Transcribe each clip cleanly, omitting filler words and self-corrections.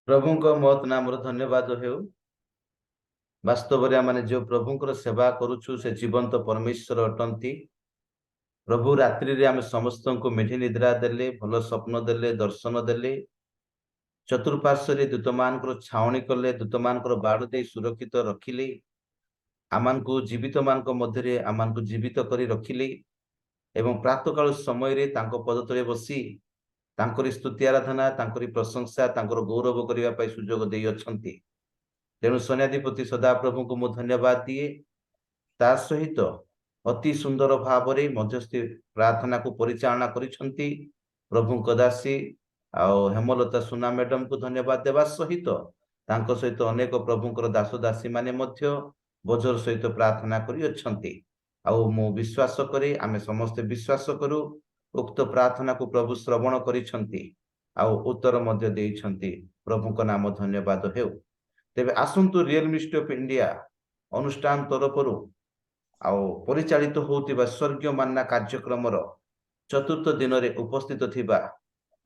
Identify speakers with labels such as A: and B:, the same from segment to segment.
A: प्रभु को मत नाम धन्यवाद हेउ। वास्तव में आम जो प्रभुंर सेवा करुचु से जीवंत परमेश्वर अटंती। प्रभु रात्रि रे आम समस्त को मिठी निद्रा देले, भल स्वप्न देले, दर्शन देले। चतुर्पार्श्व दूत मान छावनी कले, दूत मान बाड़ दे सुरक्षित रखिले। आमान को जीवित मान मध्य आमान को जीवित करी रखिले एवं प्रातः काल समय रे तांको पद तले बसी तांकरी स्तुति आराधना, तांकरी प्रशंसा, तांकर गौरव करने पाई सुजोग दे अछंती। तेणु सैन्याधिपति सदाप्रभु को मु धन्यवाद दिए। ता सहित अति सुंदर भाव रे मध्यस्थी प्रार्थना को परिचालना करिसंती प्रभु कदासी आउ हेमलता सुना मैडम को धन्यवाद देवा सहित तांको सहित अनेक प्रभुंकर दास दासी माने मध्य बजर सहित प्रार्थना करि अछंती। आउ मु विश्वास करे, आमे समस्त विश्वास करू उक्त प्रार्थना को प्रभु श्रवण करिसंती आउ उत्तर मध्य देइछंती। प्रभु को नाम धन्यवाद हेउ। तेबे आसंतु रियल मिनिस्ट्री ऑफ इंडिया अनुष्ठान तरफरु आउ परिचालित होतिबा स्वर्गीय मान्ना कार्यक्रम चतुर्थ दिन रे उपस्थित थिबा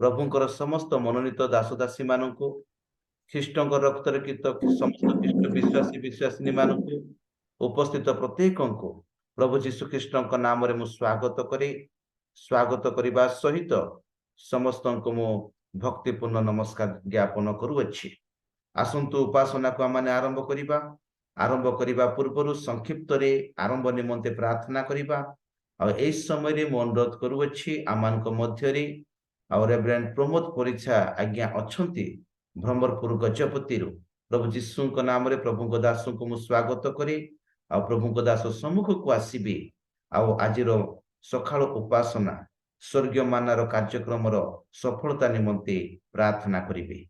A: प्रभुंकर समस्त मनोनीत दास दासी मानकु, ख्रीष्टंकर रक्त रखित समस्त ख्रीष्ट विश्वासी विश्वासिनी मानकु, उपस्थित प्रत्येक को प्रभु जीशु ख्रीष्टंक नाम रे मु स्वागत करे। स्वागत करने सहित समस्त को मु भक्तिपूर्ण नमस्कार ज्ञापन करुअछि। आसंतु उपासना को आम आरंभ करिबा। आरंभ करने पूर्व संक्षिप्त रे आरंभ निमंते प्रार्थना करबा। और इस समय रे मु अनुरोध करुअछि आमान को मध्य रे और रेवरेंड प्रमोद परीक्षा आज्ञा अछंती भ्रमरपुर गजपति रु। प्रभु जीशु को नाम रे प्रभु को दास को मु स्वागत करे और प्रभु को दास सम्मुख को आसीबे। आउ आज सकाळ उपासना स्वर्गीय मानार कार्यक्रम सफलता निमंते प्रार्थना करिबे।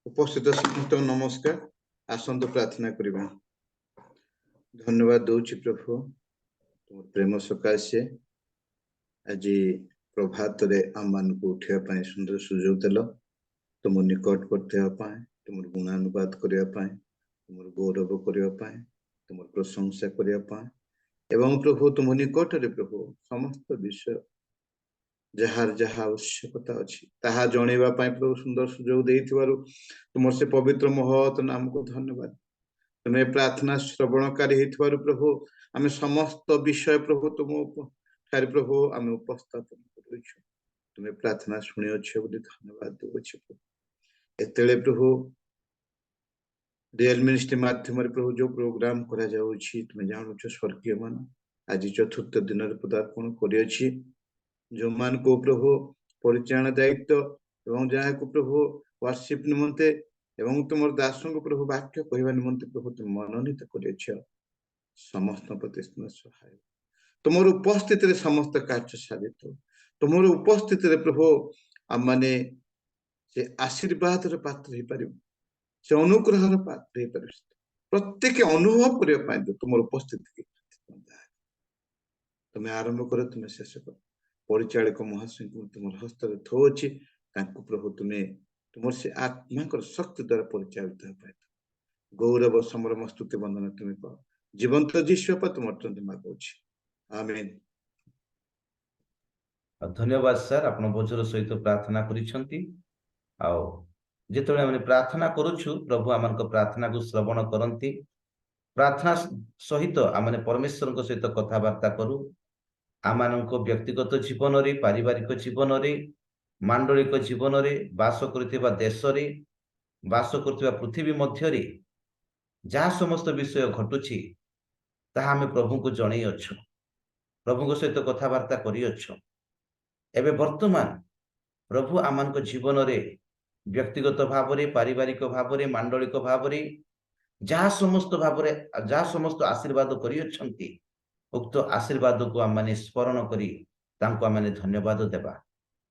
B: उपस्थित समस्त नमस्कार। आसंतु प्रार्थना करिबा। धन्यवाद दउछि प्रभु तुम प्रेम सकाशे आज प्रभात रे आमान को उठिया पाए सुंदर सुजोग देल। तुम निकट करते पाए, तुम गुणानुवाद करिया पाए, तुम गौरव करिया पाए, तुम प्रशंसा करिया पाए एवं प्रभु तुम निकट रे प्रभु समस्त विषय जहार जहा आवश्यकता अच्छी ताहा जणेबा पाए प्रभु सुंदर सुजोग देइथिबारु तुम से पवित्र महत नाम को धन्यवाद। तुम्हें प्रार्थना श्रवणकारी हेतुबारु प्रभु आमे समस्त विषय प्रभु तुम ठारे प्रभु आमे उपस्थापन करूछु। तुम्हें प्रार्थना सुनि अछि बोली धन्यवाद देउछि प्रभु। एतेले प्रभु रियल मिनिस्ट्री माध्यम रे प्रभु जो प्रोग्राम करा जाउछि तुम जानुछ स्वर्गीय मान आज चतुर्थ दिन रे पदार्पण करि अछि। जो मान को प्रभु परिचालन दायित्व एवं जहाँ को प्रभु वर्शिप निमंते एवं तुम दासों को प्रभु वाक्य कहवा निमंते प्रभु तुम मनोनीत कर समस्त प्रति सहाय। तुम उपस्थित समस्त कार्य साधित। तुम उपस्थित प्रभु आम माने से आशीर्वाद पात्र हो पार, से अनुग्रह पात्र हो पार। प्रत्येक अनुभव करने तुम उपस्थिति तुम्हें आरंभ कर, तुम्हें शेष कर। परिचालक महाशय तुम हस्त थोची प्रभु तुम्हें तुम से आत्मा शक्ति द्वारा परिचालित हो। गौरव समरम स्तुति वंदना तुम्हें कह जीवंत जीशु पर तुम अत्यंत मागुछि। आमेन।
A: धन्यवाद सर, आपण बोझर सहित प्रार्थना करिसंती। आउ जेतबे हम प्रार्थना करूछु प्रभु आमान को प्रार्थना को श्रवण करंती। प्रार्थना सहित आमने परमेश्वर को सहित कथा वार्ता करू। आमान को व्यक्तिगत जीवन रे, पारिवारिक जीवन रे, मांडलिक जीवन रे, वास करथिबा देश रे, वास करथिबा पृथ्वी मध्य रे जहाँ समस्त विषय घटुछि ताहा हमें प्रभु को जणै अछु, प्रभु को सहित कथा वार्ता करि अछु। एबे वर्तमान प्रभु आमान को जीवन रे व्यक्तिगत भाव रे, पारिवारिक भाव रे, मांडलिक भाव रे जहाँ समस्त भाव रे जहाँ समस्त आशीर्वाद करि अछंती उक्त आशीर्वाद को आम माने स्मरण करी तांको आम धन्यवाद देबा,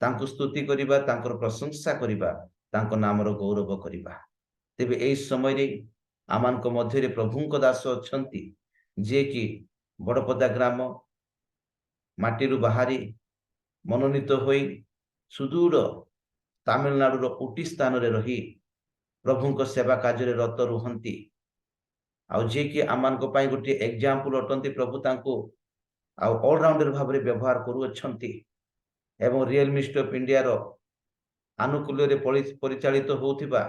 A: तांको स्तुति करिबा, तांकर प्रशंसा करिबा, तांको नामर गौरव करिबा। तेबे एई समय रे आमान को मध्य रे प्रभुंक दास अछंती जे कि बड़पदा ग्राम माटीरु बाहरी मनोनीत होई सुदूर तामिलनाडुर उटी स्थान रे रही प्रभुंक सेवा कार्य रे रत रुहंती। आउ जे कि आमान को पाई गोटे एग्जांपल अटंती प्रभु तांको आउ ऑलराउंडर भाव रे व्यवहार करू अछंती एवं रियल मिनिस्ट्री ऑफ इंडिया रो ଆନୁକୂଲ୍ୟରେ ପରିଚାଳିତ ହେଉଥିବା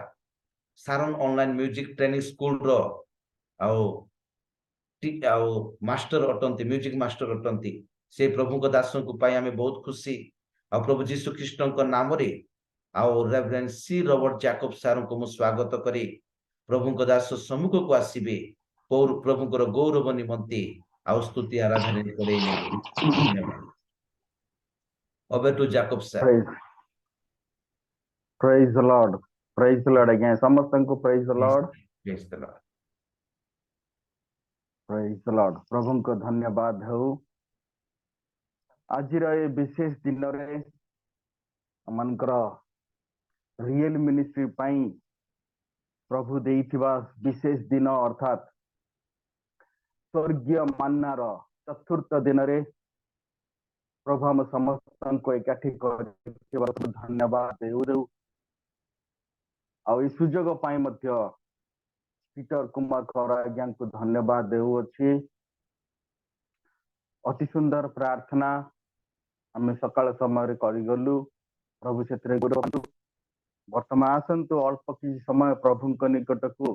A: ସାରନ ଅନଲାଇନ ମ୍ୟୁଜିକ ଟ୍ରେନିଂ ସ୍କୁଲର ଆଉ ଆଉ ମାଷ୍ଟର ଅଟନ୍ତି, ମ୍ୟୁଜିକ ମାଷ୍ଟର ଅଟନ୍ତି। ସେ ପ୍ରଭୁଙ୍କ ଦାସଙ୍କୁ ପାଇ ଆମେ ବହୁତ ଖୁସି। ଆଉ ପ୍ରଭୁ ଯୀଶୁ ଖ୍ରୀଷ୍ଟଙ୍କ ନାମରେ ଆଉ ରେଭରେଣ୍ଡ ସି ରବର୍ଟ ଜ୍ୟାକବ ସାରଙ୍କୁ ମୁଁ ସ୍ୱାଗତ କରି ପ୍ରଭୁଙ୍କ ଦାସ ସମ୍ମୁଖକୁ ଆସିବେ ପ୍ରଭୁଙ୍କର ଗୌରବ ନିମନ୍ତେ ଆଉ ସ୍ତୁତି ଆରାଧନା କରେଇ ନେବେ। ଧନ୍ୟବାଦ। Over to Jacob sir.
C: Praise the Lord. Praise the Lord again. ସମସ୍ତଙ୍କୁ praise the Lord.
A: Praise the Lord.
C: Praise the Lord. ପ୍ରଭୁଙ୍କ ଧନ୍ୟବାଦ ହେଉ। ଆଜିର ଏ ବିଶେଷ ଦିନରେ ଆମମାନଙ୍କର ରିଏଲ ମିନିଷ୍ଟ୍ରି ପାଇଁ ପ୍ରଭୁ ଦେଇଥିବା ବିଶେଷ ଦିନ ଅର୍ଥାତ୍ ସ୍ୱର୍ଗୀୟ ମାନ୍ନାର ଚତୁର୍ଥ ଦିନରେ ପ୍ରଭୁ ଆମ ସମସ୍ତଙ୍କୁ ଏକାଠି କରିଥିବାରୁ ଧନ୍ୟବାଦ ଦେଉ। ଆଉ ଏ ସୁଯୋଗ ପାଇଁ ମଧ୍ୟ ପିଟର କୁମାର କର ଆଜ୍ଞାଙ୍କୁ ଧନ୍ୟବାଦ ଦେଉଅଛି। ଅତି ସୁନ୍ଦର ପ୍ରାର୍ଥନା ଆମେ ସକାଳ ସମୟରେ କରିଗଲୁ। ପ୍ରଭୁ ସେଥିରେ ଗୁରୁନ୍ତୁ। ବର୍ତ୍ତମାନ ଆସନ୍ତୁ ଅଳ୍ପ କିଛି ସମୟ ପ୍ରଭୁଙ୍କ ନିକଟକୁ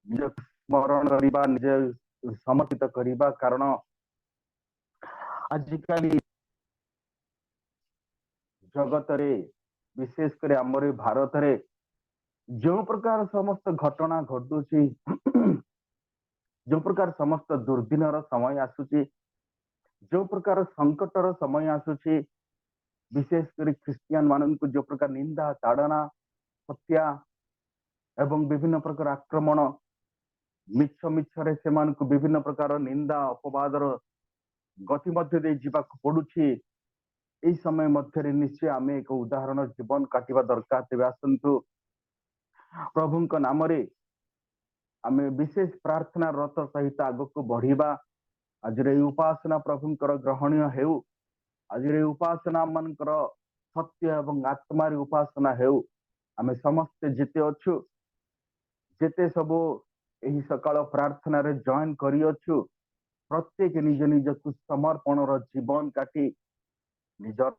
C: ନିଜ ସ୍ମରଣ କରିବା, ନିଜ ସମର୍ପିତ କରିବା। କାରଣ ଆଜିକାଲି ଜଗତରେ ବିଶେଷ କରି ଆମର ଭାରତରେ ଯେଉଁ ପ୍ରକାର ସମସ୍ତ ଘଟଣା ଘଟୁଛି, ଯେଉଁ ପ୍ରକାର ସମସ୍ତ ଦୁର୍ଦିନର ସମୟ ଆସୁଛି, ଯେଉଁ ପ୍ରକାର ସଂକଟର ସମୟ ଆସୁଛି, ବିଶେଷ କରି ଖ୍ରୀଷ୍ଟିଆନ ମାନଙ୍କୁ ଯେଉଁ ପ୍ରକାର ନିନ୍ଦା, ତାଡ଼ନା, ହତ୍ୟା ଏବଂ ବିଭିନ୍ନ ପ୍ରକାର ଆକ୍ରମଣ, ମିଛରେ ସେମାନଙ୍କୁ ବିଭିନ୍ନ ପ୍ରକାର ନିନ୍ଦା ଅପବାଦର ଗତି ମଧ୍ୟ ଦେଇ ଯିବାକୁ ପଡୁଛି। এই ସମୟ ମଧ୍ୟରେ ନିଶ୍ଚୟ ଆମେ ଏକ ଉଦାହରଣ ଜୀବନ କାଟିବା ଦରକାର। ତେବେ ଆସନ୍ତୁ ପ୍ରଭୁଙ୍କ ନାମରେ ଆମେ ବିଶେଷ ପ୍ରାର୍ଥନା ରତ ସହିତ ଆଗକୁ ବଢିବା। ଆଜିର ଏହି ଉପାସନା ପ୍ରଭୁଙ୍କର ଗ୍ରହଣୀୟ ହେଉ। ଆଜିର ଏହି ଉପାସନା ମାନଙ୍କର ସତ୍ୟ ଏବଂ ଆତ୍ମାରେ ଉପାସନା ହେଉ। ଆମେ ସମସ୍ତେ ଯେତେ ଅଛୁ, ଯେତେ ସବୁ ଏହି ସକାଳ ପ୍ରାର୍ଥନାରେ ଜଏନ୍ କରିଅଛୁ, ପ୍ରତ୍ୟେକ ନିଜ ନିଜକୁ ସମର୍ପଣର ଜୀବନ କାଟି ନିଜର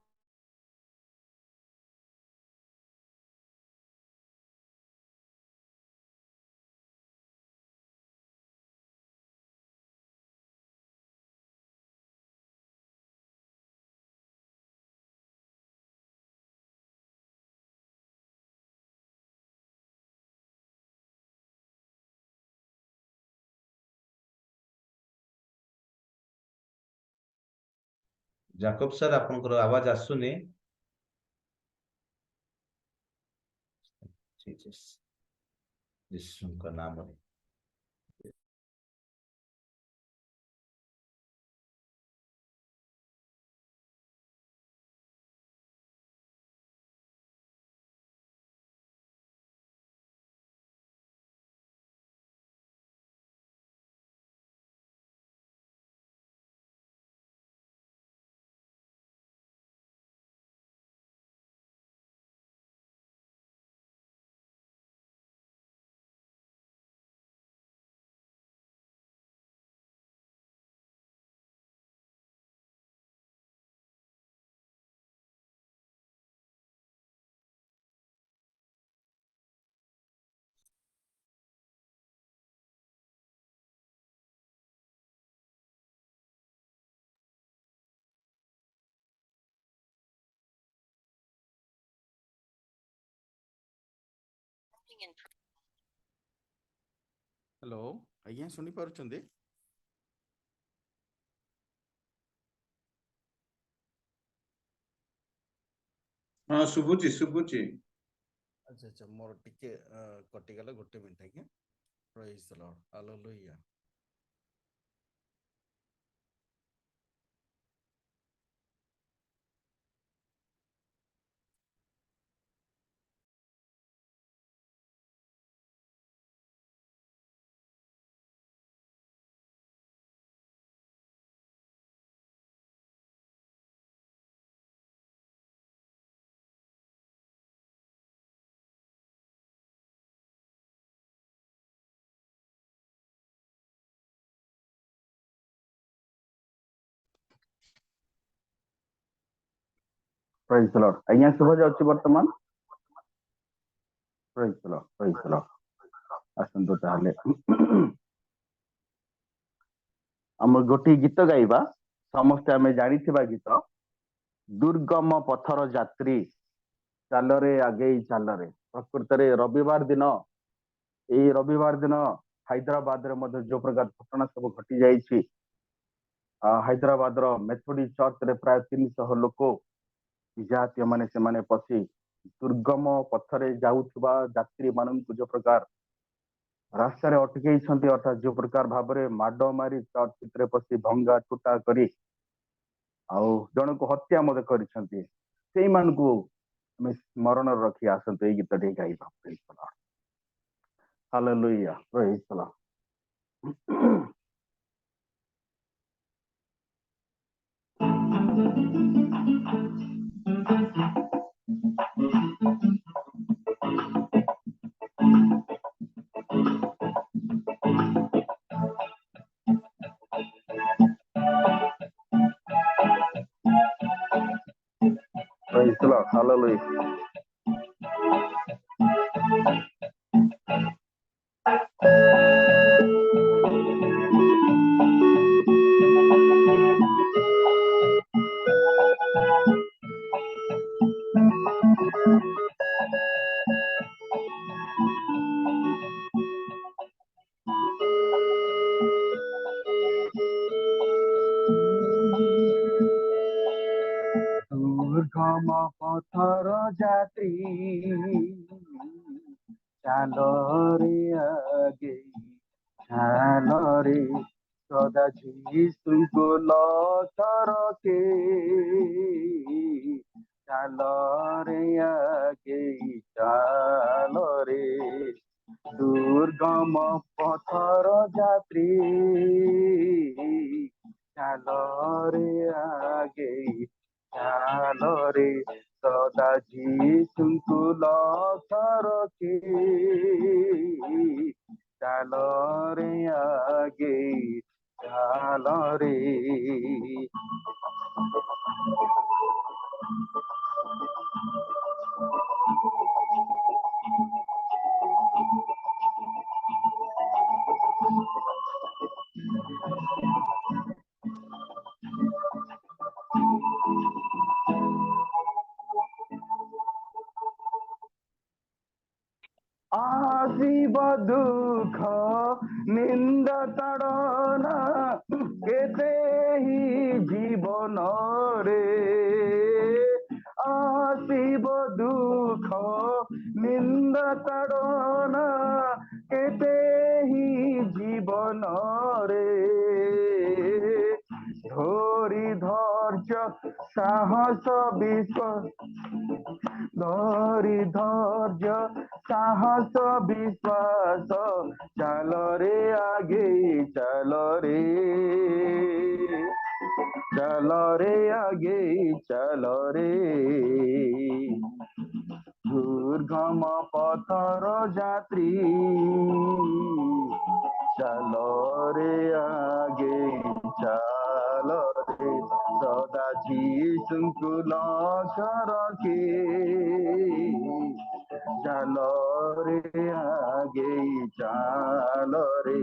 A: ଜାକବ ସାର୍ ଆପଣଙ୍କର ଆୱାଜ ଆସୁନି। ଯୀଶୁଙ୍କ ନାମରେ
D: हेलो आज्ञा शुणी पारुछंदी?
B: हाँ शुभुची शुभुची।
D: अच्छा अच्छा मोर टिके कटि गला गोटे मिनिट आज्ञा। Praise the Lord hallelujah.
C: ପ୍ରେଜ୍ ଦ ଲର୍ଡ। ଆଜ୍ଞା ଶୁଭା ଯାଉଛି ବର୍ତ୍ତମାନ? ପ୍ରେଜ୍ ଦ ଲର୍ଡ, ପ୍ରେଜ୍ ଦ ଲର୍ଡ। ଆସନ୍ତୁ ତାହେଲେ ଆମେ ଗୋଟିଏ ଗୀତ ଗାଇବା। ସମସ୍ତେ ଆମେ ଜାଣିଥିବା ଗୀତ, ଦୁର୍ଗମ ପଥର ଯାତ୍ରୀ ଚାଲରେ ଆଗେଇ ଚାଲରେ। ପ୍ରକୃତରେ ରବିବାର ଦିନ, ଏଇ ରବିବାର ଦିନ ହାଇଦ୍ରାବାଦରେ ମଧ୍ୟ ଯୋଉ ପ୍ରକାର ଘଟଣା ସବୁ ଘଟି ଯାଇଛି, ହାଇଦ୍ରାବାଦର ମେଥୋଡି ଚର୍ଚ୍ଚରେ ପ୍ରାୟ 300 ଲୋକ ବିଜାତୀୟ ମାନେ ସେମାନେ ପଶି ଦୁର୍ଗମ ପଥରେ ଯାଉଥିବା ଯାତ୍ରୀ ମାନଙ୍କୁ ଯୋଉ ପ୍ରକାର ରାସ୍ତାରେ ଅଟକେଇଛନ୍ତି, ଅର୍ଥାତ୍ ଯୋଉ ପ୍ରକାର ଭାବରେ ମାଡ ମାରି ଚର୍ଚ୍ଚ ଭିତରେ ପଶି ଭଙ୍ଗା ଟୁଟା କରି ଆଉ ଜଣକୁ ହତ୍ୟା ମଧ୍ୟ କରିଛନ୍ତି, ସେଇମାନଙ୍କୁ ଆମେ ସ୍ମରଣରେ ରଖି ଆସନ୍ତୁ ଏଇ ଗୀତଟି ଗାଇବା। ହାଲେଲୁୟା, ପ୍ରେଜ୍ the Lord. Praise the Lord. Hallelujah. ଦୁର୍ଗମ ପଥର ଯାତ୍ରୀ ଚାଲରେ ଆଗେଇ ଚାଲରେ, ସଦା ଯୀଶୁଙ୍କୁ ଲକ୍ଷ୍ୟ ରଖି ଚାଲରେ ଆଗେଇ ଚାଲରେ। ଦୁର୍ଗମ ପଥର ଯାତ୍ରୀ ଚାଲରେ ଆଗେଇ ଚାଲରେ, ସଦା ଯୀଶୁଙ୍କୁ ଲକ୍ଷ୍ୟ ରଖି ଚାଲରେ ଆଗେଇ ଚାଲରେ। ଆସିବ ଦୁଃଖ ନିନ୍ଦା ତାଡ଼ନା କେତେ ହି ଜୀବନରେ, ଆସିବ ଦୁଃଖ ନିନ୍ଦା ତାଡ଼ନା କେତେ ହି ଜୀବନରେ, ଧରି ଧୈର୍ଯ୍ୟ ସାହସ ବିଶ୍ୱାସ, ଧରି ଧୈର୍ଯ୍ୟ ସାହସ ବିଶ୍ୱାସ, ଚାଲରେ ଆଗେଇ ଚାଲରେ, ଚାଲରେ ଆଗେଇ ଚାଲରେ। ଦୁର୍ଗମ ପଥର ଯାତ୍ରୀ ଚାଲରେ ଆଗେଇ ଚାଲରେ, ସଦା ଯୀଶୁଙ୍କୁ ଲକ୍ଷ୍ୟ ରଖି ଚାଲରେ ଆଗେଇ ଚାଲରେ।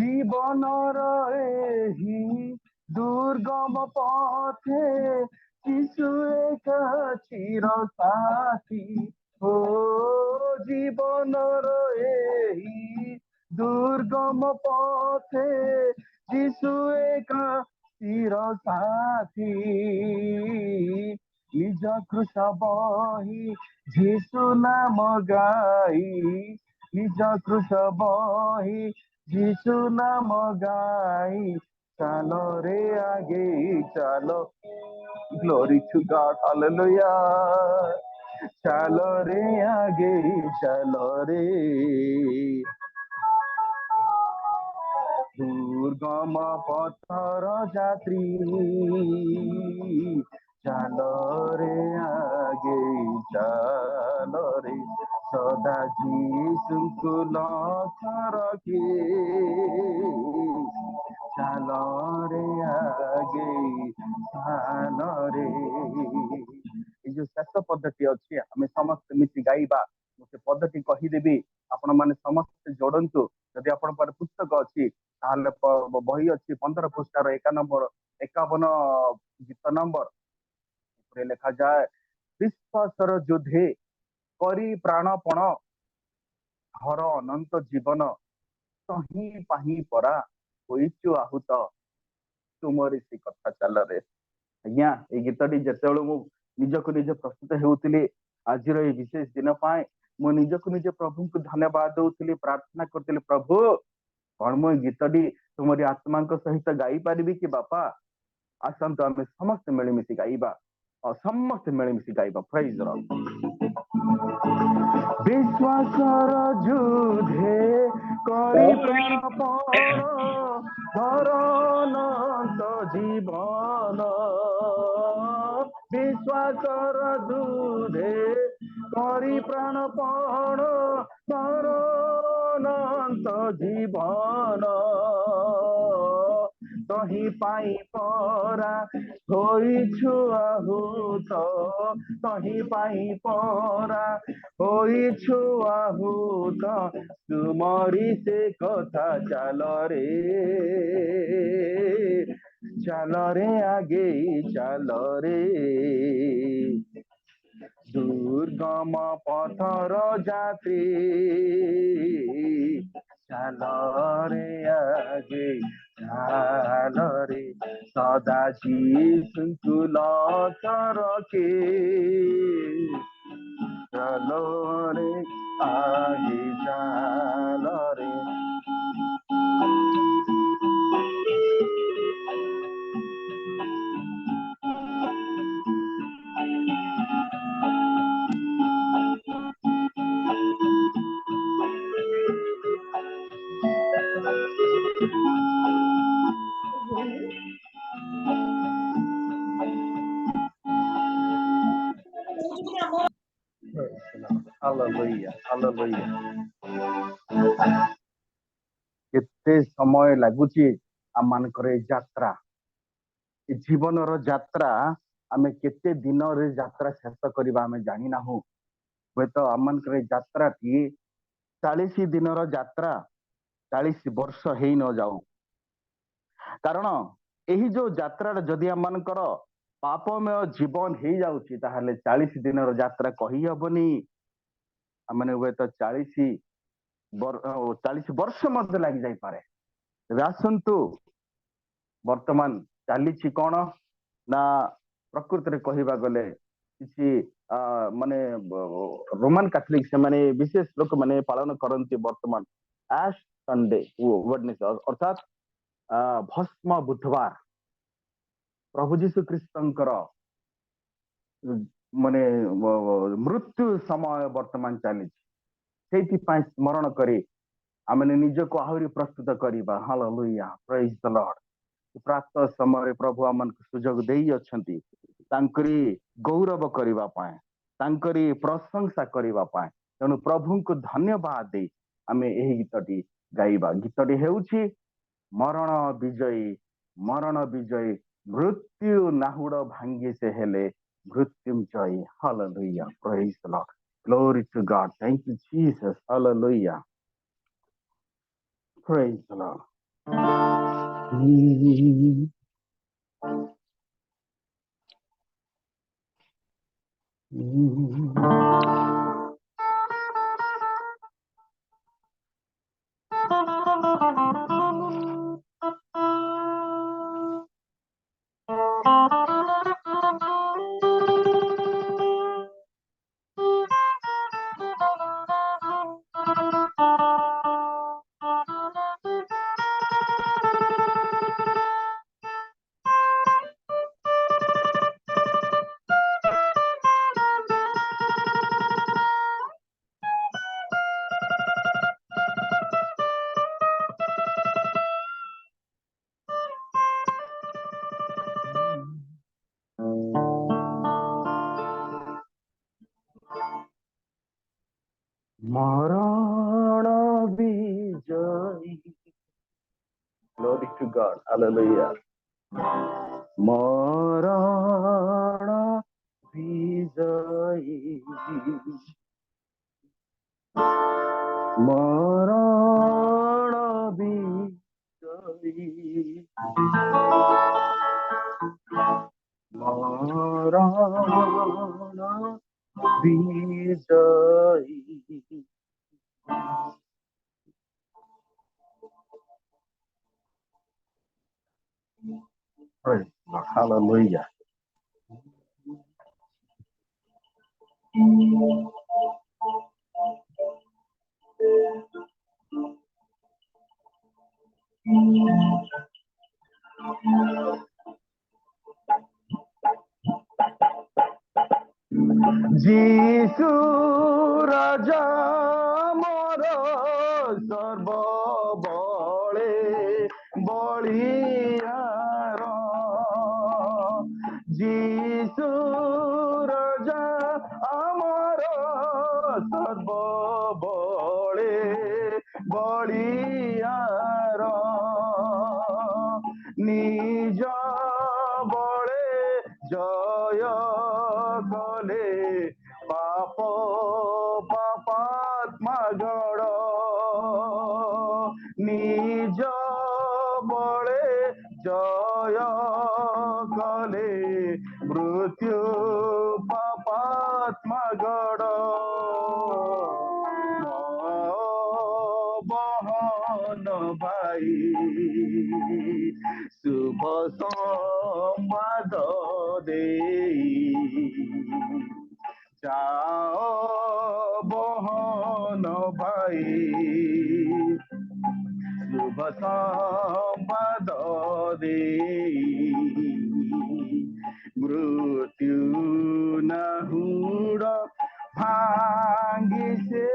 C: জীবনর ଏହି দুর্গম পথে শিশু এক চির সাথী, ଓ ଜୀବନର ଏହି ଦୁର୍ଗମ ପଥେ ଯିଶୁ ଏକା ଚିର ସାଥୀ ନିଜ କୃଷ ବହି ଯିଶୁ ନାମ ଗାଇ ନିଜ କୃଷ ବହି ଯିଶୁ ନାମ ଗାଇ ଚାଲ ରେ ଆଗେଇ ଚାଲ Glory to God. Hallelujah. चलो रे आगे चलो रे दुर्गम पथर यात्री चलो रे आगे चलो रे सदा जीसुଙ୍କୁ ଲକ୍ଷ୍ୟ ରଖି ଚାଲ ରେ ଆଗେ ଚାଲ ରେ এই ଯୋଉ ଶେଷ ପଦ୍ଧତି ଅଛି ଆମେ ସମସ୍ତେ ମିଶି ଗାଇବା ମୁଁ ସେ ପଦ୍ଧତି କହିଦେବି ଆପଣ ମାନେ ସମସ୍ତେ ଯୋଡନ୍ତୁ ଯଦି ଆପଣଙ୍କ ପାଖରେ ପୁସ୍ତକ ଅଛି ତାହେଲେ ବହି ଅଛି 15 ପୃଷ୍ଠାର 51 ଗୀତ ନମ୍ବର ଉପରେ ଲେଖାଯାଏ ବିଶ୍ୱାସର ଯୁଦ୍ଧେ କରି ପ୍ରାଣପଣ ଧର ଅନନ୍ତ ଜୀବନ ତହିଁ ପାହି ପରା ହୋଇଛୁ ଆହୁତ ତୁମରି ସେ କଥା ଚାଲରେ ଆଜ୍ଞା ଏଇ ଗୀତଟି ଯେତେବେଳେ ମୁଁ ନିଜକୁ ନିଜେ ପ୍ରସ୍ତୁତ ହେଉଥିଲି ଆଜିର ଏଇ ବିଶେଷ ଦିନ ପାଇଁ ମୁଁ ନିଜକୁ ନିଜେ ପ୍ରଭୁଙ୍କୁ ଧନ୍ୟବାଦ ଦଉଥିଲି ପ୍ରାର୍ଥନା କରୁଥିଲି ପ୍ରଭୁ କଣ ମୁଁ ଏଇ ଗୀତଟି ତୁମରି ଆତ୍ମାଙ୍କ ସହିତ ଗାଇପାରିବି କି ବାପା ଆସନ୍ତୁ ଆମେ ସମସ୍ତେ ମିଳିମିଶି ଗାଇବା ସମସ୍ତେ ମିଳିମିଶି ଗାଇବା ପ୍ରାଇଜ୍ ର ବିଶ୍ୱାସର ଯୁଦ୍ଧେ କରି ପ୍ରାଣପଣ ଧର ଅନନ୍ତ ଜୀବନ ବିଶ୍ୱାସର ଯୁଦ୍ଧେ କରି ପ୍ରାଣପଣ ଧର ଅନନ୍ତ ଜୀବନ ତହିଁ ପାଇଁ ପରା ହୋଇଛୁ ଆହୁତ ତହିଁ ପାଇଁ ପରା ହୋଇଛୁ ଆହୁତ ତୁମରି ସେ କଥା ଚାଲ ରେ ଆଗେଇ ଚାଲ ରେ ଦୁର୍ଗମ ପଥର ଯାତ୍ରୀ ଚାଲ ରେ ଆଗେ ଚାଲ ରେ ସଦା ଯୀଶୁଙ୍କୁ ଲକ୍ଷ୍ୟ ରଖି ଚାଲ ରେ ଆଗେ ଚାଲ ରେ Hallelujah, hallelujah. କେତେ ସମୟ ଲାଗୁଛି ଆମମାନଙ୍କର ଏ ଯାତ୍ରା ଏ ଜୀବନର ଯାତ୍ରା ଆମେ କେତେ ଦିନରେ ଯାତ୍ରା ଶେଷ କରିବା ଆମେ ଜାଣିନାହୁଁ ହୁଏତ ଆମମାନଙ୍କର ଏ ଯାତ୍ରାଟି 40 ଦିନର ଯାତ୍ରା 40 ବର୍ଷ ହେଇ ନ ଯାଉ କାରଣ ଏହି ଯୋଉ ଯାତ୍ରାଟା ଯଦି ଆମମାନଙ୍କର ପାପମୟ ଜୀବନ ହେଇଯାଉଛି ତାହେଲେ 40 ଦିନର ଯାତ୍ରା କହିହବନି ଆମେ ହୁଏତ 40 ବର୍ଷ ମଧ୍ୟ ଲାଗି ଯାଇପାରେ ତେବେ ଆସନ୍ତୁ ବର୍ତ୍ତମାନ ଚାଲିଛି କଣ ନା ପ୍ରକୃତରେ କହିବା ଗଲେ କିଛି ମାନେ ରୋମାନ କାଥଲିକ ସେମାନେ ବିଶେଷ ଲୋକମାନେ ପାଳନ କରନ୍ତି ବର୍ତ୍ତମାନ ଆଶ ସଣ୍ଡେ ଅର୍ଥାତ ଭସ୍ମ ବୁଧବାର ପ୍ରଭୁ ଯୀଶୁ ଖ୍ରୀଷ୍ଟଙ୍କର ମାନେ ମୃତ୍ୟୁ ସମୟ ବର୍ତ୍ତମାନ ଚାଲିଛି ସେଇଥିପାଇଁ ସ୍ମରଣ କରି ଆମେ ନିଜକୁ ଆହୁରି ପ୍ରସ୍ତୁତ କରିବା ହାଲେଲୁୟା ପ୍ରେଜ୍ ଦ ଲର୍ଡ ପ୍ରାତଃ ସମୟରେ ପ୍ରଭୁ ଆମମାନଙ୍କୁ ସୁଯୋଗ ଦେଇ ଅଛନ୍ତି ତାଙ୍କରି ଗୌରବ କରିବା ପାଇଁ ତାଙ୍କରି ପ୍ରଶଂସା କରିବା ପାଇଁ ତେଣୁ ପ୍ରଭୁଙ୍କୁ ଧନ୍ୟବାଦ ଦେଇ ଆମେ ଏହି ଗୀତଟି ଗାଇବା ଗୀତଟି ହେଉଛି ମରଣ ବିଜୟୀ ମୃତ୍ୟୁ ନାହୁଡ ଭାଙ୍ଗି ସେ ହେଲେ ମୃତ୍ୟୁଞ୍ଜୟୀ ହାଲେଲୁୟା ପ୍ରେଜ୍ the Lord glory to God thank you Jesus hallelujah praise the Lord মরণ বিজয়ী। Glory to God. Hallelujah. মরণ বিজয়ী, মরণ বিজয়ী, মরণ বিজয়ী। Praise God. Hallelujah. যিশু রাজা মোর সর্ববলে বলিয়ার, যিশু রাজা আমার সর্ববলে বলিয়ার, নিজ বলে জয় কলে পাপ পাপাত্মা গড়, নিজ বলে জয় কলে মৃত্যু পাপাত্মা গড়, বহন ভাই শুভ সম্বাদ দেই, যাও বহন ভাই শুভ সম্বাদ দেই, মৃত্যু নাহুড় ভাঙ্গিছে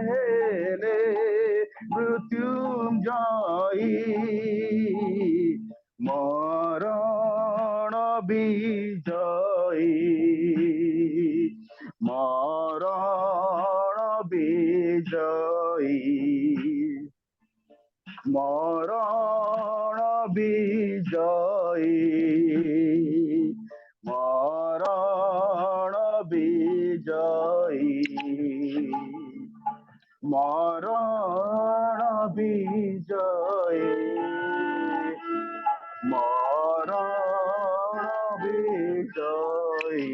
C: হেলে মৃত্যুঞ্জয়ী, মরণ বিজয়ী, মরণ বিজয়ী, মরণ বিজয়ী, মরণ বিজয়ী, মরণ বিজয়ী, মরণ বিজয়ী।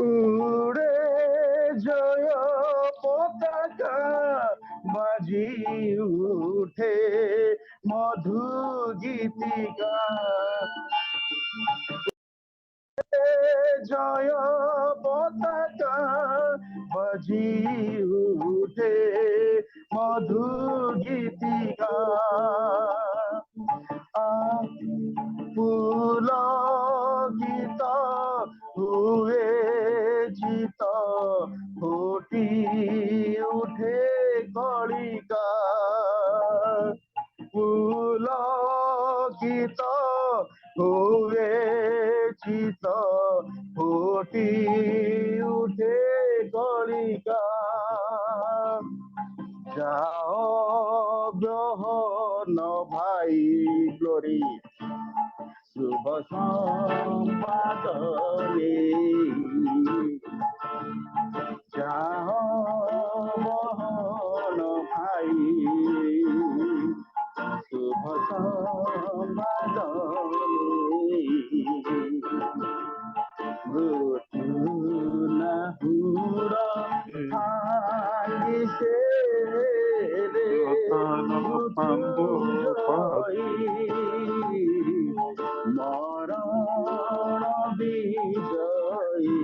C: উড়ে জয় পতাকা বাজি উঠে মধু গীতিকা, জয় পতাকা বাজি উঠে মধু গীতিকা, পুলকিত হুয়ে চিত ফুটি উঠে কলিকা, পুলকিত হুয়ে চিত ফুটি উঠে কলিকা, যাও গ্রহণ ভাই গ্লোরি শুভ সম্বাদ নেই, যাও বহন ভাই শুভ সম্বাদ নেই, মৃত্যু নাহুর ভাঙ্গিছে রে মৃত্যুঞ্জয়ী, মরণ বিজয়ী,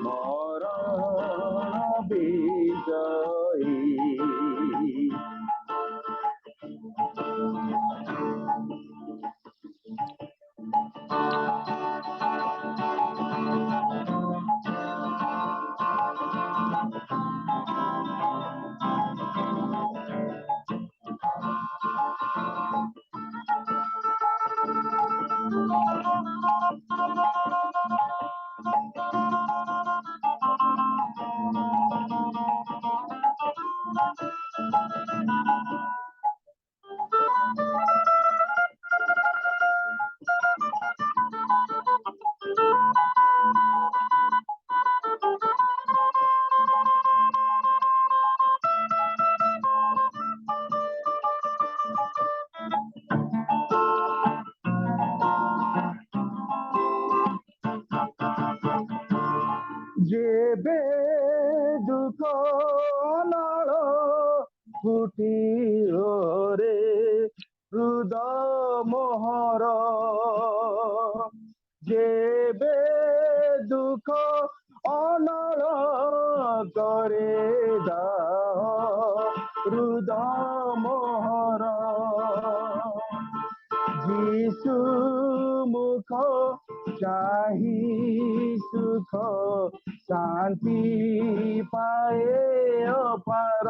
C: মরণ ବିଜୟୀ ଯେବେ ଦୁଃଖ ନାଳ କୁଟିରେ ହୃଦ ମୋହର ଯେବେ ଦୁଃଖ ଅନାଳ করে হৃদ মোহর যিশু মুখ চাহি সুখ শান্তি পায়ে অপার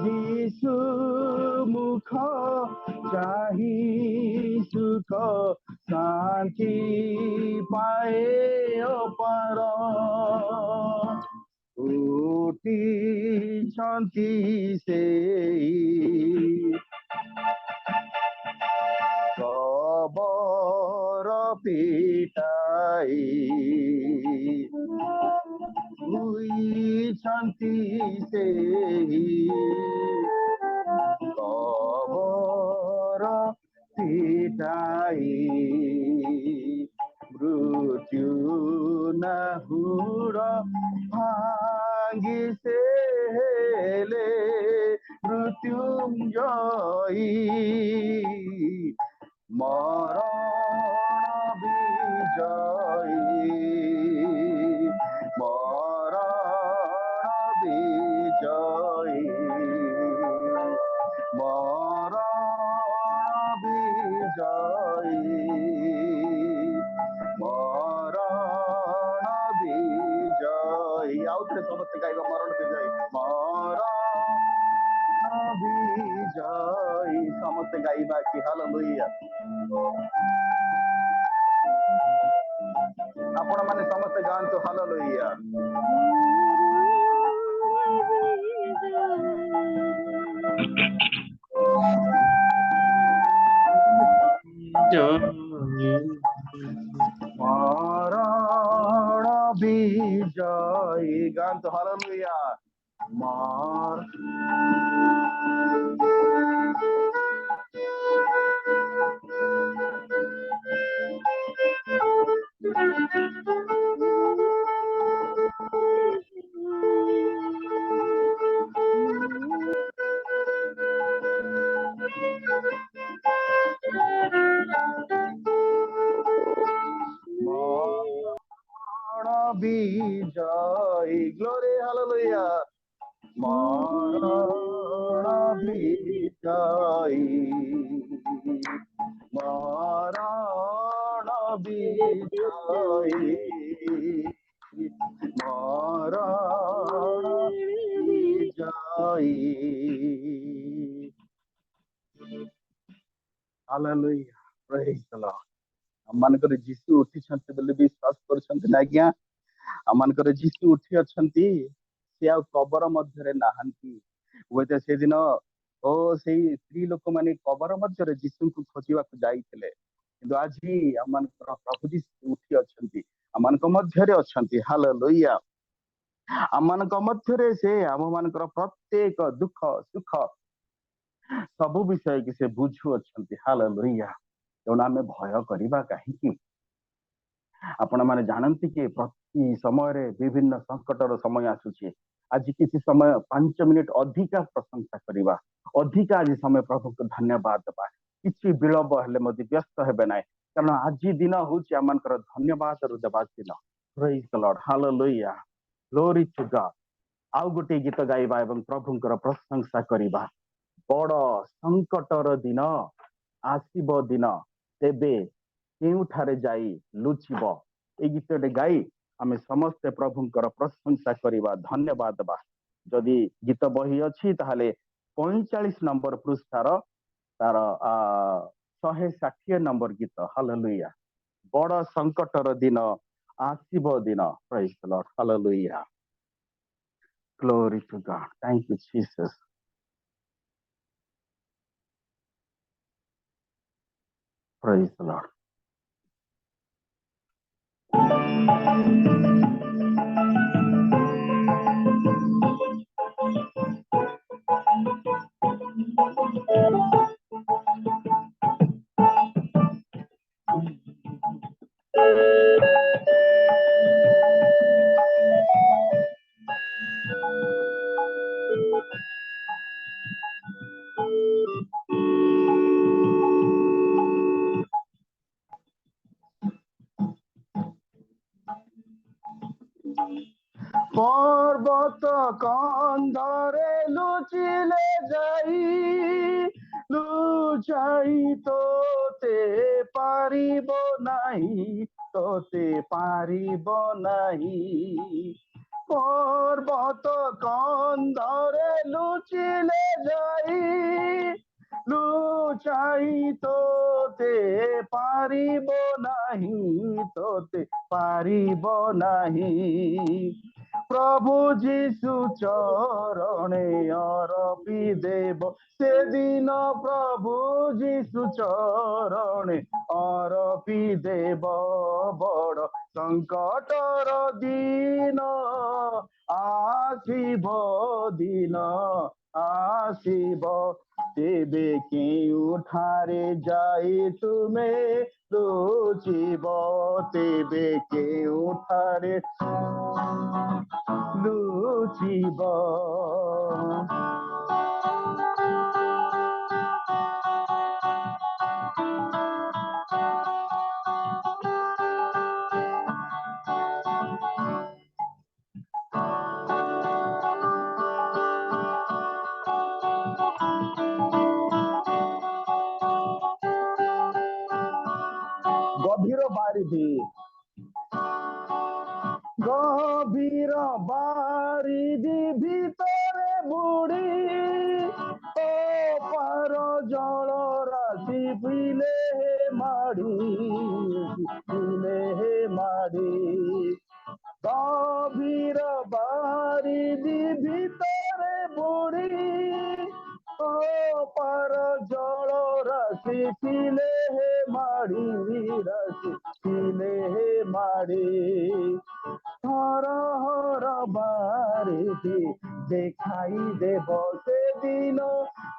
C: যিশু মুখ চাহি সুখ শান্তি পায়ে অপার উঠিছন্তি সেই কবর পিটাই উইছন্তি সেই কবর পিটাই মৃত্যু নাহুর ভাঙ্গি সে হেলে মৃত্যুঞ্জয়ী মরণ বিজয়ী মরণ বিজয়ী মরণ বিজয়ী মরণ বিজয়ী আউଥରେ ସମସ୍ତେ ଗାଇବା ମରଣ ବିଜୟୀ ମରଣ ବିଜୟୀ ସମସ୍ତେ ଗାଇବା କି ହାଲେଲୁୟା ଆପଣ ମାନେ ସମସ୍ତେ ଗାଆନ୍ତୁ ହାଲେଲୁୟା মরণ বিজয়ী গান তো হালেলুয়া বিজয় গ্লোরি হালেলুয়া মরণ বিজয় মরণ বিজয় মরণ বিজয় ହାଲେଲୁୟା ପ୍ରେଜ୍ ଦ ଲର୍ଡ ଆମମାନଙ୍କର ଯୀଶୁ ଉଠିଛନ୍ତି ବୋଲି ବିଶ୍ୱାସ କରୁଛନ୍ତି ନା ଆଜ୍ଞା ଆମମାନଙ୍କର ଯୀଶୁ ଉଠି ଅଛନ୍ତି ସେ ଆଉ କବର ମଧ୍ୟରେ ନାହାନ୍ତି ହୁଏତ ସେଦିନ ସେଇ ସ୍ତ୍ରୀ ଲୋକମାନେ କବର ମଧ୍ୟରେ ଯୀଶୁଙ୍କୁ ଖୋଜିବାକୁ ଯାଇଥିଲେ କିନ୍ତୁ ଆଜି ଆମମାନଙ୍କର ପ୍ରଭୁ ଯୀଶୁ ଉଠି ଅଛନ୍ତି ଆମମାନଙ୍କ ମଧ୍ୟରେ ଅଛନ୍ତି ହାଲେଲୁୟା ଆମମାନଙ୍କ ମଧ୍ୟରେ ସେ ଆମମାନଙ୍କର ପ୍ରତ୍ୟେକ ଦୁଃଖ ସୁଖ ସବୁ ବିଷୟକୁ ସେ ବୁଝୁଅଛନ୍ତି ହାଲେଲୁୟା ତେଣୁ ଆମେ ଭୟ କରିବା କାହିଁକି ଆପଣମାନେ ଜାଣନ୍ତି କି ପ୍ରତି ସମୟରେ ବିଭିନ୍ନ ସଂକଟର ସମୟ ଆସୁଛି ଆଜି କିଛି ସମୟ 5 ମିନିଟ ଅଧିକା ପ୍ରଶଂସା କରିବା ଅଧିକା ଆଜି ସମୟ ପ୍ରଭୁଙ୍କୁ ଧନ୍ୟବାଦ ଦେବା କିଛି ବିଳମ୍ବ ହେଲେ ମଧ୍ୟ ବ୍ୟସ୍ତ ହେବେ ନାହିଁ କାରଣ ଆଜି ଦିନ ହେଉଛି ଆମମାନଙ୍କର ଧନ୍ୟବାଦର ଦେବା ଦିନ praise the Lord hallelujah Glory to God. ଆଉ ଗୋଟେ ଗୀତ ଗାଇବା ଏବଂ ପ୍ରଭୁଙ୍କର ପ୍ରଶଂସା କରିବା। ବଡ଼ ସଂକଟର ଦିନ ଆସିବ ଦିନ ତେବେ କେଉଁଠାରେ ଯାଇ ଲୁଚିବ। ଏଇ ଗୀତଟେ ଗାଇ ଆମେ ସମସ୍ତେ ପ୍ରଭୁଙ୍କର ପ୍ରଶଂସା କରିବା, ଧନ୍ୟବାଦ ଦେବା। ଯଦି ଗୀତ ବହି ଅଛି ତାହେଲେ 45 ନମ୍ବର ପୃଷ୍ଠାର ତାର 160 ନମ୍ବର ଗୀତ। ହାଲେଲୁୟା। ବଡ଼ ସଂକଟର ଦିନ ଆସିବ ଦିନ। Praise the Lord. Hallelujah. Glory to God. Thank you, Jesus. Praise the Lord. পর্বত কন্দরে লুচিলে যাই লুচাই তোতে পারিব নাহি তোতে পারিব নাহি পর্বত কন্দরে লুচিলে যাই লুচাই তোতে পারিব নাহি তোতে পারিব নাহি প্রভু যিশু চরণে অরপি দেব সেদিন প্রভু যিশু চরণে অরপি দেব বড় সংকটর দিন আসিব দিন আসিব তেবে কেউঠারে যাই তুমে লুচিব তেবে কেউঠারে লুচিব গভীর বারিধি গভীর বারিধি ভিতরে বুড়ি ও পার জল রাশি পিলে হে মাড়ি পিলে হে মাড়ি গভীর বারিধি ভিতরে বুড়ি ও পার জল রাশি পিলে হে মাড়ি রাশি পিলে হে মাড়ি হর হর বারিধি দেখাই দেব সেদিন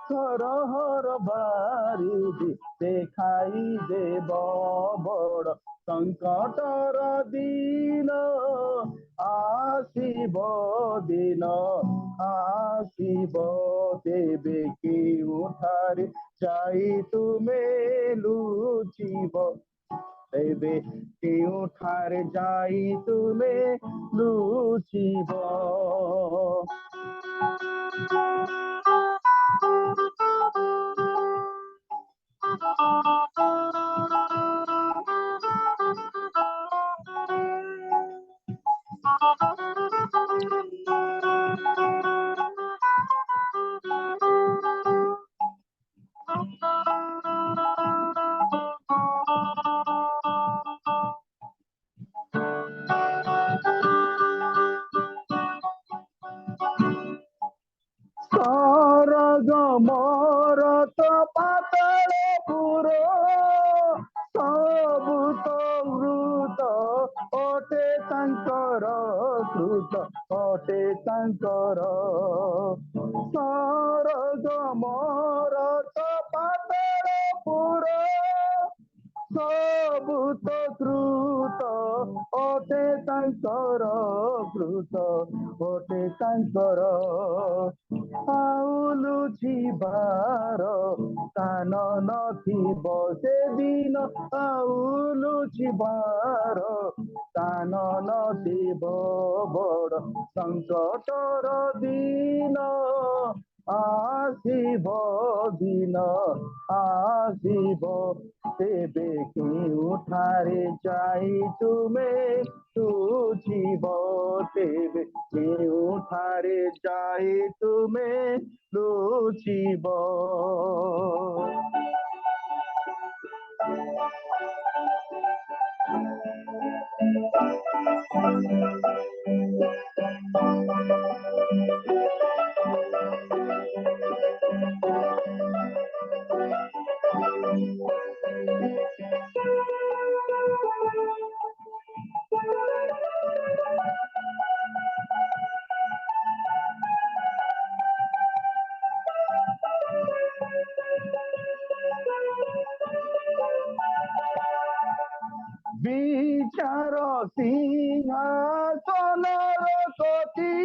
C: হর হর বারিধি দেখাই দেব বড় সংকটর দিন আসিব দিন আসিব তেবে কেউঠারে যাই তুমে লুচিব তেবে কেউঠারে যাই তুমে লুচিব মরত পাতাল পুর ସବୁ ତ ମୃତ ଅଟେ ତାଙ୍କର କୃତ ଅଟେ ତାଙ୍କର ସରଗ ମରତ ପାତାଳ ପୁର ସବୁ ତ କୃତ ଅଟେ ତାଙ୍କର କୃତ ଅଟେ ତାଙ୍କର ଆଉ ଲୁଚିବାର ସ୍ଥାନ ନଥିବ ସେଦିନ ଆଉ ଲୁଚିବାର ସ୍ଥାନ ନଥିବ ବଡ଼ ସଂକଟର ଦିନ ଆସିବ ଦିନ ଆସିବ ତେବେ କେଉଁଠାରେ ଯାଇ ତୁମେ ଲୁଚିବ ତେବେ କେଉଁଠାରେ ଯାଇ ତୁମେ ଲୁଚିବ বিচার সিংহাসনর কতি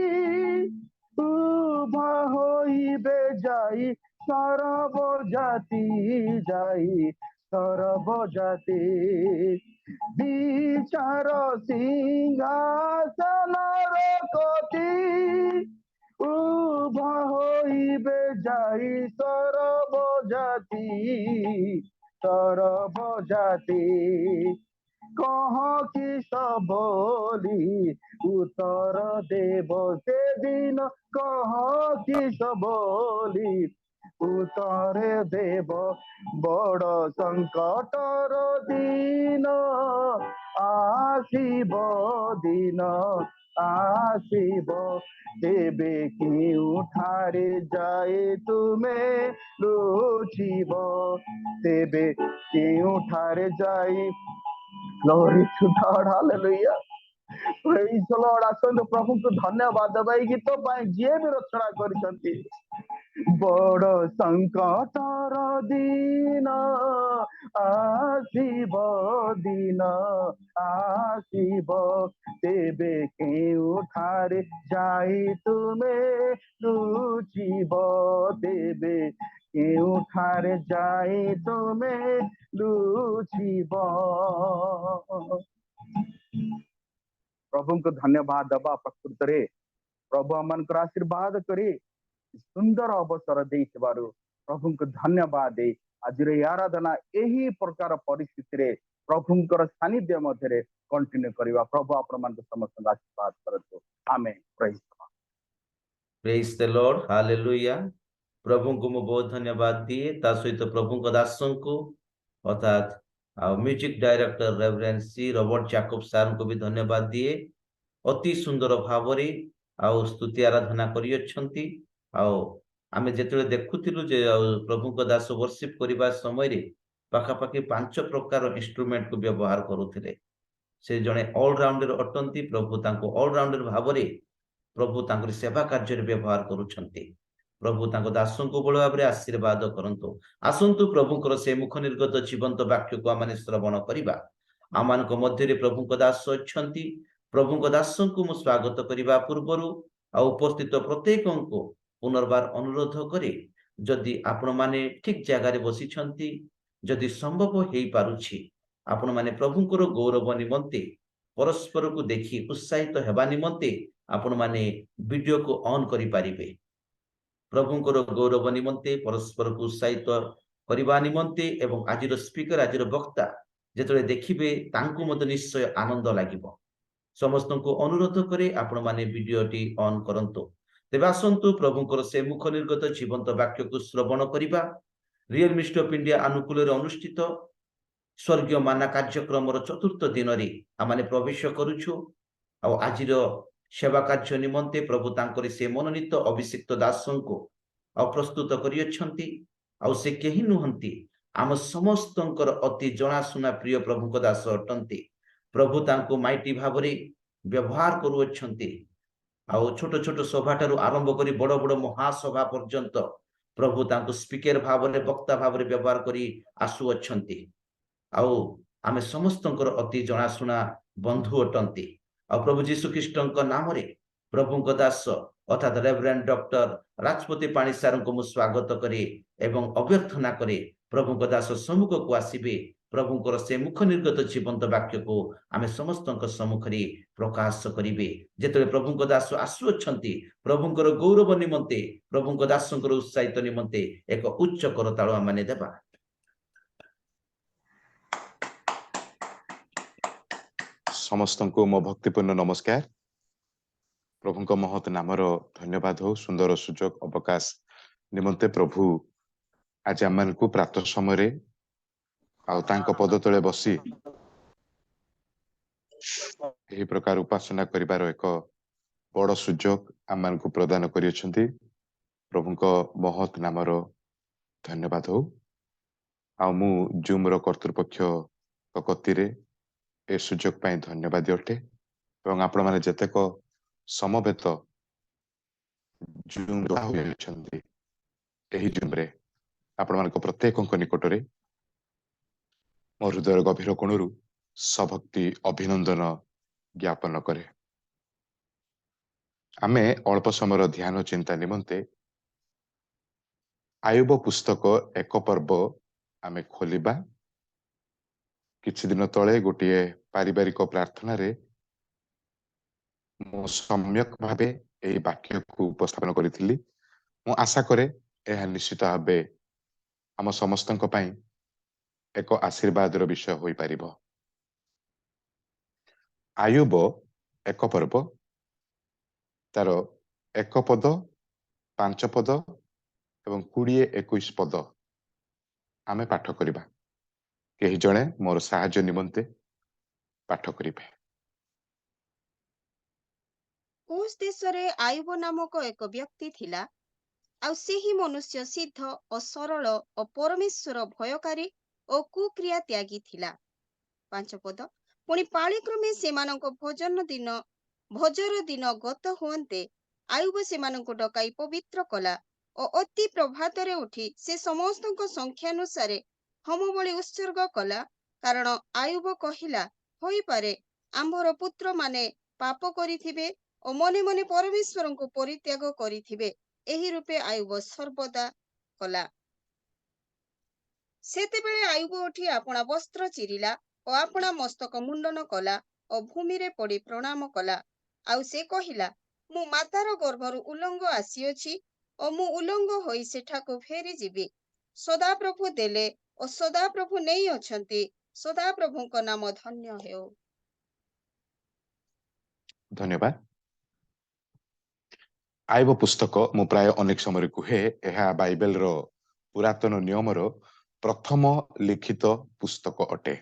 C: উভা হইবে যাই সর্বজাতি যাই সর্বজাতি বিচার সিংহাসনর কতি উভা হইবে যাই সর্বজাতি সর্বজাতি কহ কিস বলি উত্তর দেব সেদিন কহ কিস বলি উত্তরে দেব বড় সংকটর দিন আসিব দিন আসিব তেবে কেউঠারে যায় তুমে লুচিব তেবে কেউঠারে যাই Glory to God, hallelujah. Praise the Lord. ଆସନ୍ତୁ ପ୍ରଭୁଙ୍କୁ ଧନ୍ୟବାଦ ଦେବା ଏଇ ଗୀତ ପାଇଁ ଯିଏ ବି ରଚନା କରିଛନ୍ତି ବଡ଼ ସଂକଟର ଦିନ ଆସିବ ଦିନ ଆସିବ ତେବେ କେଉଁଠାରେ ଯାଇ ତୁମେ ଲୁଚିବ ତେବେ କେଉଁଠାରେ ଯାଇ ତୁମେ ଲୁଚିବ ପ୍ରଭୁଙ୍କୁ ଧନ୍ୟବାଦ ଦେବା ପ୍ରକୃତରେ ପ୍ରଭୁ ଆମମାନଙ୍କର ଆଶୀର୍ବାଦ କରି ସୁନ୍ଦର ଅବସର ଦେଇଥିବାରୁ ପ୍ରଭୁଙ୍କୁ ଧନ୍ୟବାଦ ଦେଇ ଆଜିର ଏହି ଆରାଧନା ଏହି ପ୍ରକାର ପରିସ୍ଥିତିରେ ପ୍ରଭୁଙ୍କର ସାନିଧ୍ୟ ମଧ୍ୟରେ କଣ୍ଟିନ୍ୟୁ କରିବା ପ୍ରଭୁ ଆପଣମାନଙ୍କୁ ସମସ୍ତଙ୍କୁ ଆଶୀର୍ବାଦ କରନ୍ତୁ ଆମେ ପ୍ରେଜ୍
A: ପ୍ରେଜ୍ ଦ ଲର୍ଡ ହାଲେଲୁୟା ପ୍ରଭୁଙ୍କୁ ମୁଁ ବହୁତ ଧନ୍ୟବାଦ ଦିଏ ତା ସହିତ ପ୍ରଭୁଙ୍କ ଦାସଙ୍କୁ ଅର୍ଥାତ୍ ଆଉ music director Reverend C Robert Jacob ସାରଙ୍କୁ ବି ଧନ୍ୟବାଦ ଦିଏ ଅତି ସୁନ୍ଦର ଭାବରେ ଆଉ ସ୍ତୁତି ଆରାଧନା କରିଅଛନ୍ତି ଆଉ ଆମେ ଯେତେବେଳେ ଦେଖୁଥିଲୁ ଯେ ପ୍ରଭୁଙ୍କ ଦାସ ବର୍ଷିପ କରିବା ସମୟରେ ପାଖାପାଖି 5 ପ୍ରକାର ଇନଷ୍ଟ୍ରୁମେଣ୍ଟକୁ ବ୍ୟବହାର କରୁଥିଲେ ସେ ଜଣେ ଅଲରାଉଣ୍ଡର ଅଟନ୍ତି ପ୍ରଭୁ ତାଙ୍କୁ ଅଲରାଉଣ୍ଡର ଭାବରେ ପ୍ରଭୁ ତାଙ୍କର ସେବା କାର୍ଯ୍ୟରେ ବ୍ୟବହାର କରୁଛନ୍ତି ପ୍ରଭୁ ତାଙ୍କ ଦାସଙ୍କୁ ବଳ ଭାବରେ ଆଶୀର୍ବାଦ କରନ୍ତୁ ଆସନ୍ତୁ ପ୍ରଭୁଙ୍କର ସେ ମୁଖ ନିର୍ଗତ ଜୀବନ୍ତ ବାକ୍ୟକୁ ଆମେ ଶ୍ରବଣ କରିବା ଆମମାନଙ୍କ ମଧ୍ୟରେ ପ୍ରଭୁଙ୍କ ଦାସ ଅଛନ୍ତି ପ୍ରଭୁଙ୍କ ଦାସଙ୍କୁ ମୁଁ ସ୍ୱାଗତ କରିବା ପୂର୍ବରୁ ଆଉ ଉପସ୍ଥିତ ପ୍ରତ୍ୟେକଙ୍କୁ ପୁନର୍ବାର ଅନୁରୋଧ କରି ଯଦି ଆପଣମାନେ ଠିକ ଜାଗାରେ ବସିଛନ୍ତି ଯଦି ସମ୍ଭବ ହେଇପାରୁଛି ଆପଣମାନେ ପ୍ରଭୁଙ୍କର ଗୌରବ ନିମନ୍ତେ ପରସ୍ପରକୁ ଦେଖି ଉତ୍ସାହିତ ହେବା ନିମନ୍ତେ ଆପଣମାନେ ଭିଡିଓକୁ ଅନ୍ କରିପାରିବେ ପ୍ରଭୁଙ୍କର ଗୌରବ ନିମନ୍ତେ ପରସ୍ପରକୁ ଉତ୍ସାହିତ କରିବା ନିମନ୍ତେ ଏବଂ ଆଜିର ସ୍ପିକର ଆଜିର ବକ୍ତା ଯେତେବେଳେ ଦେଖିବେ ତାଙ୍କୁ ମଧ୍ୟ ନିଶ୍ଚୟ ଆନନ୍ଦ ଲାଗିବ ସମସ୍ତଙ୍କୁ ଅନୁରୋଧ କରି ଆପଣମାନେ ଭିଡିଓଟି ଅନ୍ କରନ୍ତୁ ତେବେ ଆସନ୍ତୁ ପ୍ରଭୁଙ୍କର ସେ ମୁଖ ନିର୍ଗତ ଜୀବନ୍ତ ବାକ୍ୟକୁ ଶ୍ରବଣ କରିବା ରିଏଲ ମିନିଷ୍ଟ୍ରି ଅଫ ଇଣ୍ଡିଆ ଅନୁକୂଳରେ ଅନୁଷ୍ଠିତ ସ୍ୱର୍ଗୀୟ ମାନା କାର୍ଯ୍ୟକ୍ରମର ଚତୁର୍ଥ ଦିନରେ ଆମେ ପ୍ରବେଶ କରୁଛୁ ଆଉ ଆଜିର ସେବା କାର୍ଯ୍ୟ ନିମନ୍ତେ ପ୍ରଭୁ ତାଙ୍କର ସେ ମନୋନୀତ ଅଭିଷିକ୍ତ ଦାସଙ୍କୁ ଆଉ ପ୍ରସ୍ତୁତ କରିଅଛନ୍ତି ଆଉ ସେ କେହି ନୁହନ୍ତି ଆମ ସମସ୍ତଙ୍କର ଅତି ଜଣାଶୁଣା ପ୍ରିୟ ପ୍ରଭୁଙ୍କ ଦାସ ଅଟନ୍ତି ପ୍ରଭୁ ତାଙ୍କୁ ମାଇଟି ଭାବରେ ବ୍ୟବହାର କରୁଅଛନ୍ତି ଆଉ ଛୋଟ ଛୋଟ ସଭା ଠାରୁ ଆରମ୍ଭ କରି ବଡ଼ ବଡ଼ ମହାସଭା ପର୍ଯ୍ୟନ୍ତ ପ୍ରଭୁ ତାଙ୍କୁ ସ୍ପିକର ଭାବରେ ବକ୍ତା ଭାବରେ ବ୍ୟବହାର କରି ଆସୁଅଛନ୍ତି ଆଉ ଆମେ ସମସ୍ତଙ୍କର ଅତି ଜଣାଶୁଣା ବନ୍ଧୁ ଅଟନ୍ତି। ଆଉ ପ୍ରଭୁ ଯୀଶୁ ଖ୍ରୀଷ୍ଟଙ୍କ ନାମରେ ପ୍ରଭୁଙ୍କ ଦାସ ଅର୍ଥାତ୍ ରେଭରେଣ୍ଡ ଡକ୍ଟର ରାଜପତି ପାଣି ସାରଙ୍କୁ ମୁଁ ସ୍ୱାଗତ କରି ଏବଂ ଅଭ୍ୟର୍ଥନା କରି ପ୍ରଭୁଙ୍କ ଦାସ ସମ୍ମୁଖକୁ ଆସିବେ। ପ୍ରଭୁଙ୍କର ସେ ମୁଖ ନିର୍ଗତ ଜୀବନ୍ତ ବାକ୍ୟକୁ ଆମେ ସମସ୍ତଙ୍କ ସମ୍ମୁଖରେ ପ୍ରକାଶ କରିବେ। ଯେତେବେଳେ ପ୍ରଭୁଙ୍କ ଦାସ ଆସୁଅଛନ୍ତି, ପ୍ରଭୁଙ୍କର ଗୌରବ ନିମନ୍ତେ, ପ୍ରଭୁଙ୍କ ଦାସଙ୍କର ଉତ୍ସାହିତ ନିମନ୍ତେ ଏକ ଉଚ୍ଚ କରତାଳ ଆମେ ଦେବା।
E: ସମସ୍ତଙ୍କୁ ମୋ ଭକ୍ତିପୂର୍ଣ୍ଣ ନମସ୍କାର। ପ୍ରଭୁଙ୍କ ମହତ୍ ନାମର ଧନ୍ୟବାଦ ହଉ। ସୁନ୍ଦର ସୁଯୋଗ ଅବକାଶ ନିମନ୍ତେ ପ୍ରଭୁ ଆଜି ଆମମାନଙ୍କୁ ପ୍ରାତଃ ସମୟରେ ଆଉ ତାଙ୍କ ପଦ ତଳେ ବସି ଏହି ପ୍ରକାର ଉପାସନା କରିବାର ଏକ ବଡ଼ ସୁଯୋଗ ଆମମାନଙ୍କୁ ପ୍ରଦାନ କରିଅଛନ୍ତି। ପ୍ରଭୁଙ୍କ ମହତ୍ ନାମର ଧନ୍ୟବାଦ ହଉ। ଆଉ ମୁଁ ଜୁମ୍ର କର୍ତ୍ତୃପକ୍ଷ କତିରେ ଏ ସୁଯୋଗ ପାଇଁ ଧନ୍ୟବାଦ ଅଟେ ଏବଂ ଆପଣମାନେ ଯେତେକ ସମବେତ ଜୁମ୍ ହୋଇଛନ୍ତି ଏହି ଜୁମ୍ରେ ଆପଣମାନଙ୍କ ପ୍ରତ୍ୟେକଙ୍କ ନିକଟରେ ମୋ ହୃଦୟର ଗଭୀର କୋଣରୁ ସଭକ୍ତି ଅଭିନନ୍ଦନ ଜ୍ଞାପନ କରେ। ଆମେ ଅଳ୍ପ ସମୟର ଧ୍ୟାନ ଚିନ୍ତା ନିମନ୍ତେ ଆୟୁବ ପୁସ୍ତକ 1 ପର୍ବ ଆମେ ଖୋଲିବା। କିଛି ଦିନ ତଳେ ଗୋଟିଏ ପାରିବାରିକ ପ୍ରାର୍ଥନାରେ ମୁଁ ସମ୍ୟକ ଭାବେ ଏହି ବାକ୍ୟକୁ ଉପସ୍ଥାପନ କରିଥିଲି। ମୁଁ ଆଶା କରେ ଏହା ନିଶ୍ଚିତ ଭାବେ ଆମ ସମସ୍ତଙ୍କ ପାଇଁ ଏକ ଆଶୀର୍ବାଦର ବିଷୟ ହୋଇପାରିବ। ଆୟୁବ 1 ପର୍ବ ତାର 1 ପଦ, 5 ପଦ ଏବଂ 20-21 ପଦ ଆମେ ପାଠ କରିବା। କେହି ଜଣେ ମୋର ସାହାଯ୍ୟ ନିମନ୍ତେ ପାଠ କରିବେ।
F: କୁଶ ଦେଶରେ ଆୟୁବ ନାମକ ଏକ ବ୍ୟକ୍ତି ଥିଲା। ଆଉ ସେହି ମନୁଷ୍ୟ ସିଦ୍ଧ ଓ ସରଳ ଓ ପରମେଶ୍ୱର ଭୟକାରୀ ଓ କୁକ୍ରିୟା ତ୍ୟାଗୀ ଥିଲା। 5 ପଦ। ପୁଣି ପାଳିକ୍ରମେ ସେମାନଙ୍କ ଭୋଜର ଦିନ ଗତ ହୁଅନ୍ତେ ଆୟୁବ ସେମାନଙ୍କୁ ଡକାଇ ପବିତ୍ର କଲା ଓ ଅତି ପ୍ରଭାତରେ ଉଠି ସେ ସମସ୍ତଙ୍କ ସଂଖ୍ୟାନୁସାରେ ହୋମବଳି ଉତ୍ସର୍ଗ କଲା। କାରଣ ଆୟୁବ କହିଲା, ହୋଇପାରେ ଆମ୍ଭର ପୁତ୍ରମାନେ ପାପ କରିଥିବେ ଓ ମନେ ମନେ ପରମେଶ୍ୱରଙ୍କୁ ପରିତ୍ୟାଗ କରିଥିବେ। ଏହି ରୂପେ ଆୟୁବ ସର୍ବଦା କଲା। ସେତେବେଳେ ଆୟୁବ ଉଠି ଆପଣା ବସ୍ତ୍ର ଚିରିଲା ଓ ଆପଣା ମସ୍ତକ ମୁଣ୍ଡନ କଲା ଓ ଭୂମିରେ ପଡ଼ି ପ୍ରଣାମ କଲା। ଆଉ ସେ କହିଲା, ମୁଁ ମାତାର ଗର୍ଭରୁ ଉଲଙ୍ଗ ଆସିଅଛି ଓ ମୁଁ ଉଲଙ୍ଗ ହୋଇ ସେଠାକୁ ଫେରି ଯିବି। ସଦାପ୍ରଭୁ ଦେଲେ ଓ ସଦାପ୍ରଭୁ ନେଇ ଅଛନ୍ତି। ସଦାପ୍ରଭୁଙ୍କ ନାମ ଧନ୍ୟ ହେଉ।
E: ଧନ୍ୟବାଦ। ଆୟୁବ ପୁସ୍ତକ ମୁଁ ପ୍ରାୟ ଅନେକ ସମୟରେ କୁହେ ଏହା ବାଇବେଲର ପୁରାତନ ନିୟମର ପ୍ରଥମ ଲିଖିତ ପୁସ୍ତକ ଅଟେ।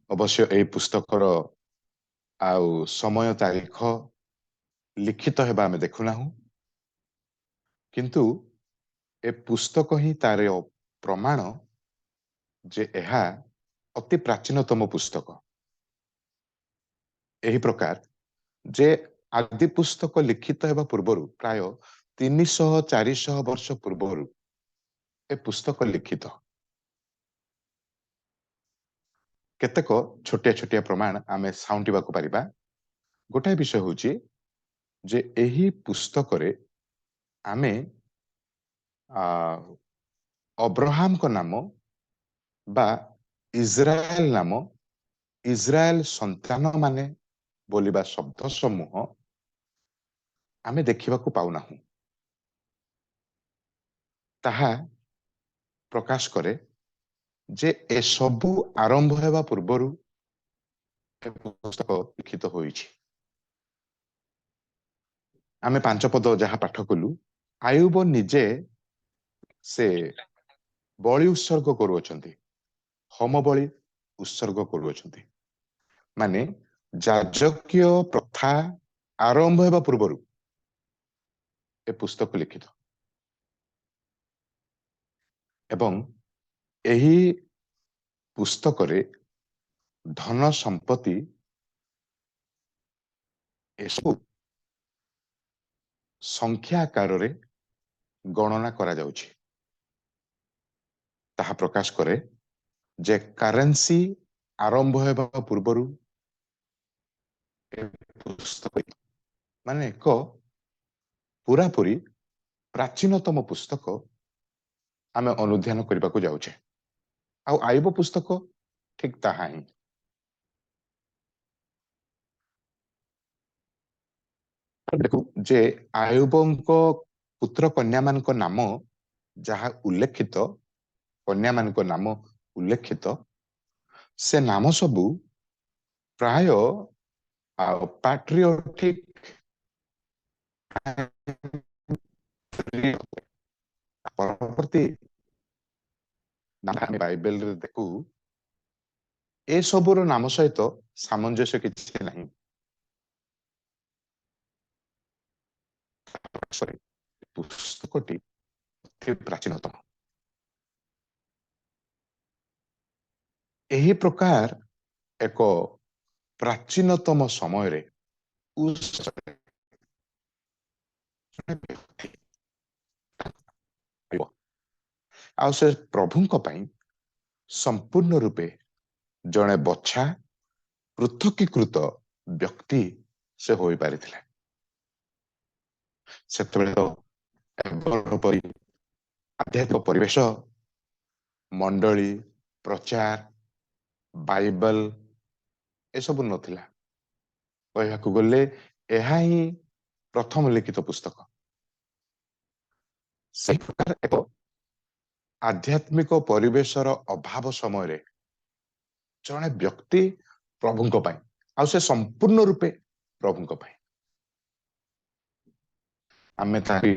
E: ଅବଶ୍ୟ ଏହି ପୁସ୍ତକର ଆଉ ସମୟ ତାରିଖ ଲିଖିତ ହେବା ଆମେ ଦେଖୁନାହୁଁ, କିନ୍ତୁ ଏ ପୁସ୍ତକ ହିଁ ତାର ପ୍ରମାଣ ଯେ ଏହା ଅତି ପ୍ରାଚୀନତମ ପୁସ୍ତକ। ଏହି ପ୍ରକାର ଯେ ଆଦି ପୁସ୍ତକ ଲିଖିତ ହେବା ପୂର୍ବରୁ ପ୍ରାୟ 300-400 ବର୍ଷ ପୂର୍ବରୁ ଏ ପୁସ୍ତକ ଲିଖିତ। କେତେକ ଛୋଟିଆ ଛୋଟିଆ ପ୍ରମାଣ ଆମେ ସାଉଁଟିବାକୁ ପାରିବା। ଗୋଟାଏ ବିଷୟ ହେଉଛି ଯେ ଏହି ପୁସ୍ତକରେ ଆମେ ଅବ୍ରାହମଙ୍କ ନାମ ବା ଇସ୍ରାଏଲ ନାମ, ଇସ୍ରାଏଲ ସନ୍ତାନ ମାନେ ବୋଲିବା ଶବ୍ଦ ସମୂହ ଆମେ ଦେଖିବାକୁ ପାଉନାହୁଁ। ତାହା ପ୍ରକାଶ କରେ ଯେ ଏସବୁ ଆରମ୍ଭ ହେବା ପୂର୍ବରୁ ଏ ପୁସ୍ତକ ଲିଖିତ ହୋଇଛି। ଆମେ 5 ପଦ ଯାହା ପାଠ କଲୁ, ଆୟୁବ ନିଜେ ସେ ବଳି ଉତ୍ସର୍ଗ କରୁଅଛନ୍ତି, ହୋମ ବଳି ଉତ୍ସର୍ଗ କରୁଅଛନ୍ତି। ମାନେ ଯାଜକୀୟ ପ୍ରଥା ଆରମ୍ଭ ହେବା ପୂର୍ବରୁ ଏ ପୁସ୍ତକ ଲିଖିତ। ଏବଂ ଏହି ପୁସ୍ତକରେ ଧନ ସମ୍ପତ୍ତି ଏସବୁ ସଂଖ୍ୟା ଆକାରରେ ଗଣନା କରାଯାଉଛି। ତାହା ପ୍ରକାଶ କରେ जे करेन्सी आरंभ हेबा पूर्वरु ए पुस्तक माने एक पूरापूरी प्राचीनतम पुस्तक आमे अनुध्यान करबा को जाउछे आ आयुब पुस्तक ठीक ताहा ही देखो जे आयुबंको पुत्र कन्या मानक नाम जहा उल्लेखित कन्या मानक नाम उल्लेखित से नाम सबु प्राय पैट्रियोटिक परवर्ती नाम बाइबल रे देखु ए सबुर नाम सहित सामंजस्य किछि नहीं पुस्तकटी अति प्राचीनतम एही प्रकार एक प्राचीनतम समय रे उस आ से प्रभुଙ୍କ ପାଇଁ संपूर्ण रूपे जणे बच्छा पृथकीकृत व्यक्ति से होई पारिथिले सेतबेले तो एबର परि आध्यात्मिक परिवेश मंडली प्रचार बाइबल ए सब नथिला कहयाकू गले एहा ही प्रथम लिखित पुस्तक सही प्रकार एक आध्यात्मिक परिवेशर अभाव समय रे जणे व्यक्ति प्रभुଙ୍କ ପାଇଁ आ से संपूर्ण रूपे प्रभुଙ୍କ ପାଇଁ आमे तारी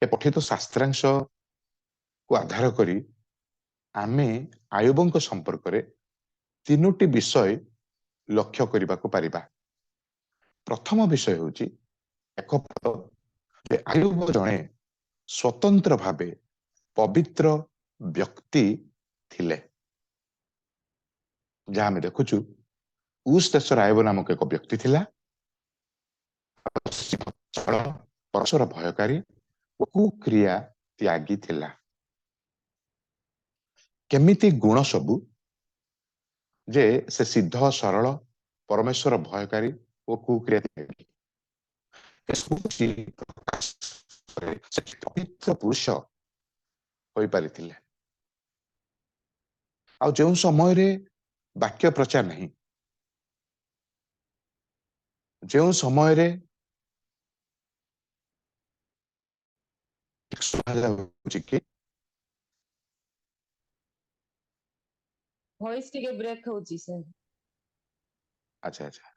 E: ए पठित शास्त्रांश को आधार करी आमे आयुबंक संपर्क रे तीनोटी विषय लक्ष्य करबा को पारिबा प्रथम विषय होची एक जे आयुब जणे स्वतंत्र भावे पवित्र व्यक्ति थिले जहाँ में देखुचु उस देशर आयुब नामक एक व्यक्ति थिला परमेश्वर भयकारी कुक्रिया त्यागी थिला केमिति गुण सबु जे से सिद्ध सरल परमेश्वर भयकारी और कुक्रिया त्यागी पवित्र पुरुष होई पारिथिले आ जो समय रे वाक्य प्रचार नहीं जो समय रे कि
G: वॉइस टिके ब्रेक होची सर
E: अच्छा अच्छा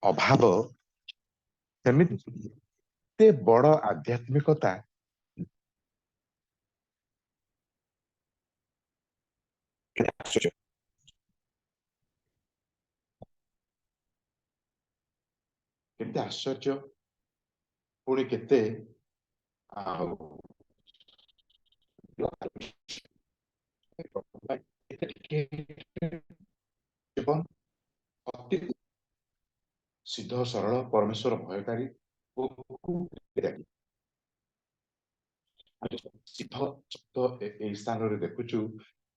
E: अभाव सेमिति बड़ आध्यात्मिकता केते आश्चर्य पुणी केते एवं अति सिद्ध सरल परमेश्वर भयकारी सिद्ध ए स्थान रे देखुचु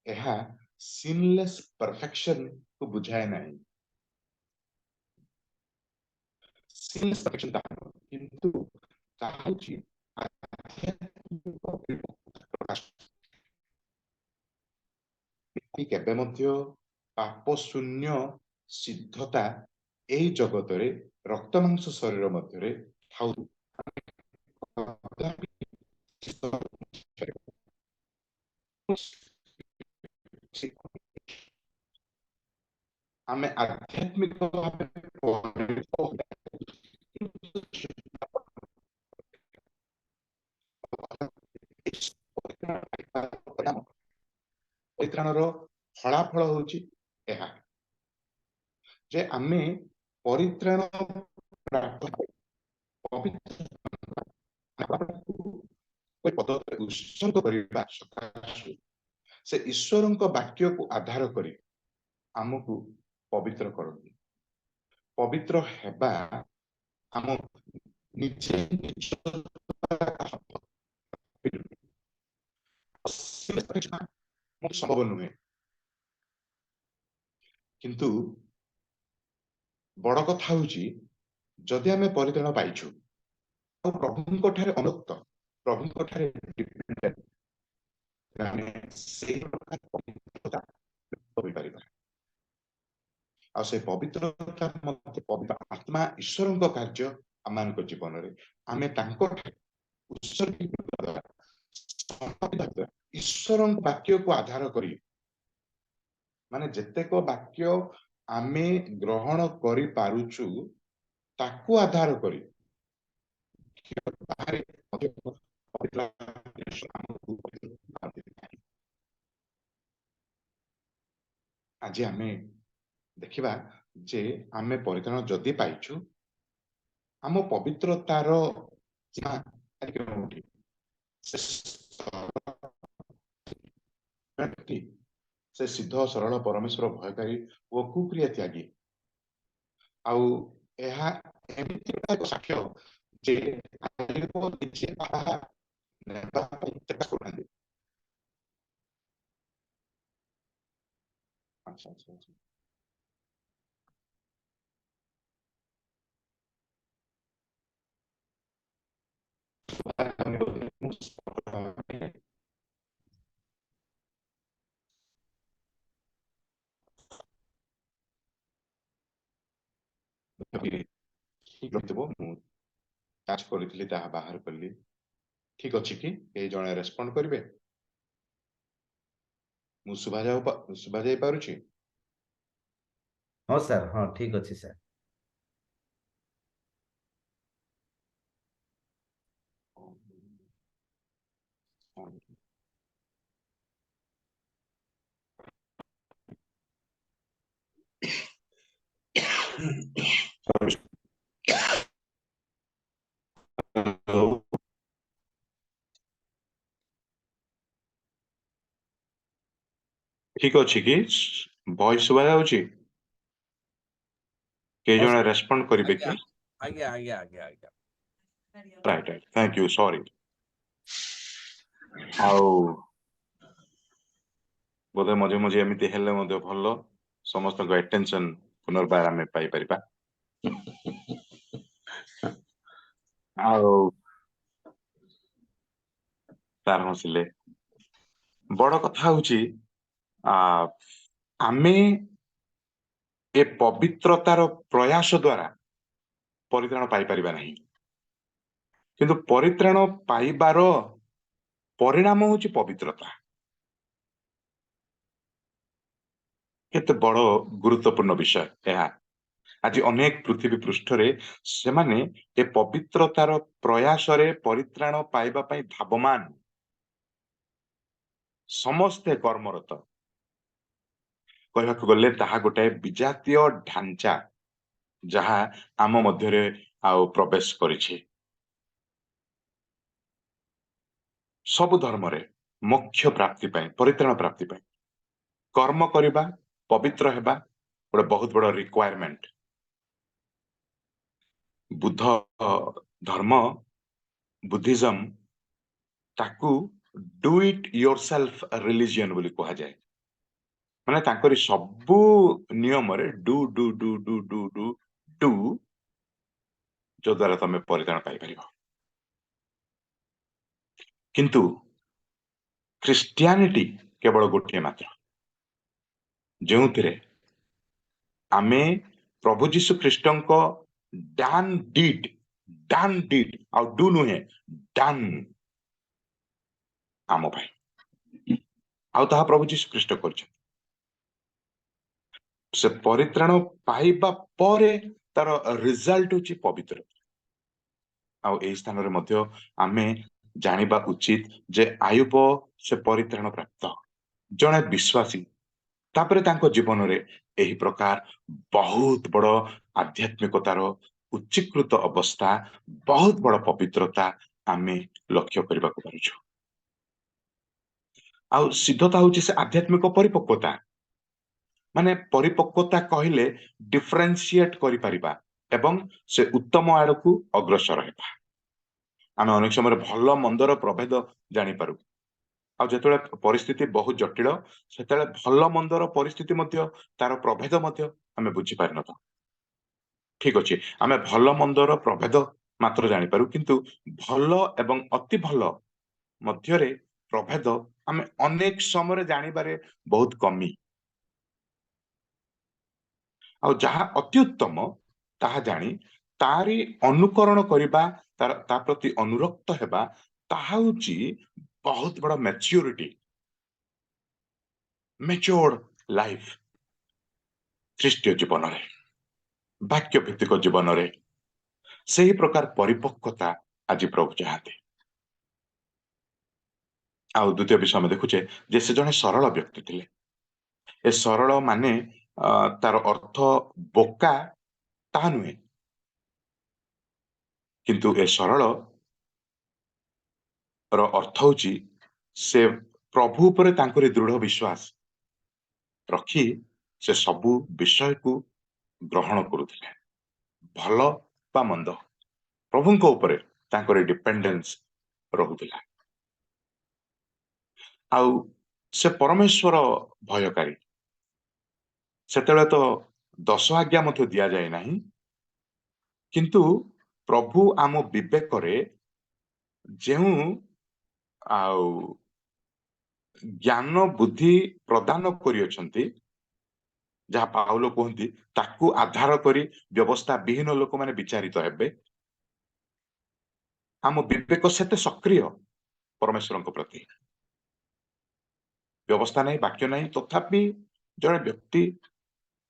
E: एहा सिनलेस परफेक्शन को बुझाए नहीं सिनलेस परफेक्शन किंतु ताहुची केबे मध्य पाप शून्य सिद्धता एही जगत रे रक्त मांस शरीर मध्य रे थाउ आमे आध्यात्मिक परित्राणर फलाफल होची एहा जे आमे परित्राण ଉତ୍ସର୍ଗ କରିବା ସକାଶେ ସେ ଈଶ୍ୱରଙ୍କ ବାକ୍ୟକୁ ଆଧାର କରି ଆମକୁ ପବିତ୍ର କରନ୍ତି। ପବିତ୍ର ହେବା ଆମ ନିଜେ ସମ୍ଭବ ନୁହେଁ, କିନ୍ତୁ ବଡ କଥା ହଉଛି ଯଦି ଆମେ ପରିତ୍ରାଣ ପାଇଛୁ ଆଉ ପ୍ରଭୁଙ୍କ ଠାରେ ଅନୁକ୍ତ, ପ୍ରଭୁଙ୍କ ଠାରେ dependent, ଆମେ ସେଇ ପ୍ରକାର ପବିତ୍ରତା ହୋଇପାରିବା। ଆଉ ସେ ପବିତ୍ରତା ମଧ୍ୟ ପବିତ୍ର ଆତ୍ମା ଈଶ୍ୱରଙ୍କ କାର୍ଯ୍ୟ ଆମମାନଙ୍କ ଜୀବନରେ ଆମେ ତାଙ୍କ ଠାରେ ଉତ୍ସର୍ଗୀକୃତ ଦ୍ୱାରା ଈଶ୍ୱରଙ୍କ ବାକ୍ୟକୁ ଆଧାର କରି, ମାନେ ଯେତେକ ବାକ୍ୟ ଆମେ ଗ୍ରହଣ କରିପାରୁଛୁ ତାକୁ ଆଧାର କରି ବାହାରେ ଆଜି ଆମେ ଦେଖିବା ଯେ ଆମେ ପରିତ୍ରାଣ ଯଦି ପାଇଛୁ, ଆମ ପବିତ୍ରତାର ସୀମା କେଉଁଠି? ସେ ସିଦ୍ଧ ସରଳ ପରମେଶ୍ୱର ଭୟକାରୀ ଓ କୁକ୍ରିୟା ତ୍ୟାଗୀ। ଆଉ ଏହା ଏମିତି ଏକ ସାକ୍ଷ୍ୟ ଯେ ନିଜେ ତାହା ନେବା ପାଇଁ ଚେଷ୍ଟା କରୁନାହାନ୍ତି। ଆଚ୍ଛା ଆଚ୍ଛା ଆଚ୍ଛା। ଠିକ ରହିଥିବ, ମୁଁ କାଜ କରିଥିଲି ତାହା ବାହାର କଲି। ଠିକ ଅଛି କି କେହି ଜଣେ ରେସ୍ପଣ୍ଡ କରିବେ? ମୁଁ ଶୁଭାଯାଇ ପାରୁଛି?
A: ହଁ ସାର୍, ହଁ ଠିକ ଅଛି ସାର୍।
E: ଠିକ ଅଛି କି ଭଏସ ଶୁଭା ଯାଉଛି? କେହି
D: ହଁ
E: ଜଣେ
D: ସାର୍।
E: ରେସ୍ପଣ୍ଡ କରିବେ
D: ଆଜ୍ଞା
E: କି?
D: ଆଜ୍ଞା ଆଜ୍ଞା ଆଜ୍ଞା ଆଜ୍ଞା।
E: ରାଇଟ ରାଇଟ, ଥ୍ୟାଙ୍କ ୟୁ, ସରି। ଆଉ ବୋଧେ ମଝି ମଝି ଏମିତି ହେଲେ ମଧ୍ୟ ଭଲ, ସମସ୍ତଙ୍କ ଆଟେନସନ ପୁନର୍ବାର ଆମେ ପାଇପାରିବା। ଆଉ ତାର ହସିଲେ ବଡ କଥା ହଉଛି ଆମେ ଏ ପବିତ୍ରତାର ପ୍ରୟାସ ଦ୍ୱାରା ପରିତ୍ରାଣ ପାଇପାରିବା ନାହିଁ, କିନ୍ତୁ ପରିତ୍ରାଣ ପାଇବାର ପରିଣାମ ହଉଛି ପବିତ୍ରତା। କେତେ ବଡ ଗୁରୁତ୍ୱପୂର୍ଣ୍ଣ ବିଷୟ ଏହା। ଆଜି ଅନେକ ପୃଥିବୀ ପୃଷ୍ଠରେ ସେମାନେ ଏ ପବିତ୍ରତାର ପ୍ରୟାସରେ ପରିତ୍ରାଣ ପାଇବା ପାଇଁ ଧାବମାନ, ସମସ୍ତେ କର୍ମରତ। କହିବାକୁ ଗଲେ ତାହା ଗୋଟାଏ ବିଜାତୀୟ ଢାଞ୍ଚା ଯାହା ଆମ ମଧ୍ୟରେ ଆଉ ପ୍ରବେଶ କରିଛି। ସବୁ ଧର୍ମରେ ମୋକ୍ଷ ପ୍ରାପ୍ତି ପାଇଁ, ପରିତ୍ରାଣ ପ୍ରାପ୍ତି ପାଇଁ କର୍ମ କରିବା, ପବିତ୍ର ହେବା ଗୋଟେ ବହୁତ ବଡ ରିକ୍ୱାରମେଣ୍ଟ। ବୁଦ୍ଧ ଧର୍ମ, ବୁଦ୍ଧିଜମ, ତାକୁ ଡୁ ଇଟ୍ ୟୋର ସେଲ୍ଫ ରିଲିଜିଅନ ବୋଲି କୁହାଯାଏ। ମାନେ ତାଙ୍କରି ସବୁ ନିୟମରେ ଡୁ ଡୁ ଡୁ ଡୁ ଡୁ ଡୁ ଡୁ, ଯୋ ଦ୍ୱାରା ତମେ ପରିତ୍ରାଣ ପାଇପାରିବ। କିନ୍ତୁ ଖ୍ରୀଷ୍ଟିଆନିଟି କେବଳ ଗୋଟିଏ ମାତ୍ର, ଯେଉଁଥିରେ ଆମେ ପ୍ରଭୁ ଯୀଶୁ ଖ୍ରୀଷ୍ଟଙ୍କ ଡାନ୍ ଡିଡ୍ ଆଉ ଡୁ ନୁହେଁ, ଡାନ୍ ଆମ ପାଇଁ, ଆଉ ତାହା ପ୍ରଭୁ ଯୀଶୁ ଖ୍ରୀଷ୍ଟ କରିଛନ୍ତି। ସେ ପରିତ୍ରାଣ ପାଇବା ପରେ ତାର ରିଜଲ୍ଟ ହଉଛି ପବିତ୍ର। ଆଉ ଏହି ସ୍ଥାନରେ ମଧ୍ୟ ଆମେ ଜାଣିବା ଉଚିତ ଯେ ଆୟୁବ ସେ ପରିତ୍ରାଣ ପ୍ରାପ୍ତ ଜଣେ ବିଶ୍ୱାସୀ, ତାପରେ ତାଙ୍କ ଜୀବନରେ ଏହି ପ୍ରକାର ବହୁତ ବଡ ଆଧ୍ୟାତ୍ମିକତାର ଉଚ୍ଚୀକୃତ ଅବସ୍ଥା, ବହୁତ ବଡ ପବିତ୍ରତା ଆମେ ଲକ୍ଷ୍ୟ କରିବାକୁ ପାରୁଛୁ। ଆଉ ସିଦ୍ଧତା ହଉଛି ସେ ଆଧ୍ୟାତ୍ମିକ ପରିପକ୍ୱତା। ମାନେ ପରିପକ୍ୱତା କହିଲେ ଡିଫରେନ୍ସିଏଟ କରିପାରିବା ଏବଂ ସେ ଉତ୍ତମ ଆଡକୁ ଅଗ୍ରସର ହେବା। ଆମେ ଅନେକ ସମୟରେ ଭଲ ମନ୍ଦର ପ୍ରଭେଦ ଜାଣିପାରୁ, ଆଉ ଯେତେବେଳେ ପରିସ୍ଥିତି ବହୁତ ଜଟିଳ ସେତେବେଳେ ଭଲ ମନ୍ଦର ପରିସ୍ଥିତି ମଧ୍ୟ ତାର ପ୍ରଭେଦ ମଧ୍ୟ ଆମେ ବୁଝିପାରିନଥାଉ। ଠିକ ଅଛି, ଆମେ ଭଲ ମନ୍ଦର ପ୍ରଭେଦ ମାତ୍ର ଜାଣିପାରୁ, କିନ୍ତୁ ଭଲ ଏବଂ ଅତି ଭଲ ମଧ୍ୟରେ ପ୍ରଭେଦ ଆମେ ଅନେକ ସମୟରେ ଜାଣିବାରେ ବହୁତ କମି। ଆଉ ଯାହା ଅତି ଉତ୍ତମ ତାହା ଜାଣି ତାରି ଅନୁକରଣ କରିବା, ତା ପ୍ରତି ଅନୁରକ୍ତ ହେବା, ତାହା ହଉଛି ବହୁତ ବଡ ମ୍ୟାଚ୍ୟୁରିଟି, ମ୍ୟାଚ୍ୟୁର୍ଡ ଲାଇଫ ଖ୍ରୀଷ୍ଟୀୟ ଜୀବନରେ, ବାକ୍ୟ ଭିତ୍ତିକ ଜୀବନରେ ସେହି ପ୍ରକାର ପରିପକ୍ୱତା ଆଜି ପ୍ରଭୁ ଚାହାନ୍ତି। ଆଉ ଦ୍ୱିତୀୟ ବିଷୟ ଆମେ ଦେଖୁଛେ ଯେ ସେ ଜଣେ ସରଳ ବ୍ୟକ୍ତି ଥିଲେ। ଏ ସରଳ ମାନେ ତାର ଅର୍ଥ ବୋକା ତାହା ନୁହେଁ, କିନ୍ତୁ ଏ ସରଳ ର ଅର୍ଥ ହଉଛି ସେ ପ୍ରଭୁ ଉପରେ ତାଙ୍କରି ଦୃଢ ବିଶ୍ୱାସ ରଖି ସେ ସବୁ ବିଷୟକୁ ଗ୍ରହଣ କରୁଥିଲେ। ଭଲ ବା ମନ୍ଦ ପ୍ରଭୁଙ୍କ ଉପରେ ତାଙ୍କର ଡିପେଣ୍ଡେନ୍ସ ରହୁଥିଲା। ଆଉ ସେ ପରମେଶ୍ୱର ଭୟକାରୀ। ସେତେବେଳେ ତ 10 ଆଜ୍ଞା ମଧ୍ୟ ଦିଆଯାଏ ନାହିଁ, କିନ୍ତୁ ପ୍ରଭୁ ଆମ ବିବେକରେ ଯେଉଁ ଆଉ ଜ୍ଞାନ ବୁଦ୍ଧି ପ୍ରଦାନ କରିଅଛନ୍ତି, ଯାହା ପାଉଲ କୁହନ୍ତି ତାକୁ ଆଧାର କରି ବ୍ୟବସ୍ଥା ବିହୀନ ଲୋକମାନେ ବିଚାରିତ ହେବେ। ଆମ ବିବେକ ସେତେ ସକ୍ରିୟ ପରମେଶ୍ୱରଙ୍କ ପ୍ରତି, ବ୍ୟବସ୍ଥା ନାହିଁ, ବାକ୍ୟ ନାହିଁ, ତଥାପି ଜଣେ ବ୍ୟକ୍ତି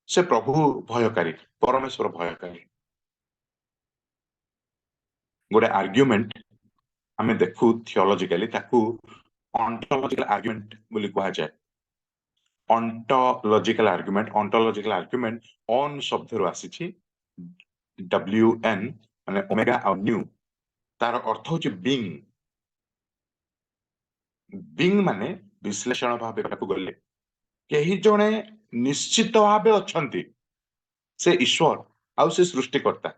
E: ସେ ପ୍ରଭୁ ଭୟକାରୀ, ପରମେଶ୍ୱର ଭୟକାରୀ। ଗୋଟେ ଆର୍ଗ୍ୟୁମେଣ୍ଟ ଆମେ ଦେଖୁ ଥିଓଲୋଜିକାଲି, ତାକୁ ଅଣ୍ଟୋଲୋଜିକାଲ ଆର୍ଗ୍ୟୁମେଣ୍ଟ ବୋଲି କୁହାଯାଏ। ଅଣ୍ଟୋଲୋଜିକାଲ ଆର୍ଗ୍ୟୁମେଣ୍ଟ ଅନ୍ ଶବ୍ଦରୁ ଆସିଛି, WN ମାନେ ଓମେଗା ଆଉ ନ୍ୟୁ, ତାର ଅର୍ଥ ହଉଛି ବିଙ୍ଗ। ବିଙ୍ଗ ମାନେ ବିଶ୍ଲେଷଣ ଭାବେ ତାକୁ ଗଲେ କେହି ଜଣେ ନିଶ୍ଚିତ ଭାବେ ଅଛନ୍ତି, ସେ ଈଶ୍ୱର ଆଉ ସେ ସୃଷ୍ଟିକର୍ତ୍ତା,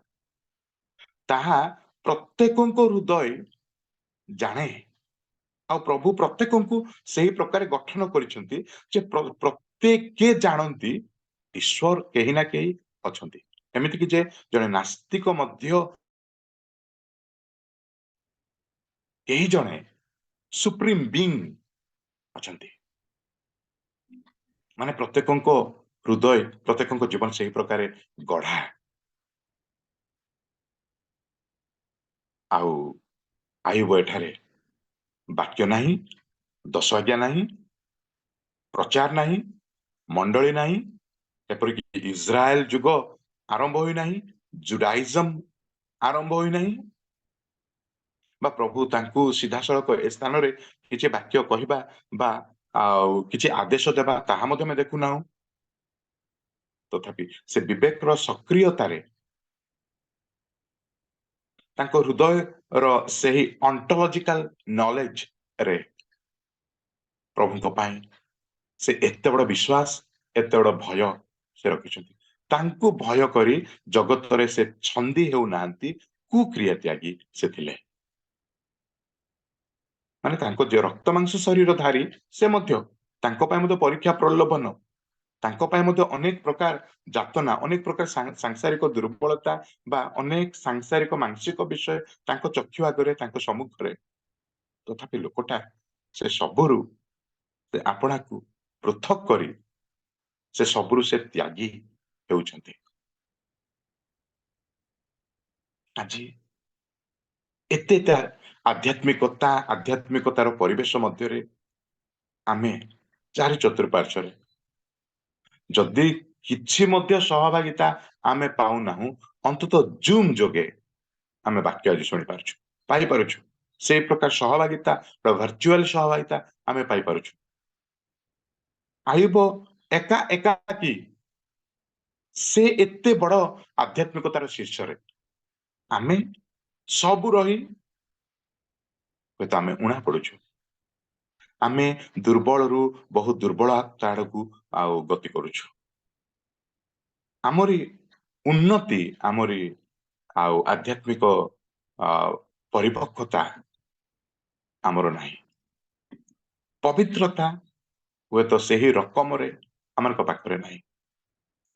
E: ତାହା ପ୍ରତ୍ୟେକଙ୍କ ହୃଦୟ ଜାଣେ। ଆଉ ପ୍ରଭୁ ପ୍ରତ୍ୟେକଙ୍କୁ ସେହି ପ୍ରକାର ଗଠନ କରିଛନ୍ତି ଯେ ପ୍ରତ୍ୟେକେ ଜାଣନ୍ତି ଈଶ୍ୱର କେହି ନା କେହି ଅଛନ୍ତି। ଏମିତିକି ଯେ ଜଣେ ନାସ୍ତିକ ମଧ୍ୟ କେହି ଜଣେ ସୁପ୍ରିମ ବିଙ୍ଗ ଅଛନ୍ତି। ମାନେ ପ୍ରତ୍ୟେକଙ୍କ ହୃଦୟ, ପ୍ରତ୍ୟେକଙ୍କ ଜୀବନ ସେହି ପ୍ରକାର ଗଢା। ଆଉ ଆୟୁବ ଏଠାରେ ବାକ୍ୟ ନାହିଁ, 10 ଆଜ୍ଞା ନାହିଁ, ପ୍ରଚାର ନାହିଁ, ମଣ୍ଡଳୀ ନାହିଁ, ଏପରିକି ଇସ୍ରାଏଲ ଯୁଗ ଆରମ୍ଭ ହୋଇନାହିଁ, ଜୁଡାଇଜମ ଆରମ୍ଭ ହୋଇନାହିଁ, ବା ପ୍ରଭୁ ତାଙ୍କୁ ସିଧାସଳଖ ଏ ସ୍ଥାନରେ କିଛି ବାକ୍ୟ କହିବା ବା ଆଉ କିଛି ଆଦେଶ ଦେବା ତାହା ମଧ୍ୟ ଆମେ ଦେଖୁନାହୁଁ। ତଥାପି ସେ ବିବେକର ସକ୍ରିୟତାରେ ତାଙ୍କ ହୃଦୟର ସେହି ଅଣ୍ଟୋଲୋଜିକାଲ ନଲେଜ ରେ ପ୍ରଭୁଙ୍କ ପାଇଁ ସେ ଏତେ ବଡ ବିଶ୍ୱାସ, ଏତେ ବଡ ଭୟ ସେ ରଖିଛନ୍ତି। ତାଙ୍କୁ ଭୟ କରି ଜଗତରେ ସେ ଛନ୍ଦି ହେଉନାହାନ୍ତି, କୁକ୍ରିୟା ତ୍ୟାଗୀ ସେ ଥିଲେ। ମାନେ ତାଙ୍କ ଯେ ରକ୍ତ ମାଂସ ଶରୀରଧାରୀ ସେ ମଧ୍ୟ, ତାଙ୍କ ପାଇଁ ମଧ୍ୟ ପରୀକ୍ଷା ପ୍ରଲୋଭନ, ତାଙ୍କ ପାଇଁ ମଧ୍ୟ ଅନେକ ପ୍ରକାର ଯାତନା, ଅନେକ ପ୍ରକାର ସାଂସାରିକ ଦୁର୍ବଳତା ବା ଅନେକ ସାଂସାରିକ ମାନସିକ ବିଷୟ ତାଙ୍କ ଚକ୍ଷୁ ଆଗରେ, ତାଙ୍କ ସମ୍ମୁଖରେ। ତଥାପି ଲୋକଟା ସେ ସବୁରୁ ସେ ଆପଣାକୁ ପୃଥକ କରି ସେ ସବୁରୁ ସେ ତ୍ୟାଗୀ ହେଉଛନ୍ତି। ଆଜି ଏତେ ଆଧ୍ୟାତ୍ମିକତାର ପରିବେଶ ମଧ୍ୟରେ ଆମେ ଚାରି ଚତୁଃପାର୍ଶ୍ୱରେ ଯଦି କିଛି ମଧ୍ୟ ସହଭାଗିତା ଆମେ ପାଉନାହୁଁ, ଅନ୍ତତଃ ଜୁମ୍ ଯୋଗେ ଆମେ ବାକ୍ୟ ଆଜି ଶୁଣିପାରୁଛୁ, ପାଇପାରୁଛୁ। ସେଇ ପ୍ରକାର ସହଭାଗିତା, ଭର୍ଚୁଆଲ ସହଭାଗିତା ଆମେ ପାଇପାରୁଛୁ। ଆୟୁବ ଏକା ଏକାକୀ, ସେ ଏତେ ବଡ ଆଧ୍ୟାତ୍ମିକତାର ଶୀର୍ଷରେ, ଆମେ ସବୁ ରହି ହୁଏତ ଆମେ ଉଣା ପଡୁଛୁ। ଆମେ ଦୁର୍ବଳରୁ ବହୁତ ଦୁର୍ବଳତା ଆଡକୁ ଆଉ ଗତି କରୁଛୁ। ଆମରି ଉନ୍ନତି, ଆମରି ଆଉ ଆଧ୍ୟାତ୍ମିକ ପରିପକ୍ୱତା ଆମର ନାହିଁ। ପବିତ୍ରତା ହୁଏତ ସେହି ରକମରେ ଆମମାନଙ୍କ ପାଖରେ ନାହିଁ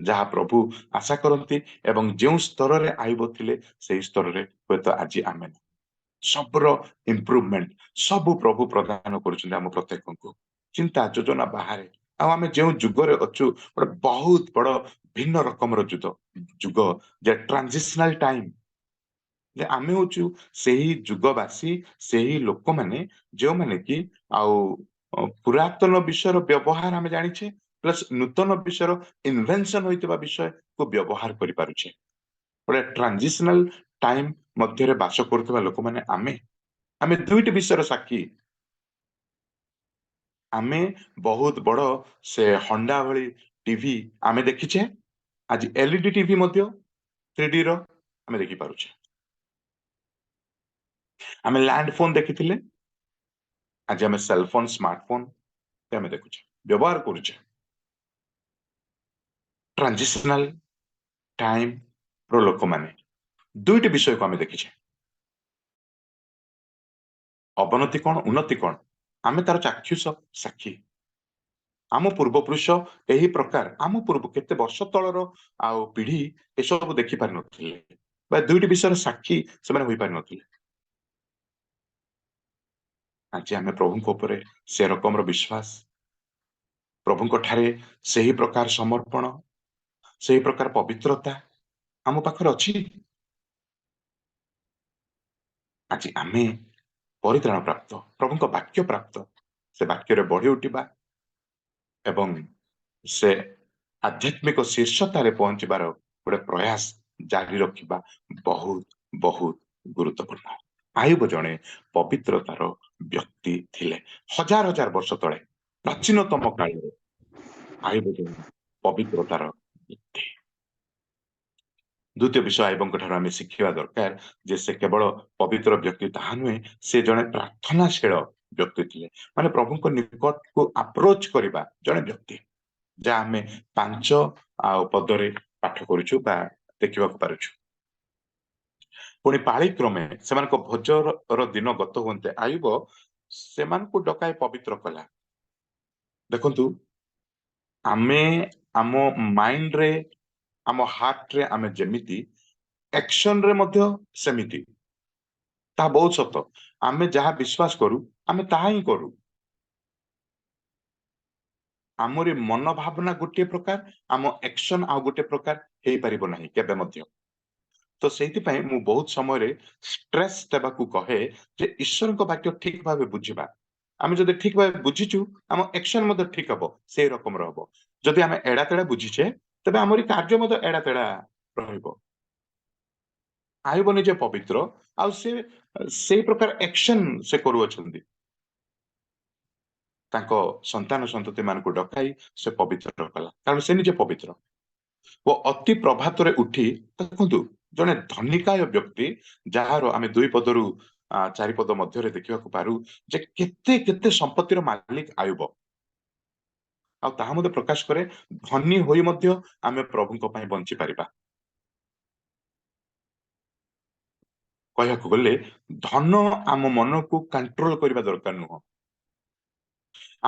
E: ଯାହା ପ୍ରଭୁ ଆଶା କରନ୍ତି, ଏବଂ ଯେଉଁ ସ୍ତରରେ ଆୟୁବ ଥିଲେ ସେହି ସ୍ତରରେ ହୁଏତ ଆଜି ଆମେ ନାହିଁ। ସବୁର ଇମ୍ପ୍ରୁଭମେଣ୍ଟ ସବୁ ପ୍ରଭୁ ପ୍ରଦାନ କରୁଛନ୍ତି ଆମ ପ୍ରତ୍ୟେକଙ୍କୁ, ଚିନ୍ତା ଯୋଜନା ବାହାରେ। ଆଉ ଆମେ ଯେଉଁ ଯୁଗରେ ଅଛୁ, ଗୋଟେ ବହୁତ ବଡ ଭିନ୍ନ ରକମର ଯୁଗ, ଯେ ଟ୍ରାନଜିସନାଲ ଟାଇମ, ଯେ ଆମେ ହଉଛୁ ସେହି ଯୁଗବାସୀ, ସେହି ଲୋକମାନେ ଯେଉଁମାନେ କି ଆଉ ପୁରାତନ ବିଷୟର ବ୍ୟବହାର ଆମେ ଜାଣିଛେ, ପ୍ଲସ୍ ନୂତନ ବିଷୟର ଇନଭେନସନ ହୋଇଥିବା ବିଷୟକୁ ବ୍ୟବହାର କରିପାରୁଛେ। ଗୋଟେ ଟ୍ରାନଜିସନାଲ ଟାଇମ ମଧ୍ୟରେ ବାସ କରୁଥିବା ଲୋକମାନେ ଆମେ ଦୁଇଟି ବିଷୟର ସାକ୍ଷୀ। ଆମେ ବହୁତ ବଡ ସେ ହଣ୍ଡା ଭଳି ଟିଭି ଆମେ ଦେଖିଛେ, ଆଜି ଏଲଇଡି ଟିଭି ମଧ୍ୟ 3D ର ଆମେ ଦେଖିପାରୁଛେ। ଆମେ ଲ୍ୟାଣ୍ଡ ଫୋନ ଦେଖିଥିଲେ, ଆଜି ଆମେ ସେଲଫୋନ, ସ୍ମାର୍ଟଫୋନ ଆମେ ଦେଖୁଛେ, ବ୍ୟବହାର କରୁଛେ। ଟ୍ରାନଜିସନାଲ ଟାଇମ ର ଲୋକମାନେ ଦୁଇଟି ବିଷୟକୁ ଆମେ ଦେଖିଛେ। ଅବନତି କଣ, ଉନ୍ନତି କଣ, ଆମେ ତାର ଚାକ୍ଷୁଷ ସାକ୍ଷୀ। ଆମ ପୂର୍ବପୁରୁଷ ଏହି ପ୍ରକାର, ଆମ ପୂର୍ବ କେତେ ବର୍ଷ ତଳର ଆଉ ପିଢି ଏସବୁ ଦେଖିପାରିନଥିଲେ, ବା ଦୁଇଟି ବିଷୟର ସାକ୍ଷୀ ସେମାନେ ହୋଇପାରିନଥିଲେ। ଆଜି ଆମେ ପ୍ରଭୁଙ୍କ ଉପରେ ସେ ରକମର ବିଶ୍ୱାସ, ପ୍ରଭୁଙ୍କ ଠାରେ ସେହି ପ୍ରକାର ସମର୍ପଣ, ସେହି ପ୍ରକାର ପବିତ୍ରତା ଆମ ପାଖରେ ଅଛି। ଆଜି ଆମେ ପରିତ୍ରାଣ ପ୍ରାପ୍ତ, ପ୍ରଭୁଙ୍କ ବାକ୍ୟ ପ୍ରାପ୍ତ, ସେ ବାକ୍ୟରେ ବଢି ଉଠିବା ଏବଂ ସେ ଆଧ୍ୟାତ୍ମିକ ଶୀର୍ଷତାରେ ପହଞ୍ଚିବାର ଗୋଟେ ପ୍ରୟାସ ଜାରି ରଖିବା ବହୁତ ବହୁତ ଗୁରୁତ୍ୱପୂର୍ଣ୍ଣ। ଆୟୁବ ଜଣେ ପବିତ୍ରତାର ବ୍ୟକ୍ତି ଥିଲେ। ହଜାର ହଜାର ବର୍ଷ ତଳେ, ପ୍ରାଚୀନତମ କାଳରେ ଆୟୁବ ଜଣେ ପବିତ୍ରତାର ବ୍ୟକ୍ତି। ଦ୍ୱିତୀୟ ବିଷୟ ଆୟୁବଙ୍କ ଠାରୁ ଆମେ ଶିଖିବା ଦରକାର ଯେ ସେ କେବଳ ପବିତ୍ର ବ୍ୟକ୍ତି ତାହା ନୁହେଁ, ସେ ଜଣେ ପ୍ରାର୍ଥନାଶୀଳ ବ୍ୟକ୍ତି ଥିଲେ। ମାନେ ପ୍ରଭୁଙ୍କ ନିକଟକୁ ଆପ୍ରୋଚ କରିବା ଜଣେ ବ୍ୟକ୍ତି, ଯାହା ଆମେ 5 ପଦରେ ପାଠ କରୁଛୁ ବା ଦେଖିବାକୁ ପାରୁଛୁ। ପୁଣି ପାଳିକ୍ରମେ ସେମାନଙ୍କ ଭୋଜର ଦିନ ଗତ ହୁଅନ୍ତେ ଆୟୁବ ସେମାନଙ୍କୁ ଡକାଇ ପବିତ୍ର କଲା। ଦେଖନ୍ତୁ, ଆମେ ଆମ ମାଇଣ୍ଡରେ, ଆମ ହାର୍ଟରେ ଆମେ ଯେମିତି, ଆକ୍ସନରେ ମଧ୍ୟ ସେମିତି। ତାହା ବହୁତ ସତ। ଆମେ ଯାହା ବିଶ୍ୱାସ କରୁ ଆମେ ତାହା ହିଁ କରୁ। ଆମରି ମନ ଭାବନା ଗୋଟିଏ ପ୍ରକାର, ଆମ ଆକ୍ସନ ଆଉ ଗୋଟେ ପ୍ରକାର ହେଇପାରିବ ନାହିଁ କେବେ ମଧ୍ୟ। ତ ସେଇଥିପାଇଁ ମୁଁ ବହୁତ ସମୟରେ ଷ୍ଟ୍ରେସ୍ ଦେବାକୁ କହେ ଯେ ଈଶ୍ୱରଙ୍କ ବାକ୍ୟ ଠିକ ଭାବେ ବୁଝିବା। ଆମେ ଯଦି ଠିକ ଭାବେ ବୁଝିଛୁ, ଆମ ଆକ୍ସନ ମଧ୍ୟ ଠିକ ହବ, ସେଇ ରକମର ହବ। ଯଦି ଆମେ ଏଡାତେଡା ବୁଝିଛେ, ତେବେ ଆମରି କାର୍ଯ୍ୟ ମଧ୍ୟ ଏଡାତେଡା ରହିବ। ଆୟୁବ ନିଜେ ପବିତ୍ର, ଆଉ ସେ ସେଇ ପ୍ରକାର ଆକ୍ସନ ସେ କରୁଅଛନ୍ତି। ତାଙ୍କ ସନ୍ତାନ ସନ୍ତତି ମାନଙ୍କୁ ଡକାଇ ସେ ପବିତ୍ର କଲା, କାରଣ ସେ ନିଜେ ପବିତ୍ର। ଓ ଅତି ପ୍ରଭାତରେ ଉଠି, ଦେଖନ୍ତୁ, ଜଣେ ଧନିକାୟ ବ୍ୟକ୍ତି, ଯାହାର ଆମେ 2 ପଦରୁ 4 ପଦ ମଧ୍ୟରେ ଦେଖିବାକୁ ପାରୁ ଯେ କେତେ କେତେ ସମ୍ପତ୍ତିର ମାଲିକ ଆୟୁବ। ଆଉ ତାହା ମଧ୍ୟ ପ୍ରକାଶ କରେ ଧନୀ ହୋଇ ମଧ୍ୟ ଆମେ ପ୍ରଭୁଙ୍କ ପାଇଁ ବଞ୍ଚି ପାରିବା। କହିବାକୁ ଗଲେ ଧନ ଆମ ମନକୁ କଣ୍ଟ୍ରୋଲ କରିବା ଦରକାର ନୁହଁ,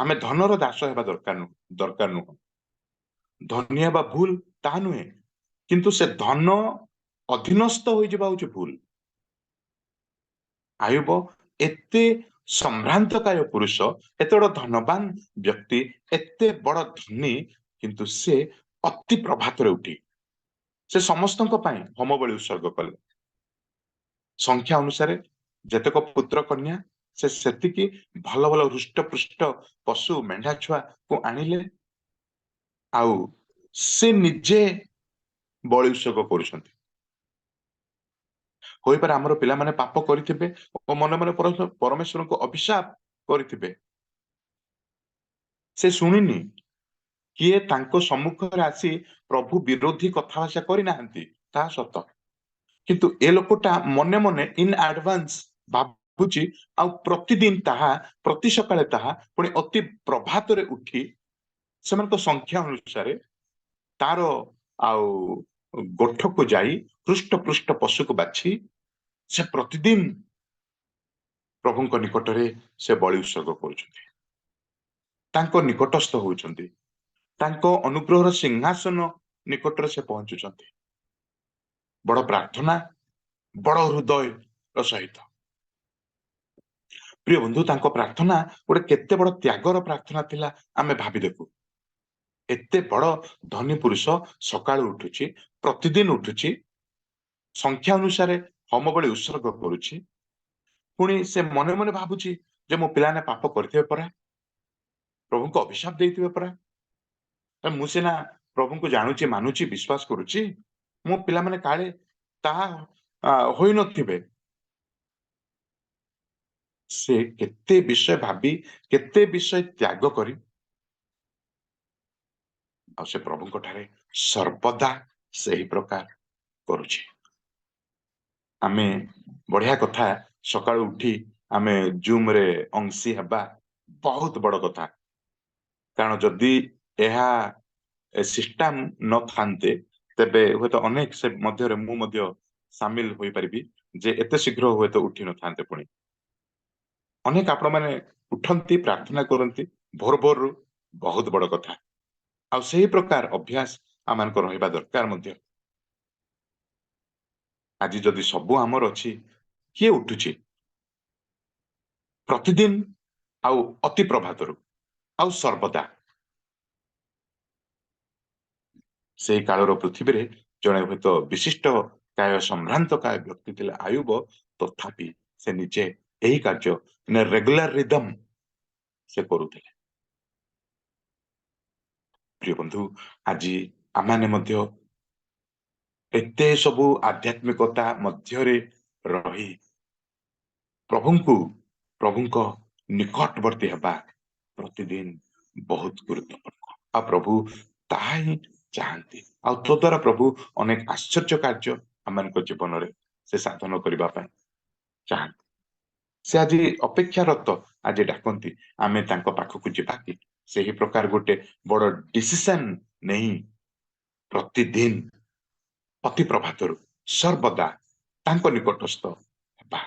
E: ଆମେ ଧନର ଦାସ ହେବା ଦରକାର ନୁହଁ। ଧନୀ ହେବା ଭୁଲ ତାହା ନୁହେଁ, କିନ୍ତୁ ସେ ଧନ ଅଧୀନସ୍ଥ ହୋଇଯିବା ହଉଛି ଭୁଲ। ଆୟୁବ ଏତେ ସମ୍ଭ୍ରାନ୍ତକାୟ ପୁରୁଷ, ଏତେ ବଡ ଧନବାନ ବ୍ୟକ୍ତି, ଏତେ ବଡ ଧନୀ, କିନ୍ତୁ ସେ ଅତି ପ୍ରଭାତରେ ଉଠି ସେ ସମସ୍ତଙ୍କ ପାଇଁ ହୋମ ବଳି ଉତ୍ସର୍ଗ କଲେ। ସଂଖ୍ୟା ଅନୁସାରେ ଯେତେକ ପୁତ୍ର କନ୍ୟା, ସେ ସେତିକି ଭଲ ଭଲ ହୃଷ୍ଟପୃଷ୍ଟ ପଶୁ ମେଣ୍ଢା ଛୁଆକୁ ଆଣିଲେ, ଆଉ ସେ ନିଜେ ବଳି ଉତ୍ସର୍ଗ କରୁଛନ୍ତି। ହୋଇପାରେ ଆମର ପିଲାମାନେ ପାପ କରିଥିବେ ଓ ମନେ ମନେ ପରମେଶ୍ୱରଙ୍କୁ ଅଭିଶାପ କରିଥିବେ। ସେ ଶୁଣିନି, କିଏ ତାଙ୍କ ସମ୍ମୁଖରେ ଆସି ପ୍ରଭୁ ବିରୋଧୀ କଥାଭାଷା କରିନାହାନ୍ତି, ତାହା ସତ। କିନ୍ତୁ ଏ ଲୋକଟା ମନେ ମନେ ଇନ ଆଡଭାନ୍ସ ଭାବୁଛି ଆଉ ପ୍ରତିଦିନ ତାହା ପ୍ରତି ସକାଳେ ତାହା ପୁଣି ଅତି ପ୍ରଭାତରେ ଉଠି ସେମାନଙ୍କ ସଂଖ୍ୟା ଅନୁସାରେ ତାର ଆଉ ଗୋଠକୁ ଯାଇ ହୃଷ୍ଟପୃଷ୍ଟ ପଶୁକୁ ବାଛି ସେ ପ୍ରତିଦିନ ପ୍ରଭୁଙ୍କ ନିକଟରେ ସେ ବଳି ଉତ୍ସର୍ଗ କରୁଛନ୍ତି, ତାଙ୍କ ନିକଟସ୍ଥ ହଉଛନ୍ତି, ତାଙ୍କ ଅନୁଗ୍ରହର ସିଂହାସନ ନିକଟରେ ସେ ପହଞ୍ଚୁଛନ୍ତି। ବଡ ପ୍ରାର୍ଥନା, ବଡ ହୃଦୟର ସହିତ। ପ୍ରିୟ ବନ୍ଧୁ, ତାଙ୍କ ପ୍ରାର୍ଥନା ଗୋଟେ କେତେ ବଡ ତ୍ୟାଗର ପ୍ରାର୍ଥନା ଥିଲା ଆମେ ଭାବି ଦେଖୁ। ଏତେ ବଡ ଧନୀ ପୁରୁଷ ସକାଳୁ ଉଠୁଛି, ପ୍ରତିଦିନ ଉଠୁଛି, ସଂଖ୍ୟା ଅନୁସାରେ ହୋମ ବଳି ଉତ୍ସର୍ଗ କରୁଛି, ପୁଣି ସେ ମନେ ମନେ ଭାବୁଛି ଯେ ମୋ ପିଲାମାନେ ପାପ କରିଥିବେ ପରା, ପ୍ରଭୁଙ୍କୁ ଅଭିଶାପ ଦେଇଥିବେ ପରା, ମୁଁ ସିନା ପ୍ରଭୁଙ୍କୁ ଜାଣୁଛି, ମାନୁଛି, ବିଶ୍ୱାସ କରୁଛି, ମୋ ପିଲାମାନେ କାଳେ ତାହା ହୋଇନଥିବେ। ସେ କେତେ ବିଷୟ ଭାବି, କେତେ ବିଷୟ ତ୍ୟାଗ କରି ଆଉ ସେ ପ୍ରଭୁଙ୍କ ଠାରେ ସର୍ବଦା ସେହି ପ୍ରକାର କରୁଛି। ଆମେ ବଢିଆ କଥା, ସକାଳୁ ଉଠି ଆମେ ଜୁମରେ ଅଂଶୀ ହେବା ବହୁତ ବଡ କଥା। କାରଣ ଯଦି ଏହା ସିଷ୍ଟମ ନଥାନ୍ତେ ତେବେ ହୁଏତ ଅନେକ ସେ ମଧ୍ୟରେ ମୁଁ ମଧ୍ୟ ସାମିଲ ହୋଇପାରିବି ଯେ ଏତେ ଶୀଘ୍ର ହୁଏତ ଉଠି ନଥାନ୍ତେ। ପୁଣି ଅନେକ ଆପଣମାନେ ଉଠନ୍ତି, ପ୍ରାର୍ଥନା କରନ୍ତି ଭୋର ଭୋରରୁ, ବହୁତ ବଡ କଥା। ଆଉ ସେହି ପ୍ରକାର ଅଭ୍ୟାସ ଆମମାନଙ୍କର ରହିବା ଦରକାର ମଧ୍ୟ। ଆଜି ଯଦି ସବୁ ଆମର ଅଛି, କିଏ ଉଠୁଛି ପ୍ରତିଦିନ ଆଉ ଅତି ପ୍ରଭାତରୁ ଆଉ ସର୍ବଦା? ସେହି କାଳର ପୃଥିବୀରେ ଜଣେ ହୁଏତ ବିଶିଷ୍ଟ କାୟ ସମ୍ଭ୍ରାନ୍ତ କାୟ ବ୍ୟକ୍ତି ଥିଲେ ଆୟୁବ, ତଥାପି ସେ ନିଜେ ଏହି କାର୍ଯ୍ୟ ରେଗୁଲାର ରିଦମ ସେ କରୁଥିଲେ। ପ୍ରିୟ ବନ୍ଧୁ, ଆଜି ଆମମାନେ ମଧ୍ୟ ଏତେ ସବୁ ଆଧ୍ୟାତ୍ମିକତା ମଧ୍ୟରେ ରହି ପ୍ରଭୁଙ୍କ ନିକଟବର୍ତ୍ତୀ ହେବା ପ୍ରତିଦିନ ବହୁତ ଗୁରୁତ୍ୱପୂର୍ଣ୍ଣ। ଆଉ ପ୍ରଭୁ ତାହା ହିଁ ଚାହାନ୍ତି। ଆଉ ତ ଦ୍ୱାରା ପ୍ରଭୁ ଅନେକ ଆଶ୍ଚର୍ଯ୍ୟ କାର୍ଯ୍ୟ ଆମମାନଙ୍କ ଜୀବନରେ ସେ ସାଧନ କରିବା ପାଇଁ ଚାହାନ୍ତି। ସେ ଆଜି ଅପେକ୍ଷାରତ, ଆଜି ଡାକନ୍ତି ଆମେ ତାଙ୍କ ପାଖକୁ ଯିବା କି? ସେହି ପ୍ରକାର ଗୋଟେ ବଡ ଡିସିସନ ନେଇ ପ୍ରତିଦିନ ଅତି ପ୍ରଭାତରୁ ସର୍ବଦା ତାଙ୍କ ନିକଟସ୍ଥ ହେବା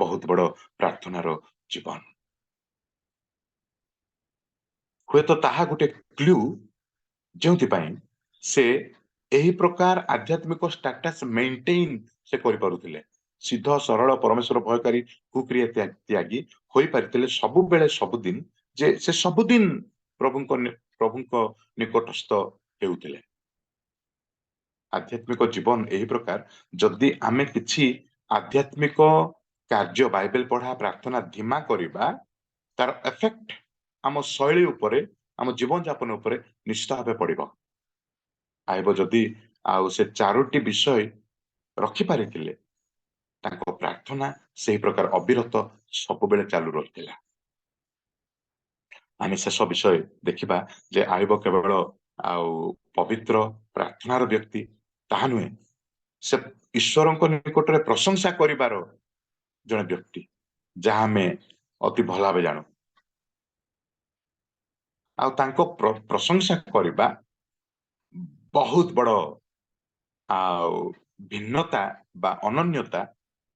E: ବହୁତ ବଡ ପ୍ରାର୍ଥନାର ଜୀବନ। ହୁଏତ ତାହା ଗୋଟେ କ୍ଲୁ ଯେଉଁଥିପାଇଁ ସେ ଏହି ପ୍ରକାର ଆଧ୍ୟାତ୍ମିକ ଷ୍ଟାଟସ ମେଣ୍ଟେନ ସେ କରିପାରୁଥିଲେ। ସିଦ୍ଧ ସରଳ ପରମେଶ୍ୱର ଭୟକାରୀ କୁକ୍ରିୟା ତ୍ୟାଗୀ ହୋଇପାରିଥିଲେ ସବୁବେଳେ ସବୁଦିନ, ଯେ ସେ ସବୁଦିନ ପ୍ରଭୁଙ୍କ ନିକଟସ୍ଥ ହେଉଥିଲେ। ଆଧ୍ୟାତ୍ମିକ ଜୀବନ ଏହି ପ୍ରକାର। ଯଦି ଆମେ କିଛି ଆଧ୍ୟାତ୍ମିକ କାର୍ଯ୍ୟ, ବାଇବେଲ ପଢା, ପ୍ରାର୍ଥନା ଧିମା କରିବା, ତାର ଏଫେକ୍ଟ ଆମ ଶୈଳୀ ଉପରେ, ଆମ ଜୀବନ ଯାପନ ଉପରେ ନିଶ୍ଚିତ ଭାବେ ପଡିବ। ଆଇବ ଯଦି ଆଉ ସେ 4ଟି ବିଷୟ ରଖିପାରିଥିଲେ, ତାଙ୍କ ପ୍ରାର୍ଥନା ସେହି ପ୍ରକାର ଅବିରତ ସବୁବେଳେ ଚାଲୁ ରହିଥିଲା। ଆମେ ଶେଷ ବିଷୟ ଦେଖିବା ଯେ ଆଇବ କେବଳ ଆଉ ପବିତ୍ର ପ୍ରାର୍ଥନାର ବ୍ୟକ୍ତି ତାହା ନୁହେଁ, ସେ ଈଶ୍ୱରଙ୍କ ନିକଟରେ ପ୍ରଶଂସା କରିବାର ଜଣେ ବ୍ୟକ୍ତି, ଯାହା ଆମେ ଅତି ଭଲ ଭାବେ ଜାଣୁ। ଆଉ ତାଙ୍କ ପ୍ରଶଂସା କରିବା ବହୁତ ବଡ ଆଉ ଭିନ୍ନତା ବା ଅନନ୍ୟତା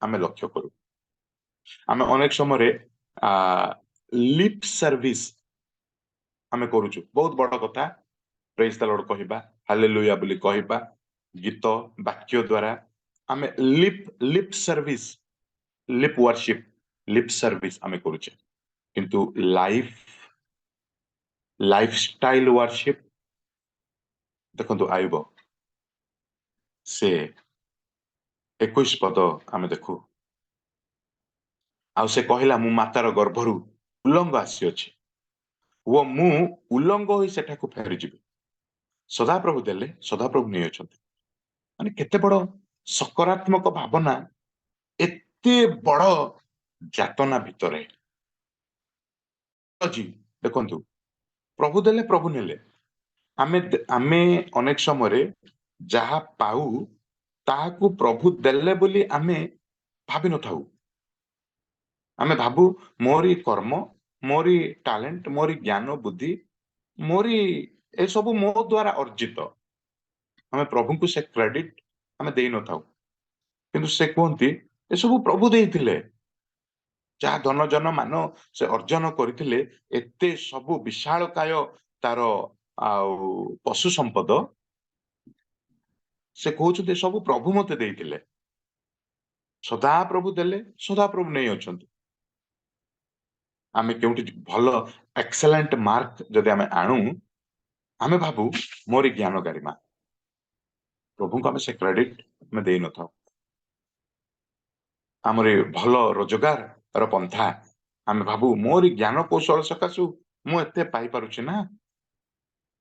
E: ଆମେ ଲକ୍ଷ୍ୟ କରୁ। ଆମେ ଅନେକ ସମୟରେ ଲିପ୍ ସର୍ଭିସ ଆମେ କରୁଛୁ, ବହୁତ ବଡ କଥା। ପ୍ରେଜ ଦ ଲର୍ଡ କହିବା, ହାଲେଲୁୟା ବୋଲି କହିବା, ଗୀତ ବାକ୍ୟ ଦ୍ୱାରା ଆମେ lip service, lip worship, lip service ଆମେ କରୁଛେ। କିନ୍ତୁ ଲାଇଫଷ୍ଟାଇଲ ୱାର୍ସିପ ଦେଖନ୍ତୁ, ଆଇବ ସେ 21 ପଦ ଆମେ ଦେଖୁ। ଆଉ ସେ କହିଲା, ମୁଁ ମାତାର ଗର୍ଭରୁ ଉଲଙ୍ଗ ଆସିଅଛି ଓ ମୁଁ ଉଲଙ୍ଗ ହୋଇ ସେଠାକୁ ଫେରିଯିବି। ସଦାପ୍ରଭୁ ଦେଲେ, ସଦାପ୍ରଭୁ ନେଇଅଛନ୍ତି। ମାନେ କେତେ ବଡ ସକାରାତ୍ମକ ଭାବନା ଏତେ ବଡ ଯାତନା ଭିତରେ। ଦେଖନ୍ତୁ, ପ୍ରଭୁ ଦେଲେ, ପ୍ରଭୁ ନେଲେ। ଆମେ ଅନେକ ସମୟରେ ଯାହା ପାଉ ତାହାକୁ ପ୍ରଭୁ ଦେଲେ ବୋଲି ଆମେ ଭାବିନଥାଉ। आमे भाबू मोरी कर्म मोरी टैलेंट मोरी ज्ञान बुद्धि मोरी ए सब मो द्वारा अर्जित आमे प्रभु को से क्रेडिट आमे देई न थाउ किंतु से कहती ए सब प्रभु देइथिले जा धन जन मान से अर्जन करथिले एते सब विशालकाय तार आउ पशु संपद से कहउछते सब प्रभु मते देइथिले सदा प्रभु देले सदा प्रभु नहीं अछंती आमे केउटी भलो एक्सेलेंट मार्क जदि आमे आणु आमे भाबू मोरी ज्ञान गारिमा प्रभु को आमे से क्रेडिट में देई न थाउ आमरे भलो रोजगार र पंथा आमे भाबू मोरी ज्ञान कौशल सकासु मु एते पाई पारुछि ना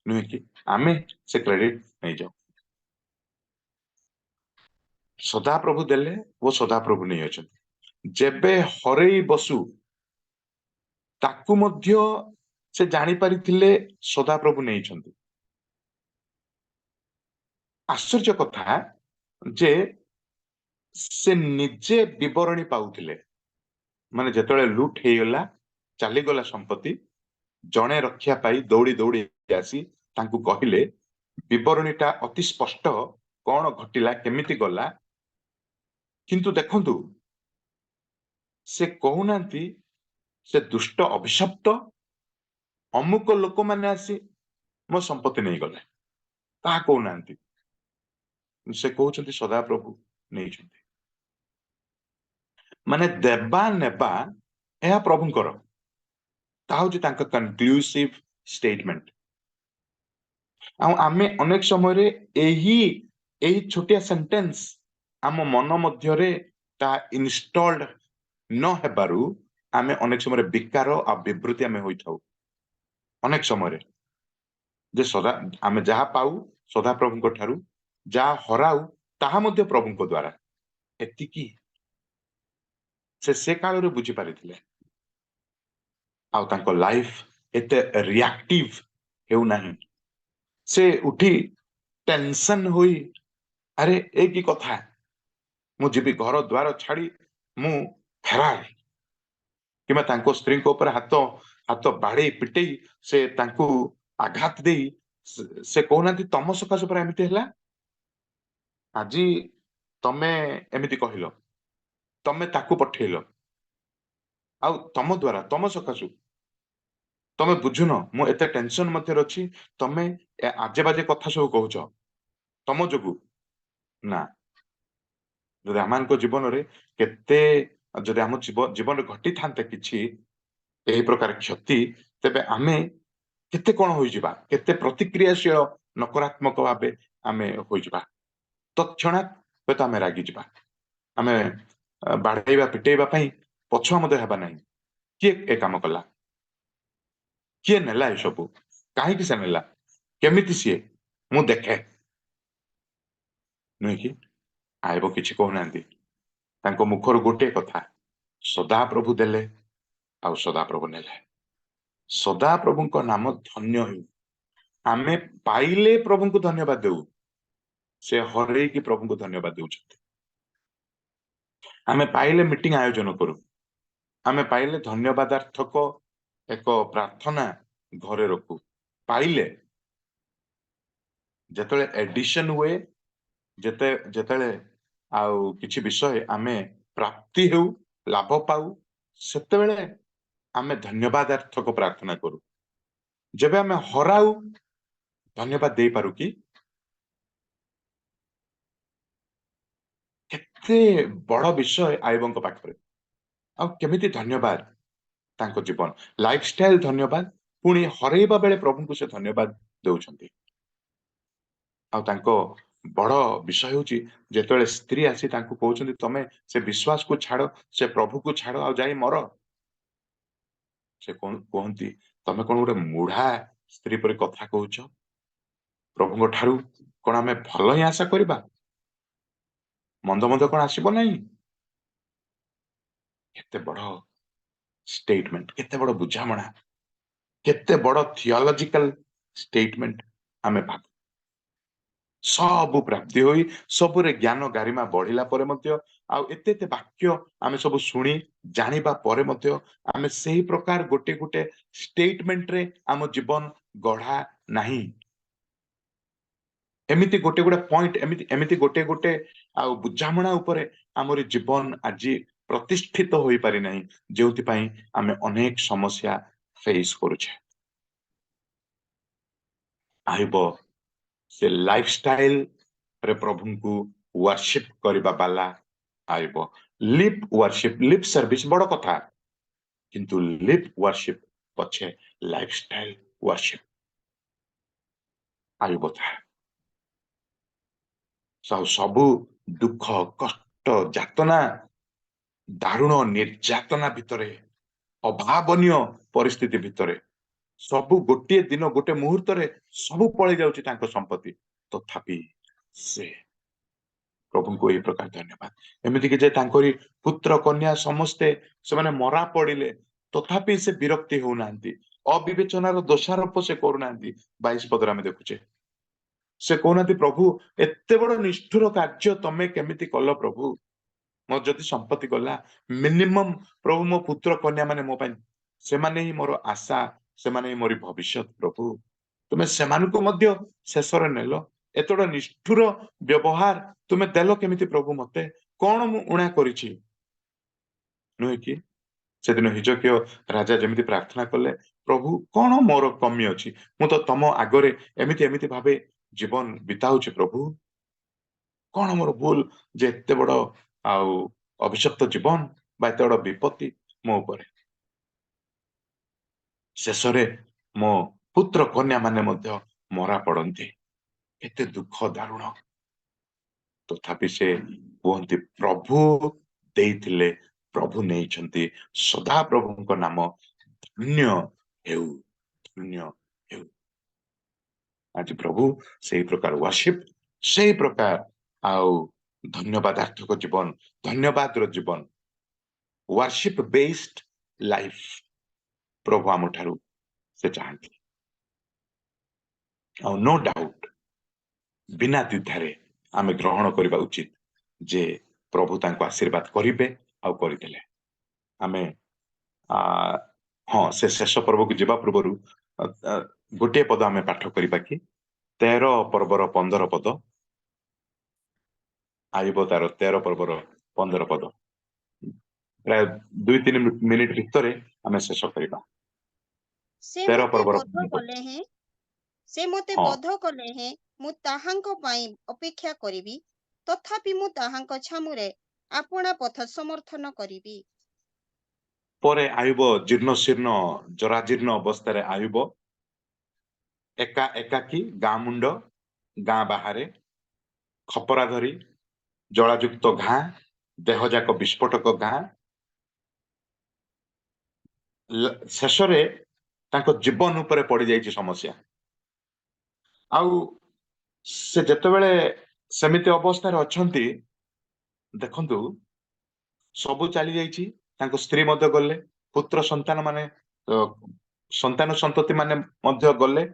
E: नुहे कि आमे से क्रेडिट नहीं जाऊ सदा प्रभु देले वो सदा प्रभु नहीं अछंती जेबे हरेई बसु ताकू मध्य से जानी पारिथिले सदा प्रभु नहीं छंती आश्चर्य कथा जे से निजे विवरणी पाउथिले माने जेतळे लूट हेगला चली गला संपत्ति जणे रक्षा पाई दौड़ी दौड़ी आसी तांकू कहिले विवरणीटा अति स्पष्ट कौन घटिला केमिति गला किंतु देखंतु से कहूनांती से दुष्ट अभिशप्त अमुक लोक माने आसी मो संपत्ति नहीं गले ता कहूनांती से कहउछंती सदा प्रभु नहीं छंती माने देबा नेबा एहा प्रभुंकर ता होची तांका कंक्लूसिव स्टेटमेंट आमे अनेक समय रे एही छोटिया सेंटेंस आम मन मध्यरे ता इंस्टॉल्ड न हेबारु आमे अनेक समय रे विकार आ विवृति आमे होइथाउ अनेक समय रे जे सदा आमे जहा पाऊ सदा प्रभुंक ठारू जहा हराऊ ताहा मध्य प्रभुंक द्वारा एतिकी से काल रे बुझी पारिथिले आउ तांको लाइफ एते रिएक्टिव हेउ नाही से उठी टेंशन हुई अरे ए की कथा मु जीवी घर द्वार छाड़ी मु फेरार किमा तांको स्त्री को ऊपर हाथ हाथ बाड़े पिटे से तांको आघात दे से कहना तम सकाश पर एमती है आज तमे एमती कहल तमे ताकू पठेल आ तम द्वारा तम सकाशु तमे बुझुन मु एते टेंशन मध्य अछि तमे आजे बाजे कथा सब कहउछ तम जोगु ना जदि आमान को जीवन रे केते जदि आम जीवन घटी थांते किछि एही प्रकार क्षति तेबे आमे केते कोन होई जिबा केते प्रतिक्रियाशील नकारात्मक भाबे आमे होई जिबा तत्क्षणात बेत आमे रागी जिबा आमे बाढैबा पिटेबा पई पछुआ मते हेबा नाही के ए काम कला किए नेला ए सब काहे कि से नेला केमिति सिए मु देखे नुहे कि आइब किछि कहनांती तांको मुखर गोटे कथा सदा प्रभु देले आ सदा प्रभु नेले सदा प्रभु को नाम धन्य हो आमे पाइले प्रभु को धन्यवाद देउ से हरे की प्रभु को धन्यवाद देउछथि आमे पाइले मीटिंग आयोजन करू आमे पाइले धन्यवादार्थक एक प्रार्थना घरे रखू पाइले जेतले एडिशन हुए जेते जेतले आउ किछि विषय आमे प्राप्ति हेउ लाभ पाऊ सेतेबेले आमे धन्यवादार्थक प्रार्थना करू जेबे आमे हराऊ धन्यवाद दे पारू कि केते बड़ विषय आइबंक पाखरे आ केमिति धन्यवाद तांको जीवन लाइफस्टाइल धन्यवाद पुणी हरेबा बेले प्रभु को से धन्यवाद देउछंती आ तांको बड़ विषय होची जेतले स्त्री आसी तांको कहउछंती तमे से विश्वास को छाड़ से प्रभु को छाड़ आ जाई मर से कहंती तमे कोन गोटे मुढ़ा स्त्री पर कथा कहउछ प्रभु को ठारू कोन आमे भलो ही आशा करबा मंद मंद कोन आसीबो नाही केते बड़ स्टेटमेंट केते बड़ बुझामणा केते बड़ थियोलॉजिकल स्टेटमेंट आमे भाब सब प्राप्ति होई सबरे ज्ञान गारिमा बढ़िला परे मध्य ଆଉ ଏତେ ଏତେ ବାକ୍ୟ ଆମେ ସବୁ ଶୁଣି ଜାଣିବା ପରେ ମଧ୍ୟ ଆମେ ସେହି ପ୍ରକାର ଗୋଟେ ଗୋଟେ ଷ୍ଟେଟମେଣ୍ଟରେ ଆମ ଜୀବନ ଗଢା ନାହିଁ। ଏମିତି ଗୋଟେ ଗୋଟେ ପଏଣ୍ଟ ଏମିତି ଏମିତି ଗୋଟେ ଗୋଟେ ଆଉ ବୁଝାମଣା ଉପରେ ଆମର ଜୀବନ ଆଜି ପ୍ରତିଷ୍ଠିତ ହୋଇପାରି ନାହିଁ, ଯେଉଁଥିପାଇଁ ଆମେ ଅନେକ ସମସ୍ୟା ଫେସ୍ କରୁଛେ। ଆଇବ ସେ ଲାଇଫଷ୍ଟାଇଲ ରେ ପ୍ରଭୁଙ୍କୁ ୱାର୍शिପ କରିବା ବାଲା ଆଇବ। ଲିପ୍ ୱାର୍शिପ, ଲିପ୍ ସର୍ଭିସ ବଡ କଥା, କିନ୍ତୁ ଲିପ୍ ୱାର୍शिପ ପଛେ ଲାଇଫଷ୍ଟାଇଲ ୱାର୍शिପ ଆଇବ। ସବୁ ଦୁଃଖ କଷ୍ଟ ଯାତନା ଦାରୁଣ ନିର୍ଯାତନା ଭିତରେ ଅଭାବନୀୟ ପରିସ୍ଥିତି ଭିତରେ ସବୁ ଗୋଟିଏ ଦିନ ଗୋଟେ ମୁହୂର୍ତ୍ତରେ ସବୁ ପଳେଇ ଯାଉଛି ତାଙ୍କ ସମ୍ପତ୍ତି, ତଥାପି ସେ ପ୍ରଭୁଙ୍କୁ ଏହି ପ୍ରକାର ଧନ୍ୟବାଦ। ଏମିତିକି ଯେ ତାଙ୍କରି ପୁତ୍ର କନ୍ୟା ସମସ୍ତେ ସେମାନେ ମରା ପଡିଲେ ତଥାପି ସେ ବିରକ୍ତି ହଉନାହାନ୍ତି, ଅବିବେଚନାର ଦୋଷାରୋପ ସେ କରୁନାହାନ୍ତି। 22 ପଦରେ ଆମେ ଦେଖୁଛେ ସେ କହୁନାହାନ୍ତି ପ୍ରଭୁ ଏତେ ବଡ ନିଷ୍ଠୁର କାର୍ଯ୍ୟ ତମେ କେମିତି କଲ ପ୍ରଭୁ, ମୋର ଯଦି ସମ୍ପତ୍ତି ଗଲା ମିନିମମ୍ ପ୍ରଭୁ ମୋ ପୁତ୍ର କନ୍ୟା ମାନେ ମୋ ପାଇଁ, ସେମାନେ ହିଁ ମୋର ଆଶା, ସେମାନେ ହିଁ ମୋର ଭବିଷ୍ୟତ, ପ୍ରଭୁ ତୁମେ ସେମାନଙ୍କୁ ମଧ୍ୟ ଶେଷରେ ନେଲ, ଏତେ ବଡ ନିଷ୍ଠୁର ବ୍ୟବହାର ତୁମେ ଦେଲ କେମିତି ପ୍ରଭୁ, ମତେ କଣ ମୁଁ ଉଣା କରିଛି? ନୁହେଁ କି ସେଦିନ ହିଜକିୟ ରାଜା ଯେମିତି ପ୍ରାର୍ଥନା କଲେ, ପ୍ରଭୁ କଣ ମୋର କମି ଅଛି, ମୁଁ ତ ତମ ଆଗରେ ଏମିତି ଏମିତି ଭାବେ ଜୀବନ ବିତାଉଛି, ପ୍ରଭୁ କଣ ମୋର ଭୁଲ ଯେ ଏତେ ବଡ ଆଉ ଅଭିଶପ୍ତ ଜୀବନ ବା ଏତେ ବଡ ବିପତ୍ତି ମୋ ଉପରେ। ଶେଷରେ ମୋ ପୁତ୍ର କନ୍ୟା ମାନେ ମଧ୍ୟ ମରା ପଡନ୍ତି, କେତେ ଦୁଃଖ ଦାରୁଣ। ତଥାପି ସେ କୁହନ୍ତି ପ୍ରଭୁ ଦେଇଥିଲେ ପ୍ରଭୁ ନେଇଛନ୍ତି, ସଦା ପ୍ରଭୁଙ୍କ ନାମ ଧନ୍ୟ ହେଉ, ଧନ୍ୟ ହେଉ। ଆଜି ପ୍ରଭୁ ସେଇ ପ୍ରକାର ୱାର୍शिପ, ସେଇ ପ୍ରକାର ଆଉ ଧନ୍ୟବାଦାର୍ଥକ ଜୀବନ, ଧନ୍ୟବାଦର ଜୀବନ, ୱାର୍शिପ ବେସ୍ଡ ଲାଇଫ ପ୍ରଭୁ ଆମ ଠାରୁ ସେ ଚାହାନ୍ତି। ଆଉ ନୋ ଡାଉଟ ବିନା ଦ୍ୱିଧାରେ ଆମେ ଗ୍ରହଣ କରିବା ଉଚିତ ଯେ ପ୍ରଭୁ ତାଙ୍କୁ ଆଶୀର୍ବାଦ କରିବେ ଆଉ କରିଦେଲେ। ଆମେ ହଁ ସେ ଶେଷ ପର୍ବକୁ ଯିବା ପୂର୍ବରୁ ଗୋଟିଏ ପଦ ଆମେ ପାଠ କରିବା କି 13 ପର୍ବର 15 ପଦ, ଆଇବ ତାର 13 ପର୍ବର 15 ପଦ, ପ୍ରାୟ 2-3 ମିନିଟ ଭିତରେ ଆମେ ଶେଷ କରିବା।
F: ସେ
E: 13
F: ମୋତେ
E: ପର୍ବର
F: ବୋଧ
E: 15 ପଦ।
F: କଲେ ହେଁ ସେ ମୋତେ
E: ହଁ
F: ବୋଧ କଲେ ହେଁ ମୁଁ ତାହାଙ୍କ ପାଇଁ ଅପେକ୍ଷା କରିବି, ତଥାପି ମୁଁ ତାହାଙ୍କ ଛାମୁରେ ଆପଣା ପଥ ସମର୍ଥନ କରିବି।
E: ପରେ ଆୟୁବ ଜୀର୍ଣ୍ଣ ଶୀର୍ଣ୍ଣ ଜରାଜୀର୍ଣ୍ଣ ଅବସ୍ଥାରେ ଆୟୁବ ଏକାକି ଗାଁ ମୁଣ୍ଡ ଗାଁ ବାହାରେ ଖପରା ଧରି ଜଳାଯୁକ୍ତ ଘାଁ, ଦେହ ଯାକ ବିସ୍ଫୋଟକ ଘାଁ, ଶେଷରେ ତାଙ୍କ ଜୀବନ ଉପରେ ପଡିଯାଇଛି ସମସ୍ୟା। ଆଉ ସେ ଯେତେବେଳେ ସେମିତି ଅବସ୍ଥାରେ ଅଛନ୍ତି, ଦେଖନ୍ତୁ ସବୁ ଚାଲି ଯାଇଛି, ତାଙ୍କ ସ୍ତ୍ରୀ ମଧ୍ୟ ଗଲେ, ପୁତ୍ର ସନ୍ତାନ ମାନେ ସନ୍ତାନ ସନ୍ତତି ମାନେ ମଧ୍ୟ ଗଲେ,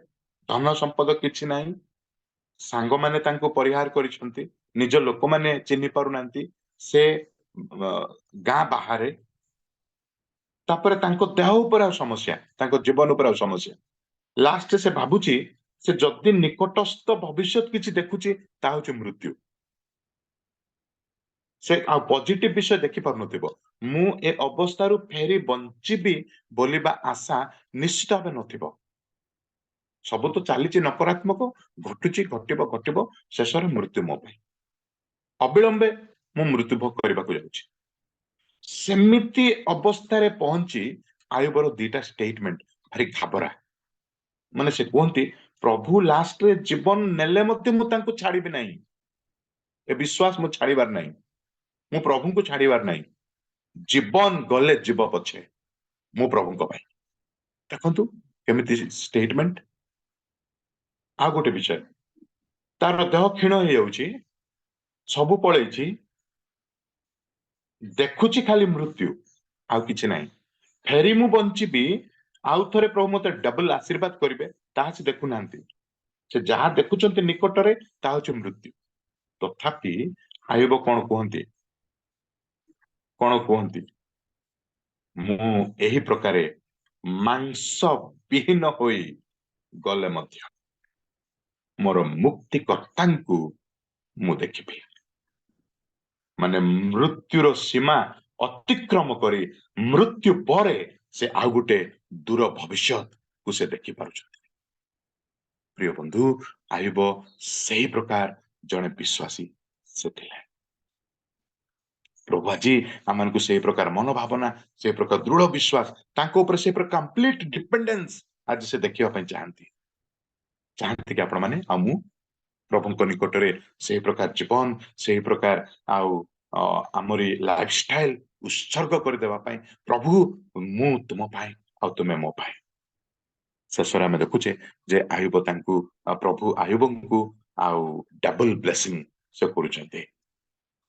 E: ଧନ ସମ୍ପଦ କିଛି ନାହିଁ, ସାଙ୍ଗମାନେ ତାଙ୍କୁ ପରିହାର କରିଛନ୍ତି, ନିଜ ଲୋକମାନେ ଚିହ୍ନି ପାରୁନାହାନ୍ତି, ସେ ଗାଁ ବାହାରେ। ତାପରେ ତାଙ୍କ ଦେହ ଉପରେ ଆଉ ସମସ୍ୟା, ତାଙ୍କ ଜୀବନ ଉପରେ ଆଉ ସମସ୍ୟା। ଲାଷ୍ଟରେ ସେ ଭାବୁଛି ସେ ଯଦି ନିକଟସ୍ଥ ଭବିଷ୍ୟତ କିଛି ଦେଖୁଛି ତାହା ହଉଛି ମୃତ୍ୟୁ। ସେ ଆଉ ପଜିଟିଭ ବିଷୟ ଦେଖି ପାରୁନଥିବ, ମୁଁ ଏ ଅବସ୍ଥାରୁ ଫେରି ବଞ୍ଚିବି ବୋଲିବା ଆଶା ନିଶ୍ଚିତ ଭାବେ ନଥିବ। ସବୁ ତ ଚାଲିଛି ନକାରାତ୍ମକ, ଘଟୁଛି ଘଟିବ, ଶେଷରେ ମୃତ୍ୟୁ ମୋ ପାଇଁ, ଅବିଳମ୍ବେ ମୁଁ ମୃତ୍ୟୁଭୋଗ କରିବାକୁ ଯାଉଛି। ସେମିତି ଅବସ୍ଥାରେ ପହଞ୍ଚି ଆୟୁବର 2ଟା ଷ୍ଟେଟମେଣ୍ଟ ଭାରି ଘାବରା। ମାନେ ସେ କୁହନ୍ତି ପ୍ରଭୁ ଲାଷ୍ଟରେ ଜୀବନ ନେଲେ ମଧ୍ୟ ମୁଁ ତାଙ୍କୁ ଛାଡିବି ନାହିଁ, ଏ ବିଶ୍ୱାସ ମୁଁ ଛାଡିବାର ନାହିଁ, ମୁଁ ପ୍ରଭୁଙ୍କୁ ଛାଡିବାର ନାହିଁ, ଜୀବନ ଗଲେ ଯିବ ପଛେ ମୁଁ ପ୍ରଭୁଙ୍କ ପାଇଁ। ଦେଖନ୍ତୁ କେମିତି ଷ୍ଟେଟମେଣ୍ଟ। ଆଉ ଗୋଟେ ବିଷୟ, ତାର ଦେହ କ୍ଷୀଣ ହେଇଯାଉଛି, ସବୁ ପଳେଇଛି, ଦେଖୁଛି ଖାଲି ମୃତ୍ୟୁ ଆଉ କିଛି ନାହିଁ, ଫେରି ମୁଁ ବଞ୍ଚିବି, ଆଉ ଥରେ ପ୍ରଭୁ ମତେ ଡବଲ ଆଶୀର୍ବାଦ କରିବେ, ତାହା ସେ ଦେଖୁନାହାନ୍ତି। ସେ ଯାହା ଦେଖୁଛନ୍ତି ନିକଟରେ ତାହା ହଉଛି ମୃତ୍ୟୁ। ତଥାପି ଆୟୁବ କଣ କୁହନ୍ତି, କଣ କୁହନ୍ତି, ମୁଁ ଏହି ପ୍ରକାରେ ମାଂସ ବିହୀନ ହୋଇ ଗଲେ ମଧ୍ୟ ମୋର ମୁକ୍ତିକର୍ତ୍ତାଙ୍କୁ ମୁଁ ଦେଖିବି। ମାନେ ମୃତ୍ୟୁର ସୀମା ଅତିକ୍ରମ କରି ମୃତ୍ୟୁ ପରେ ସେ ଆଉ ଗୋଟେ ଦୂର ଭବିଷ୍ୟତକୁ ସେ ଦେଖିପାରୁଛନ୍ତି। ପ୍ରିୟ ବନ୍ଧୁ, ଆୟୁବ ସେହି ପ୍ରକାର ଜଣେ ବିଶ୍ୱାସୀ ସେ ଥିଲେ। ପ୍ରଭୁ ଆଜି ଆମମାନଙ୍କୁ ସେହି ପ୍ରକାର ମନୋଭାବନା, ସେହି ପ୍ରକାର ଦୃଢ ବିଶ୍ୱାସ, ତାଙ୍କ ଉପରେ ସେହି ପ୍ରକାର କମ୍ପ୍ଲିଟ ଡିପେଣ୍ଡେନ୍ସ ଆଜି ସେ ଦେଖିବା ପାଇଁ ଚାହାନ୍ତି କି ଆପଣମାନେ ଆଉ ମୁଁ ପ୍ରଭୁଙ୍କ ନିକଟରେ ସେହି ପ୍ରକାର ଜୀବନ, ସେହି ପ୍ରକାର ଆଉ ଆମରି ଲାଇଫଷ୍ଟାଇଲ ଉତ୍ସର୍ଗ କରିଦେବା ପାଇଁ, ପ୍ରଭୁ ମୁଁ ତୁମ ପାଇଁ ଆଉ ତୁମେ ମୋ ପାଇଁ। ଶେଷରେ ଆମେ ଦେଖୁଛେ ଯେ ଆୟୁବ ତାଙ୍କୁ ପ୍ରଭୁ ଆୟୁବଙ୍କୁ ଆଉ ଡବଲ ବ୍ଲେସିଂ ସେ କରୁଛନ୍ତି।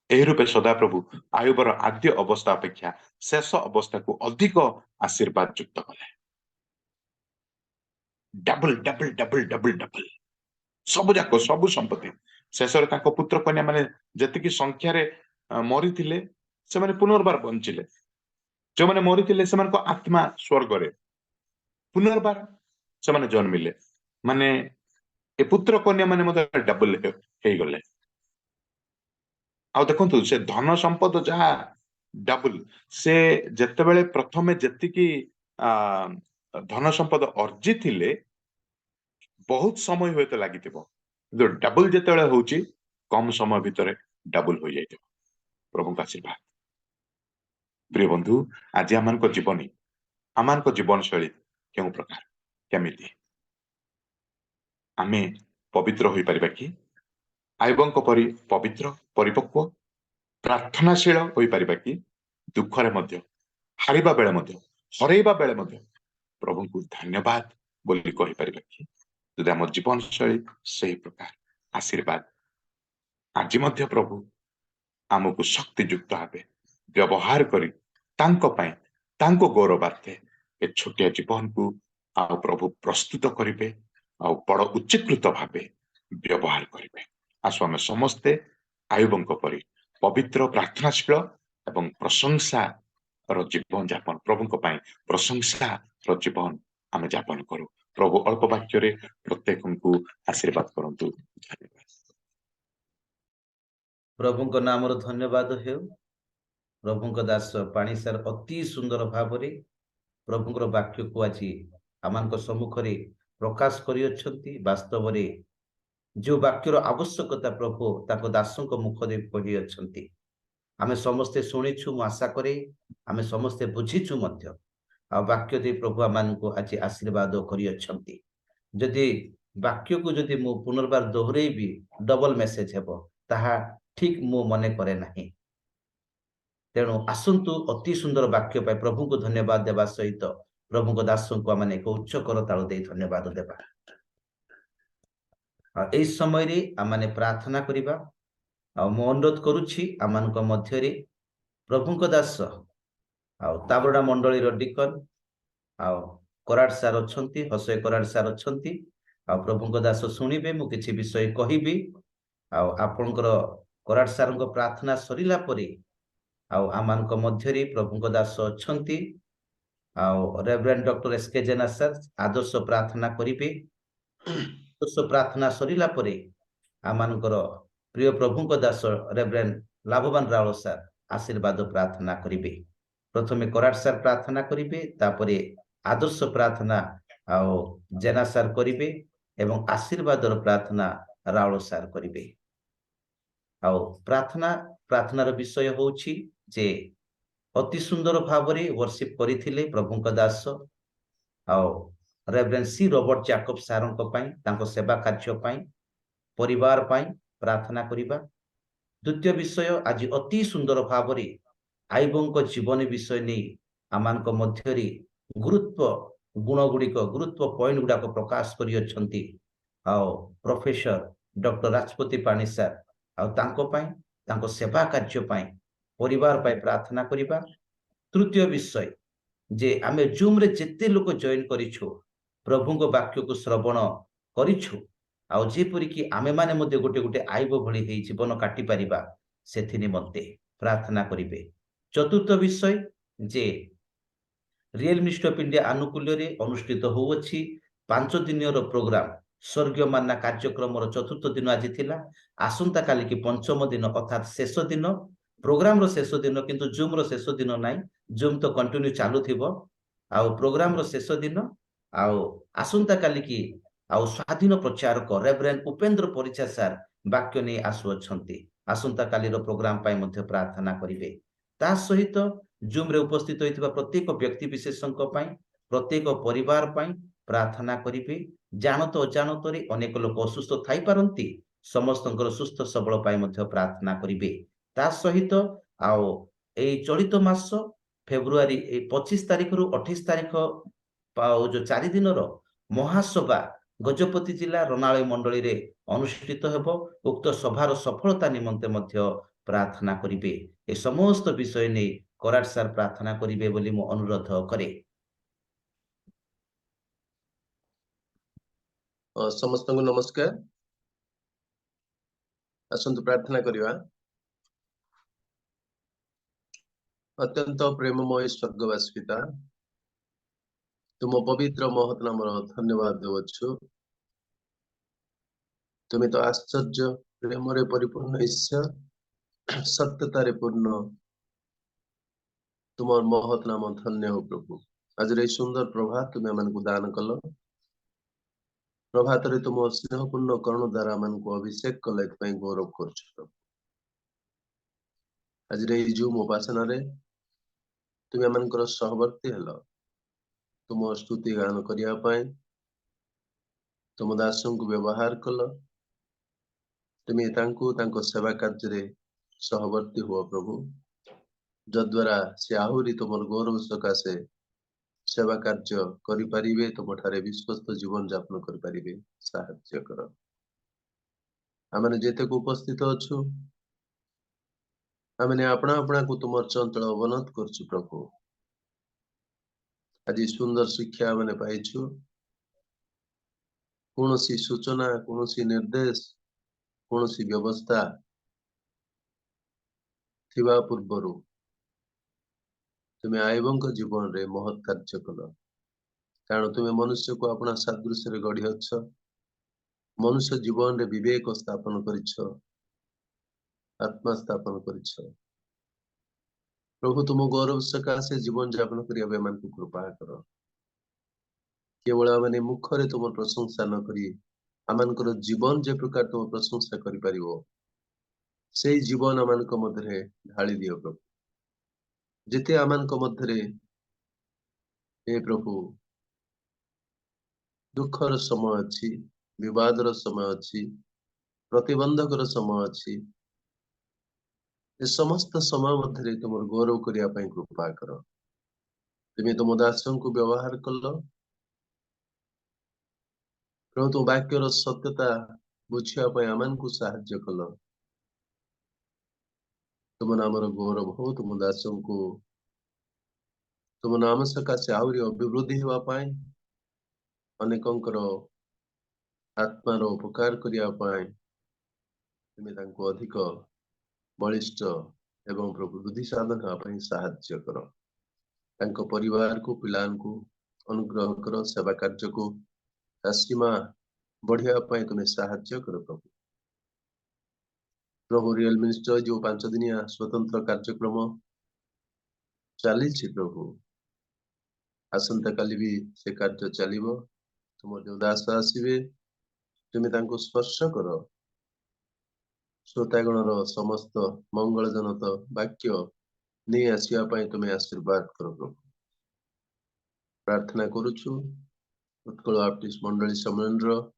E: ଏହି ରୂପେ ସଦାପ୍ରଭୁ ଆୟୁବର ଆଦ୍ୟ ଅବସ୍ଥା ଅପେକ୍ଷା ଶେଷ ଅବସ୍ଥାକୁ ଅଧିକ ଆଶୀର୍ବାଦ ଯୁକ୍ତ କଲେ। Double double double double double ସବୁ ଯାକ, ସବୁ ସମ୍ପତ୍ତି। ଶେଷରେ ତାଙ୍କ ପୁତ୍ର କନ୍ୟା ମାନେ ଯେତିକି ସଂଖ୍ୟାରେ ମରିଥିଲେ ସେମାନେ ପୁନର୍ବାର ବଞ୍ଚିଲେ। ଯେଉଁମାନେ ମରିଥିଲେ ସେମାନଙ୍କ ଆତ୍ମା ସ୍ୱର୍ଗରେ, ପୁନର୍ବାର ସେମାନେ ଜନ୍ମିଲେ। ମାନେ ଏ ପୁତ୍ର କନ୍ୟା ମାନେ ମଧ୍ୟ ଡବଲ ହେଇଗଲେ। ଆଉ ଦେଖନ୍ତୁ ସେ ଧନ ସମ୍ପଦ ଯାହା ଡବଲ, ସେ ଯେତେବେଳେ ପ୍ରଥମେ ଯେତିକି ଧନ ସମ୍ପଦ ଅର୍ଜିଥିଲେ ବହୁତ ସମୟ ହୁଏତ ଲାଗିଥିବ, କିନ୍ତୁ ଡବଲ ଯେତେବେଳେ ହଉଛି କମ ସମୟ ଭିତରେ ଡବଲ ହୋଇଯାଇଥିବ। ପ୍ରଭୁଙ୍କ ଆଶୀର୍ବାଦ। ପ୍ରିୟ ବନ୍ଧୁ, ଆଜି ଆମମାନଙ୍କ ଜୀବନୀ, ଆମମାନଙ୍କ ଜୀବନ ଶୈଳୀ କେଉଁ ପ୍ରକାର, କେମିତି ଆମେ ପବିତ୍ର ହୋଇପାରିବା କି? ଆୟୁବଙ୍କ ପରି ପବିତ୍ର, ପରିପକ୍ୱ, ପ୍ରାର୍ଥନାଶୀଳ ହୋଇପାରିବା କି? ଦୁଃଖରେ ମଧ୍ୟ, ହାରିବା ବେଳେ ମଧ୍ୟ, ହରେଇବା ବେଳେ ମଧ୍ୟ ପ୍ରଭୁଙ୍କୁ ଧନ୍ୟବାଦ ବୋଲି କହିପାରିବା କି? ଯଦି ଆମ ଜୀବନ ଶୈଳୀ ସେହି ପ୍ରକାର, ଆଶୀର୍ବାଦ ଆଜି ମଧ୍ୟ ପ୍ରଭୁ ଆମକୁ ଶକ୍ତିଯୁକ୍ତ ଭାବେ ବ୍ୟବହାର କରି ତାଙ୍କ ପାଇଁ, ତାଙ୍କ ଗୌରବାର୍ଥେ ଏ ଛୋଟିଆ ଜୀବନକୁ ଆଉ ପ୍ରଭୁ ପ୍ରସ୍ତୁତ କରିବେ ଆଉ ବଡ ଉଚ୍ଚୀକୃତ ଭାବେ ବ୍ୟବହାର କରିବେ। ଆସୁ ଆମେ ସମସ୍ତେ ଆୟୁବଙ୍କ ପରି ପବିତ୍ର, ପ୍ରାର୍ଥନାଶୀଳ ଏବଂ ପ୍ରଶଂସାର ଜୀବନ ଯାପନ, ପ୍ରଭୁଙ୍କ ପାଇଁ ପ୍ରଶଂସାର ଜୀବନ ଆମେ ଯାପନ କରୁ। ପ୍ରଭୁ ଅଳ୍ପ ବାକ୍ୟରେ ପ୍ରତ୍ୟେକଙ୍କୁ ଆଶୀର୍ବାଦ କରନ୍ତୁ। ଧନ୍ୟବାଦ।
A: ପ୍ରଭୁଙ୍କ ନାମର ଧନ୍ୟବାଦ ହେଉ। ପ୍ରଭୁଙ୍କ ଦାସ ପାଣି ସାର୍ ଅତି ସୁନ୍ଦର ଭାବରେ ପ୍ରଭୁଙ୍କର ବାକ୍ୟକୁ ଆଜି ଆମମାନଙ୍କ ସମ୍ମୁଖରେ ପ୍ରକାଶ କରିଅଛନ୍ତି। ବାସ୍ତବରେ ଯେଉଁ ବାକ୍ୟର ଆବଶ୍ୟକତା ପ୍ରଭୁ ତାଙ୍କ ଦାସଙ୍କ ମୁଖରେ କହିଅଛନ୍ତି, ଆମେ ସମସ୍ତେ ଶୁଣିଛୁ, ମୁଁ ଆଶା କରେ ଆମେ ସମସ୍ତେ ବୁଝିଛୁ ମଧ୍ୟ। ଆଉ ବାକ୍ୟ ଦେଇ ପ୍ରଭୁ ଆମମାନଙ୍କୁ ଆଜି ଆଶୀର୍ବାଦ କରିଅଛନ୍ତି। ଯଦି ବାକ୍ୟକୁ ଯଦି ମୁଁ ପୁନର୍ବାର ଦୋହରେଇବି ଡବଲ ମେସେଜ ହେବ, ତାହା ଠିକ ମୁଁ ମନେ କରେ ନାହିଁ। ତେଣୁ ଆସନ୍ତୁ ଅତି ସୁନ୍ଦର ବାକ୍ୟ ପାଇଁ ପ୍ରଭୁଙ୍କୁ ଧନ୍ୟବାଦ ଦେବା ସହିତ ପ୍ରଭୁଙ୍କ ଦାସଙ୍କୁ ଆମେ ଏକ ଉଚ୍ଚ କରତାଳ ଦେଇ ଧନ୍ୟବାଦ ଦେବା। ଆଉ ଏହି ସମୟରେ ଆମେ ପ୍ରାର୍ଥନା କରିବା। ଆଉ ମୁଁ ଅନୁରୋଧ କରୁଛି ଆମମାନଙ୍କ ମଧ୍ୟରେ ପ୍ରଭୁଙ୍କ ଦାସ ଆଉ ତାବଡ଼ା ମଣ୍ଡଳୀର ଡିକନ ଆଉ କରାଡ଼ ସାର୍ ଅଛନ୍ତି, ହସେ କରାଡ଼ ସାର୍ ଅଛନ୍ତି। ଆଉ ପ୍ରଭୁଙ୍କ ଦାସ ଶୁଣିବେ, ମୁଁ କିଛି ବିଷୟ କହିବି। ଆଉ ଆପଣଙ୍କର କରାଡ଼ ସାର୍ଙ୍କ ପ୍ରାର୍ଥନା ସରିଲା ପରେ ଆଉ ଆମମାନଙ୍କ ମଧ୍ୟରେ ପ୍ରଭୁଙ୍କ ଦାସ ଅଛନ୍ତି, ଆଉ ରେଭରେଣ୍ଡ ଡକ୍ଟର ଏସ୍.କେ. ଜେନା ସାର୍ ଆଦର୍ଶ ପ୍ରାର୍ଥନା କରିବେ। ଆଦର୍ଶ ପ୍ରାର୍ଥନା ସରିଲା ପରେ ଆମମାନଙ୍କର ପ୍ରିୟ ପ୍ରଭୁଙ୍କ ଦାସ ରେଭରେଣ୍ଡ ଲାଭବାନ ରାଉଳ ସାର୍ ଆଶୀର୍ବାଦ ପ୍ରାର୍ଥନା କରିବେ। ପ୍ରଥମେ କରାଡ଼ ସାର୍ ପ୍ରାର୍ଥନା କରିବେ, ତାପରେ ଆଦର୍ଶ ପ୍ରାର୍ଥନା ଆଉ ଜେନା ସାର୍ କରିବେ ଏବଂ ଆଶୀର୍ବାଦର ପ୍ରାର୍ଥନା ରାଉଳ ସାର୍ କରିବେ। ଆଉ ପ୍ରାର୍ଥନାର ବିଷୟ ହେଉଛି ଯେ ଅତି ସୁନ୍ଦର ଭାବରେ ବର୍ଷିପ କରିଥିଲେ ପ୍ରଭୁଙ୍କ ଦାସ ଆଉ ରେଭରେଣ୍ଡ ସି ରବର୍ଟ ଜାକବ ସାରଙ୍କ ପାଇଁ, ତାଙ୍କ ସେବା କାର୍ଯ୍ୟ ପାଇଁ, ପରିବାର ପାଇଁ ପ୍ରାର୍ଥନା କରିବା। ଦ୍ୱିତୀୟ ବିଷୟ, ଆଜି ଅତି ସୁନ୍ଦର ଭାବରେ ଆୟୁବଙ୍କ ଜୀବନୀ ବିଷୟ ନେଇ ଆମମାନଙ୍କ ମଧ୍ୟରେ ଗୁରୁତ୍ୱ ଗୁଣ ଗୁଡ଼ିକ, ଗୁରୁତ୍ୱ ପଏଣ୍ଟ ଗୁଡାକ ପ୍ରକାଶ କରିଅଛନ୍ତି ଆଉ ପ୍ରଫେସର ଡକ୍ଟର ରାଜପତି ପାଣି ସାର୍ ଆଉ ତାଙ୍କ ପାଇଁ, ତାଙ୍କ ସେବା କାର୍ଯ୍ୟ ପାଇଁ, ପରିବାର ପାଇଁ ପ୍ରାର୍ଥନା କରିବା। ତୃତୀୟ ବିଷୟ ଯେ ଆମେ ଜୁମ୍ରେ ଯେତେ ଲୋକ ଜଏନ୍ କରିଛୁ, ପ୍ରଭୁଙ୍କ ବାକ୍ୟକୁ ଶ୍ରବଣ କରିଛୁ, ଆଉ ଯେପରିକି ଆମେମାନେ ମଧ୍ୟ ଗୋଟେ ଗୋଟେ ଆୟୁବ ଭଳି ହେଇ ଜୀବନ କାଟି ପାରିବା, ସେଥି ନିମନ୍ତେ ପ୍ରାର୍ଥନା କରିବେ। चतुर्थ विषय जे रियल मिनिस्ट्री ऑफ इंडिया आनुकूल्य अनुष्ठित होउछि 5 दिनर प्रोग्राम स्वर्गीय मान्ना कार्यक्रम चतुर्थ दिन आज थिला आसंता काली की पंचम दिन अर्थात शेष दिन प्रोग्राम रो शेष दिन किंतु जूम रो शेष दिन नाही जूम तो कंटिन्यू चालू थिबो आउ प्रोग्राम रो शेष दिन आउ आसंता काली की आउ स्वाधीन प्रचारक रेवरेंड उपेंद्र परिचा सार वाक्य नहीं आसुअछंती आसंता काली रो प्रोग्राम पाई मध्य प्रार्थना करिवे ता सहित जूम रे उपस्थित होइतिबा प्रत्येक व्यक्ति विशेषଙ୍କ ପାଇଁ प्रत्येक परिवार ପାଇଁ प्रार्थना करिवे जानत अजानत रे अनेक लोक असुस्थ थाई पारंती समस्तଙ୍କର सुस्थ सबल ପାଇଁ ମଧ୍ୟ प्रार्थना करिवे ता सहित आओ एई चलित मास फेब्रुआरी 25 तारिख रु 28 तारिख पाओ जो 4 दिनर महासभा गजपति जिला रणालय मंडली रे अनुष्ठित हेबो उक्त सभार सफलता निमंते ମଧ୍ୟ प्रार्थना करिवे ए समस्त विषय नै कराट सार प्रार्थना करिवे बोली मु अनुरोध करे
H: समस्त को नमस्कार आसंतु प्रार्थना करिवा अत्यंत प्रेममय स्वर्गवासी पिता तुम पवित्र महत नाम धन्यवाद देवछु तुम्हें तो आश्चर्य प्रेम रे परिपूर्ण ईश्वर सत्यतारे पूर्ण तुम महत नाम धन्य हो प्रभु आज रे सुंदर प्रभात तुम्हें मन को दान कल प्रभात रे तुम स्नेहपूर्ण कर्ण द्वारा मन को अभिषेक कल एथपाई गौरव कर आज रे जूम उपासना रे तुम्हें मनकर सहवर्ती हेल तुम स्तुति गान करिया पाए तुम दासों को व्यवहार कल तुम्हें तांको तांको सेवा कार्य रे सहवर्ती हुआ प्रभु जद्वारा से आहुरी तुम गौरव सकाशे सेवा कार्य करि परिबे तुम ठारे विश्वस्त जीवन यापन करि परिबे साहाय्य कर आमने जेते को उपस्थित अछु आमने अपना अपना को तुम चंचल अवनत करछु प्रभु आज सुंदर शिक्षा मैंने पाइछु कौनसी सूचना कौनसी निर्देश कौनसी व्यवस्था थिबा पूर्वरु तुम्हें आयबंक जीवन रे महत् कार्य कल कारण तुम्हें मनुष्य को अपना सादृश्य रे गढ़ी अछ मनुष्य जीवन रे विवेक स्थापन करिछ आत्मा स्थापन करिछ प्रभु तुम गौरव सकाशे जीवन यापन करिया बेमान को कृपा कर केवल माने मुखरे तुम प्रशंसा न करी आमानकर जीवन जे प्रकार तुम प्रशंसा करि परिबो सेई जीवन आमानक मध्यरे ढाली दियो प्रभु जेते आमानक मध्यरे हे प्रभु दुखर समय अछि विवादर समय अछि प्रतिबंधकर समय अछि ए समस्त समय मध्यरे तुम गौरव करिया पई कृपा कर तुम तुम दासों को व्यवहार कल प्रभु तुम वाक्यर सत्यता बुझिया पई आमान को साहाय्य कल तुम नामर गौरव हो तुम दासों को तुम नाम सकाशे आहुरी अभिवृद्धि हुआ पाए अनेकंकर आत्मार उपकार करिया पाए तुम तांको अधिक बलिष्ठ एवं प्रभु बुद्धि साधन होगा पाए साहाय्य कर तांको परिवार को पिलान को अनुग्रह कर सेवा कार्य को सीमा बढ़िया पाए तुम्हें साहाय्य कर प्रभु प्रभु रियल मिनिस्टर जो 5 दिनिया स्वतंत्र कार्यक्रम चली प्रभु आसंता काली भी से कार्य चलिबो तुम जो दास आसीबे तुम्हें तांको स्पर्श कर श्रोतागणर समस्त मंगल जनत वाक्य नहीं आसिया पाए तुम्हें आशीर्वाद कर प्रभु प्रार्थना करुछु उत्कल बाप्टिस्ट मंडली सम्मेलन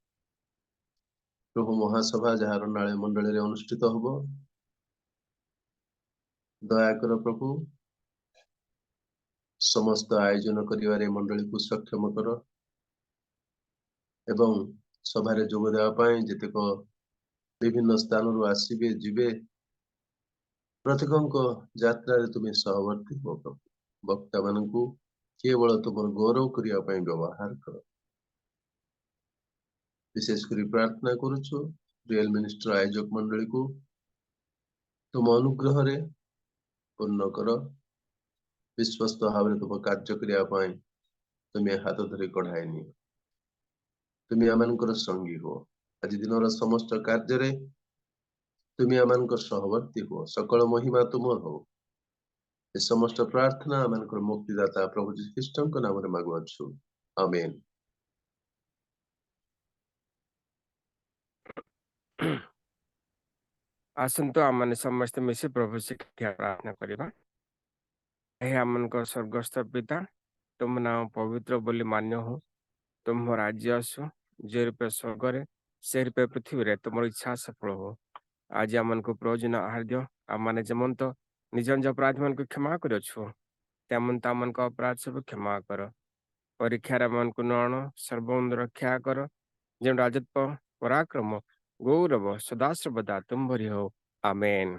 H: प्रभु महासभा जहाँ रणालय मंडली रे अनुष्ठित होबो दया कर प्रभु समस्त आयोजन करिवारे मंडली को सक्षम कर एवं सभारे जोग देवा पाए जेतेक विभिन्न स्थान रु आसीबे जिबे प्रत्येक यात्रा रे तुम्हें सहवर्ती हो प्रभु वक्ता मानकु केवल तुम गौरव करिया पाए व्यवहार कर विशेष करी प्रार्थना करुछु रियल मिनिस्टर आयोजक मंडली को तुम अनुग्रह रे पूर्ण कर ବିଶ୍ୱସ୍ତ ଭାବରେ ତୁମ କାର୍ଯ୍ୟ କରିବା ପାଇଁ ତୁମେ ହାତ ଧରି କଢାଇ ନିଅ। ତୁମେ ଆମମାନଙ୍କର ସଙ୍ଗୀ ହୁଅ। ଆଜି ଦିନର ସମସ୍ତ କାର୍ଯ୍ୟରେ ତୁମେ ଆମମାନଙ୍କର ସହବର୍ତ୍ତୀ ହୁଅ। ସକଳ ମହିମା ତୁମର ହଉ। ଏ ସମସ୍ତ ପ୍ରାର୍ଥନା ଆମମାନଙ୍କର ମୁକ୍ତିଦାତା ପ୍ରଭୁ ଯୀଶୁ ଖ୍ରୀଷ୍ଟଙ୍କ ନାମରେ ମାଗୁଅଛୁ। ଆମେନ୍।
I: ଆସନ୍ତୁ ଆମମାନେ ସମସ୍ତେ ମିଶି ପ୍ରଭୁ ଶିକ୍ଷା ପ୍ରାର୍ଥନା କରିବା। हे ଆମମାନଙ୍କ ସ୍ୱର୍ଗସ୍ଥ ପିତା, ତୁମ ନାମ ପବିତ୍ର ବୋଲି ମାନ୍ୟ ହଉ। ତୁମ ରାଜ୍ୟ ଆସୁ, ଯେ ରୂପେ ସ୍ୱର୍ଗରେ ସେ ରୂପେ ପୃଥିବୀରେ ତୁମର ଇଚ୍ଛା ସଫଳ ହଉ। ଆଜି ଆମମାନଙ୍କୁ ପ୍ରୟୋଜନ ଆହାର ଦିଅ। ଆମମାନେ ଯେମନ୍ତ ନିଜ ନିଜ ଅପରାଧୀମାନଙ୍କୁ କ୍ଷମା କରିଅଛୁ, ତେମନ୍ତ ଆମମାନଙ୍କ ଅପରାଧ ସବୁ କ୍ଷମା କର। ପରୀକ୍ଷାରେ ଆମମାନଙ୍କୁ ନ ଆଣ, ସର୍ବମନ୍ଦ ରକ୍ଷା କର। ଯେଉଁ ରାଜତ୍ୱ, ପରାକ୍ରମ, ଗୌରବ ସଦାସର୍ବଦା ତୁମ୍ଭରି ହଉ। ଆମେନ୍।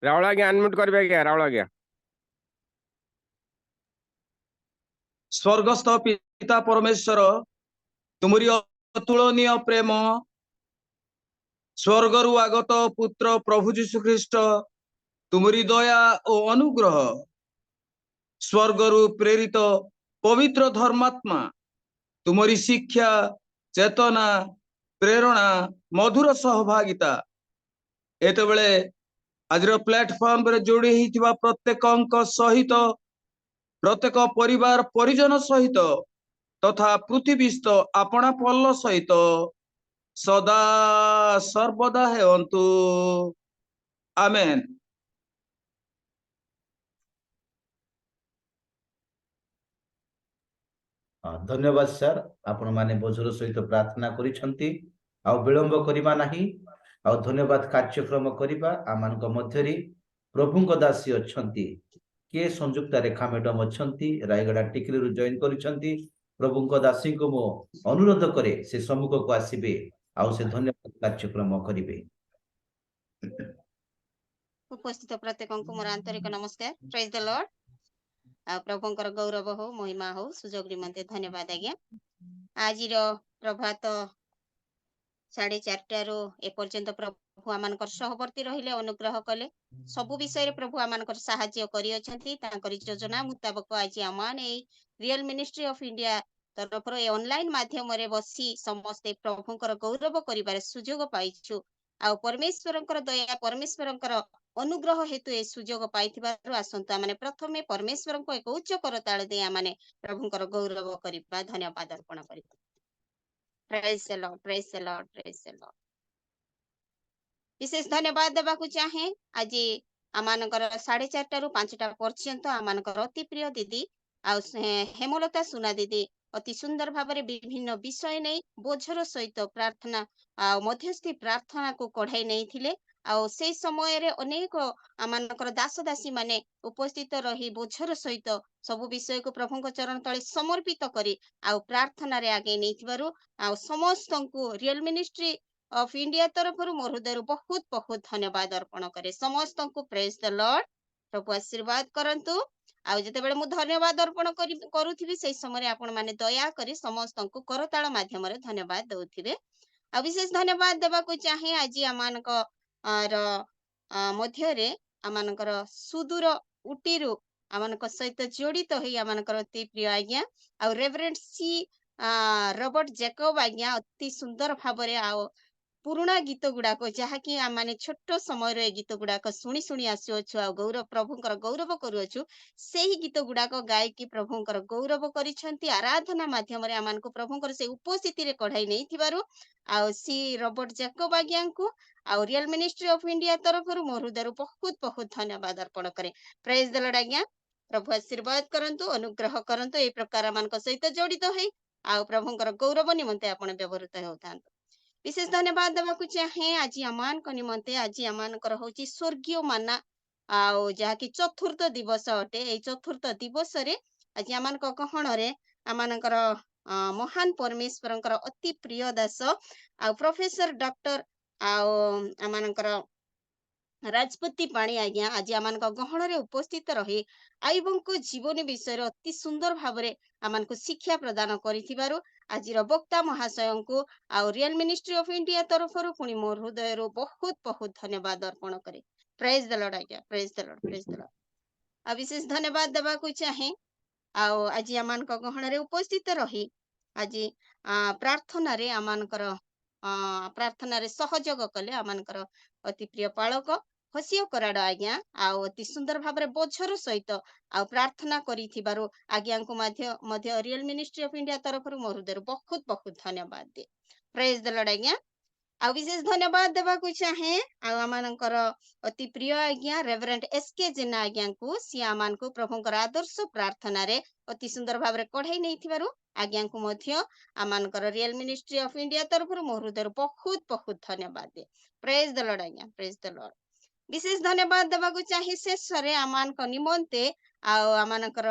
I: ରାହୁଳ ଆଜ୍ଞା ଅନମ୍ୟୁଟ୍ କରିବେ ଆଜ୍ଞା। ରାହୁଳ ଆଜ୍ଞା।
J: ସ୍ୱର୍ଗସ୍ଥ ପିତା ପରମେଶ୍ୱର, ତୁମରି ଅତୁଳନୀୟ ପ୍ରେମ, ସ୍ୱର୍ଗରୁ ଆଗତ ପୁତ୍ର ପ୍ରଭୁ ଯୀଶୁ ଖ୍ରୀଷ୍ଟ, ତୁମରି ଦୟା ଓ ଅନୁଗ୍ରହ, ସ୍ୱର୍ଗରୁ ପ୍ରେରିତ ପବିତ୍ର ଧର୍ମାତ୍ମା, ତୁମରି ଶିକ୍ଷା, ଚେତନା, ପ୍ରେରଣା, ମଧୁର ସହଭାଗିତା ଏତେବେଳେ ଆଜିର ପ୍ଲାଟଫର୍ମରେ ଯୋଡ଼ି ହେଇଥିବା ପ୍ରତ୍ୟେକଙ୍କ ସହିତ, ପ୍ରତ୍ୟେକ ପରିବାର ପରିଜନ ସହିତ ତଥା ପୃଥିବୀସ୍ଥ ଆପଣା ପଲ୍ଲ ସହିତ ସଦା ସର୍ବଦା ହେଉନ୍ତୁ। ଆମେନ୍।
A: ଧନ୍ୟବାଦ ସାର୍, ଆପଣ ମାନେ ବୋଝର ସହିତ ପ୍ରାର୍ଥନା କରିଛନ୍ତି। ଆଉ ବିଳମ୍ବ କରିବା ନାହିଁ, ଆଉ ଧନ୍ୟବାଦ କାର୍ଯ୍ୟକ୍ରମ କରିବା। ଆମମାନଙ୍କ ମଧ୍ୟରେ ପ୍ରଭୁଙ୍କ ଦାସୀ ଅଛନ୍ତି, କିଏ ସଂଯୁକ୍ତା ରେଖା ମ୍ୟାଡମ ଅଛନ୍ତି, ରାୟଗଡା ଟିକିଲିରୁ ଜଏନ କରିଛନ୍ତି। ପ୍ରଭୁଙ୍କ ଦାସୀଙ୍କୁ ମୁଁ ଅନୁରୋଧ କରେ ସେ ସମ୍ମୁଖକୁ ଆସିବେ ଆଉ ସେ ଧନ୍ୟବାଦ କାର୍ଯ୍ୟକ୍ରମ କରିବେ।
F: ଉପସ୍ଥିତ ପ୍ରତ୍ୟେକଙ୍କୁ ମୋର ଆନ୍ତରିକ ନମସ୍କାର। ପ୍ରେଜ୍ ଦ ଲର୍ଡ। ଆଉ ପ୍ରଭୁଙ୍କର ଗୌରବ ହଉ, ମହିମା ହଉ, ସୁଯୋଗ ନିମନ୍ତେ ଧନ୍ୟବାଦ ଆଜ୍ଞା। ଆଜିର ପ୍ରଭାତ 4:30 ଏପର୍ଯ୍ୟନ୍ତ ପ୍ରଭୁ ଆମମାନଙ୍କର ସହବର୍ତ୍ତୀ ରହିଲେ, ଅନୁଗ୍ରହ କଲେ। ସବୁ ବିଷୟରେ ପ୍ରଭୁ ଆମମାନଙ୍କର ସାହାଯ୍ୟ କରିଅଛନ୍ତି। ତାଙ୍କର ଯୋଜନା ମୁତାବକ ଆଜି ଆମମାନେ ଏଇ ରିଅଲ ମିନିଷ୍ଟ୍ରି ଅଫ ଇଣ୍ଡିଆ ତରଫରୁ ଏ ଅନଲାଇନ ମାଧ୍ୟମରେ ବସି ସମସ୍ତେ ପ୍ରଭୁଙ୍କର ଗୌରବ କରିବାର ସୁଯୋଗ ପାଇଛୁ। ଆଉ ପରମେଶ୍ୱରଙ୍କର ଦୟା, ପରମେଶ୍ୱରଙ୍କର ଅନୁଗ୍ରହ ହେତୁ ଏ ସୁଯୋଗ ପାଇଥିବାରୁ ଆସନ୍ତୁ ଆମମାନେ ପ୍ରଥମେ ପରମେଶ୍ୱରଙ୍କୁ ଏକ ଉଚ୍ଚ କରତାଳ ଦେଇ ଆମମାନେ ପ୍ରଭୁଙ୍କର ଗୌରବ କରିବା, ଧନ୍ୟବାଦ ଅର୍ପଣ କରିବା। ପ୍ରେଜ୍ ଦ ଲର୍ଡ, ପ୍ରେଜ୍ ଦ ଲର୍ଡ, ପ୍ରେଜ୍ ଦ ଲର୍ଡ। ବିଶେଷ ଧନ୍ୟବାଦ ଦେବାକୁ ଚାହେଁ ଆଜି ଆମମାନଙ୍କର 4:30 ରୁ 5ଟା ପର୍ଯ୍ୟନ୍ତ ଆମମାନଙ୍କର ଅତି ପ୍ରିୟ ଦିଦି ଆଉ ହେମଲତା ସୁନା ଦିଦି ଅତି ସୁନ୍ଦର ଭାବରେ ବିଭିନ୍ନ ବିଷୟ ନେଇ ବୋଝର ସହିତ ପ୍ରାର୍ଥନା ଆଉ ମଧ୍ୟସ୍ଥି ପ୍ରାର୍ଥନାକୁ କଢାଇ ନେଇଥିଲେ। ଆଉ ସେଇ ସମୟରେ ଅନେକ ଆମମାନଙ୍କର ଦାସ ଦାସୀ ମାନେ ଉପସ୍ଥିତ ରହି ବୋଝର ସହିତ ସବୁ ବିଷୟକୁ ପ୍ରଭୁଙ୍କ ଚରଣ ତଳେ ସମର୍ପିତ କରି ଆଉ ପ୍ରାର୍ଥନାରେ ଆଗେଇ ନେଇଥିବାରୁ ଆଉ ସମସ୍ତଙ୍କୁ ରିଅଲ ମିନିଷ୍ଟ୍ରି ଅଫ ଇଣ୍ଡିଆ ତରଫରୁ ମୋ ହୃଦୟରୁ ବହୁତ ବହୁତ ଧନ୍ୟବାଦ ଅର୍ପଣ କରେ। ସମସ୍ତଙ୍କୁ ପ୍ରେଜ୍ ଦ ଲର୍ଡ। ପ୍ରଭୁ ଆଶୀର୍ବାଦ କରନ୍ତୁ। ଆଉ ଯେତେବେଳେ ମୁଁ ଧନ୍ୟବାଦ ଅର୍ପଣ କରୁଥିବି ସେଇ ସମୟରେ ଆପଣ ମାନେ ଦୟାକରି ସମସ୍ତଙ୍କୁ କରତାଳ ମାଧ୍ୟମରେ ଧନ୍ୟବାଦ ଦଉଥିବେ। ଆଉ ବିଶେଷ ଧନ୍ୟବାଦ ଦେବାକୁ ଚାହେଁ ଆଜି ଆମମାନଙ୍କ ମଧ୍ୟରେ ଆମମାନଙ୍କର ସୁଦୂର ଉଟିରୁ ଆମମାନଙ୍କ ସହିତ ଜଡିତ ହେଇ ଆମମାନଙ୍କର ଅତି ପ୍ରିୟ ଆଜ୍ଞା ଆଉ ରେଭରେଣ୍ଡ ସି ରବର୍ଟ ଜେକବ ଆଜ୍ଞା ଅତି ସୁନ୍ଦର ଭାବରେ ଆଉ ପୁରୁଣା ଗୀତ ଗୁଡାକ ଯାହାକି ଆମେ ଛୋଟ ସମୟର ଏ ଗୀତ ଗୁଡାକ ଶୁଣି ଶୁଣି ଆସୁଅଛୁ ଆଉ ପ୍ରଭୁଙ୍କର ଗୌରବ କରୁଅଛୁ, ସେହି ଗୀତ ଗୁଡାକ ଗାଇକି ପ୍ରଭୁଙ୍କର ଗୌରବ କରିଛନ୍ତି। ଆରାଧନା ମାଧ୍ୟମରେ ଆମମାନଙ୍କୁ ପ୍ରଭୁଙ୍କର ସେ ଉପସ୍ଥିତିରେ କଢାଇ ନେଇଥିବାରୁ ଆଉ ସି ରବର୍ଟ ଜେକବ ଆଜ୍ଞାଙ୍କୁ ଆଉ ରିଅଲ ମିନିଷ୍ଟ୍ରି ଅଫ ଇଣ୍ଡିଆ ତରଫରୁ ମୋ ହୃଦୟରୁ ବହୁତ ବହୁତ ଧନ୍ୟବାଦ ଅର୍ପଣ କରେ। ପ୍ରେଜ୍ ଦ ଲର୍ଡ ଆଜ୍ଞା। ପ୍ରଭୁ ଆଶୀର୍ବାଦ କରନ୍ତୁ, ଅନୁଗ୍ରହ କରନ୍ତୁ। এই ପ୍ରକାର ମାନଙ୍କ ସହିତ ଜଡିତ ହେଇ ଆଉ ପ୍ରଭୁଙ୍କର ଗୌରବ ନିମନ୍ତେ ଆପଣ ବ୍ୟବହୃତ ହେଉଥାନ୍ତୁ। ବିଶେଷ ଧନ୍ୟବାଦ ଦେବାକୁ ଚାହେଁ ଆଜି ଆମମାନଙ୍କ ନିମନ୍ତେ ଆଜି ଆମମାନଙ୍କର ହଉଛି ସ୍ୱର୍ଗୀୟ ମାନା ଆଉ ଯାହାକି ଚତୁର୍ଥ ଦିବସ ଅଟେ। ଏଇ ଚତୁର୍ଥ ଦିବସରେ ଆଜି ଆମମାନଙ୍କ ଗହଣରେ ଆମମାନଙ୍କର ମହାନ ପରମେଶ୍ୱରଙ୍କର ଅତି ପ୍ରିୟ ଦାସ ଆଉ ପ୍ରଫେସର ଡକ୍ଟର ଆଉ ଆମମାନଙ୍କର ରାଜପତି ପାଣି ଆଜ୍ଞା ଆଜି ଆମମାନଙ୍କ ଗହଣରେ ଉପସ୍ଥିତ ରହି ଆଇବଙ୍କ ଜୀବନୀ ବିଷୟରେ ଅତି ସୁନ୍ଦର ଭାବରେ ଆମମାନଙ୍କୁ ଶିକ୍ଷା ପ୍ରଦାନ କରିଥିବାରୁ आजिर वक्ता महाशय को आउ रियल मिनिस्ट्री ऑफ इंडिया तरफ पुणी मोर हृदय बहुत बहुत धन्यवाद अर्पण करे। प्रेज द लॉर्ड आज्ञा, praise the Lord, praise the Lord. आ विशेष धन्यवाद देवा को चाहे आउ आज आमान गहण उपस्थित रही आज प्रार्थना रे आमानकर प्रार्थना रे सहयोग कले आमानकर अति प्रिय पालक हसियो कराड़ आज्ञा आउ अति सुंदर भाव बोझर सहित आउ प्रार्थना करिथिबारु आज्ञा को मध्य रियल मिनिस्ट्री ऑफ इंडिया तरफ मोर हृदय बहुत बहुत धन्यवाद दे। प्रेज द लॉर्ड आज्ञा। आ विशेष धन्यवाद देवा को चाहे आमानकर अति प्रिय आज्ञा रेवरेंट एसके जेना आज्ञा को सी आमान को प्रभुंकर आदर्श प्रार्थना रे अति सुंदर भाव कढ़ाई नहीं थिबारु आज्ञा को मध्य आमानकर रियल मिनिस्ट्री ऑफ इंडिया तरफ मोर हृदय बहुत बहुत धन्यवाद दे। प्रेज द लॉर्ड आज्ञा, प्रेज द लॉर्ड। विशेष धन्यवाद देवा को चाहे शेष रे आमान को निमंते आमानकर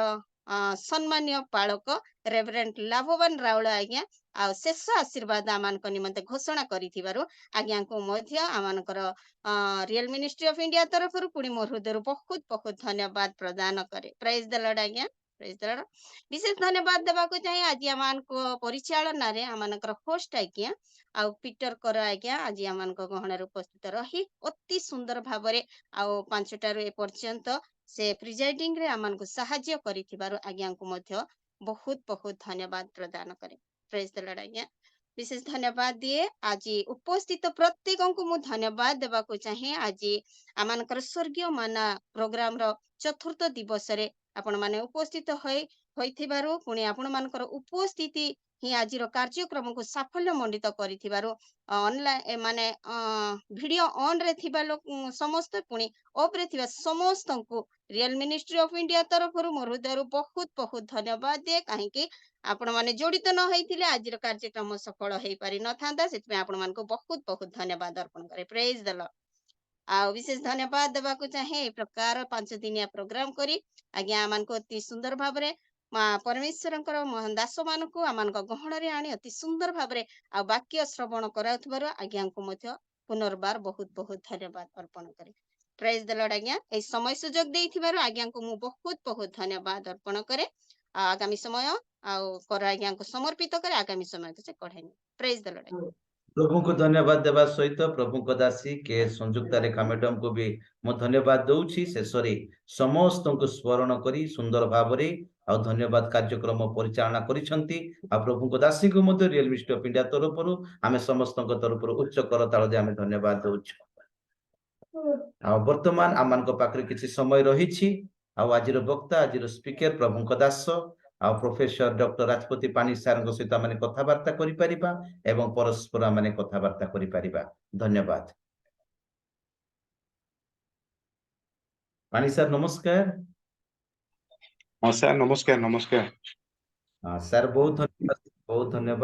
F: सम्मान्य पालक रेवरेंट लाभवान राउल आज्ञा आ शेष आशीर्वाद आमान को निमंते घोषणा करिथिबारु आज्ञा को मध्य आमानकर रियल मिनिस्ट्री ऑफ इंडिया तरफ पुणी मोर हृदय बहुत बहुत धन्यवाद प्रदान करे। प्रेज द लॉर्ड आज्ञा, प्रेज द लॉर्ड। विशेष धन्यवाद देवा को चाहे आज आमान को परिचालना रे आमानकर होस्ट आज्ञा आ पीटर कर आज्ञा आज आमान को गहण उपस्थित रही अति सुंदर भाव रे आ 5टा रे पर्यंत से प्रिजाइडिंग रे आमान को सहाय्य करिथिबारु आज्ञा को मध्य बहुत बहुत धन्यवाद प्रदान करे। प्रेज द लॉर्ड आज्ञा। विशेष धन्यवाद दिए आज उपस्थित प्रत्येक को मु धन्यवाद देवा को चाहे आज आमानकर स्वर्गीय माना प्रोग्राम रो चतुर्थ दिवस रे आपण माने उपस्थित होइथिबारु पुणी आपण मानकर उपस्थिति ही आज कार्यक्रम को साफल्य मंडित करिथिबारु ऑनलाइन माने वीडियो ऑन रे थिबा लोक समस्त पुणी ऑफ रे थिबा समस्त को रियल मिनिस्ट्री ऑफ इंडिया तरफ मोर हृदय बहुत बहुत धन्यवाद दे कहीं कि आपण माने जड़ित न होइथिले आज कार्यक्रम सफल होई पारि न थांदा सेति आपण मान को बहुत बहुत धन्यवाद अर्पण करे। Praise the Lord. आ विशेष धन्यवाद देवा को चाहे ए प्रकार 5 दिनिया प्रोग्राम करी आज्ञा आमान को अति सुंदर भाव रे परमेश्वरंकर महान दास मान को आमान को गहण रे आनी अति सुंदर भाव रे आ वाक्य श्रवण कराउथबार आज्ञा को मध्य पुनर्बार बहुत बहुत धन्यवाद अर्पण करे। प्रेज द लॉर्ड आज्ञा। ए समय सुजोग देइथिबार आज्ञा को मु बहुत बहुत धन्यवाद अर्पण करे। आगामी समय आउ कर आज्ञा को समर्पित करे आगामी समय को से कढ़ाई। प्रेज द लॉर्ड आज्ञा।
A: प्रभु को धन्यवाद देवा सहित प्रभु को दासी के संयुक्ता रेखा मैडम को भी मु धन्यवाद दउछि। शेषरे समस्त को स्मरण करी सुंदर भाव रे आ धन्यवाद कार्यक्रम परिचालना करिसंती आ प्रभु को दासी को मध्य रियल मिनिस्ट्री ऑफ इंडिया तरफ आमे समस्त तरफ उच्च करताल दे आमे धन्यवाद दउछु। आ वर्तमान आमान को पाखरे किछि समय रहिछि आ आजिर वक्ता आजिर स्पीकर प्रभु को दास आ प्रोफेसर डॉक्टर राजपति पानी सार सहित माने कथावार्ता करि परिबा एवं परस्पर माने कथावार्ता करि परिबा। धन्यवाद। पानी सार नमस्कार।
E: हाँ सर नमस्कार। नमस्कार
A: सर बहुत धन्यवाद, बहुत धन्यवाद।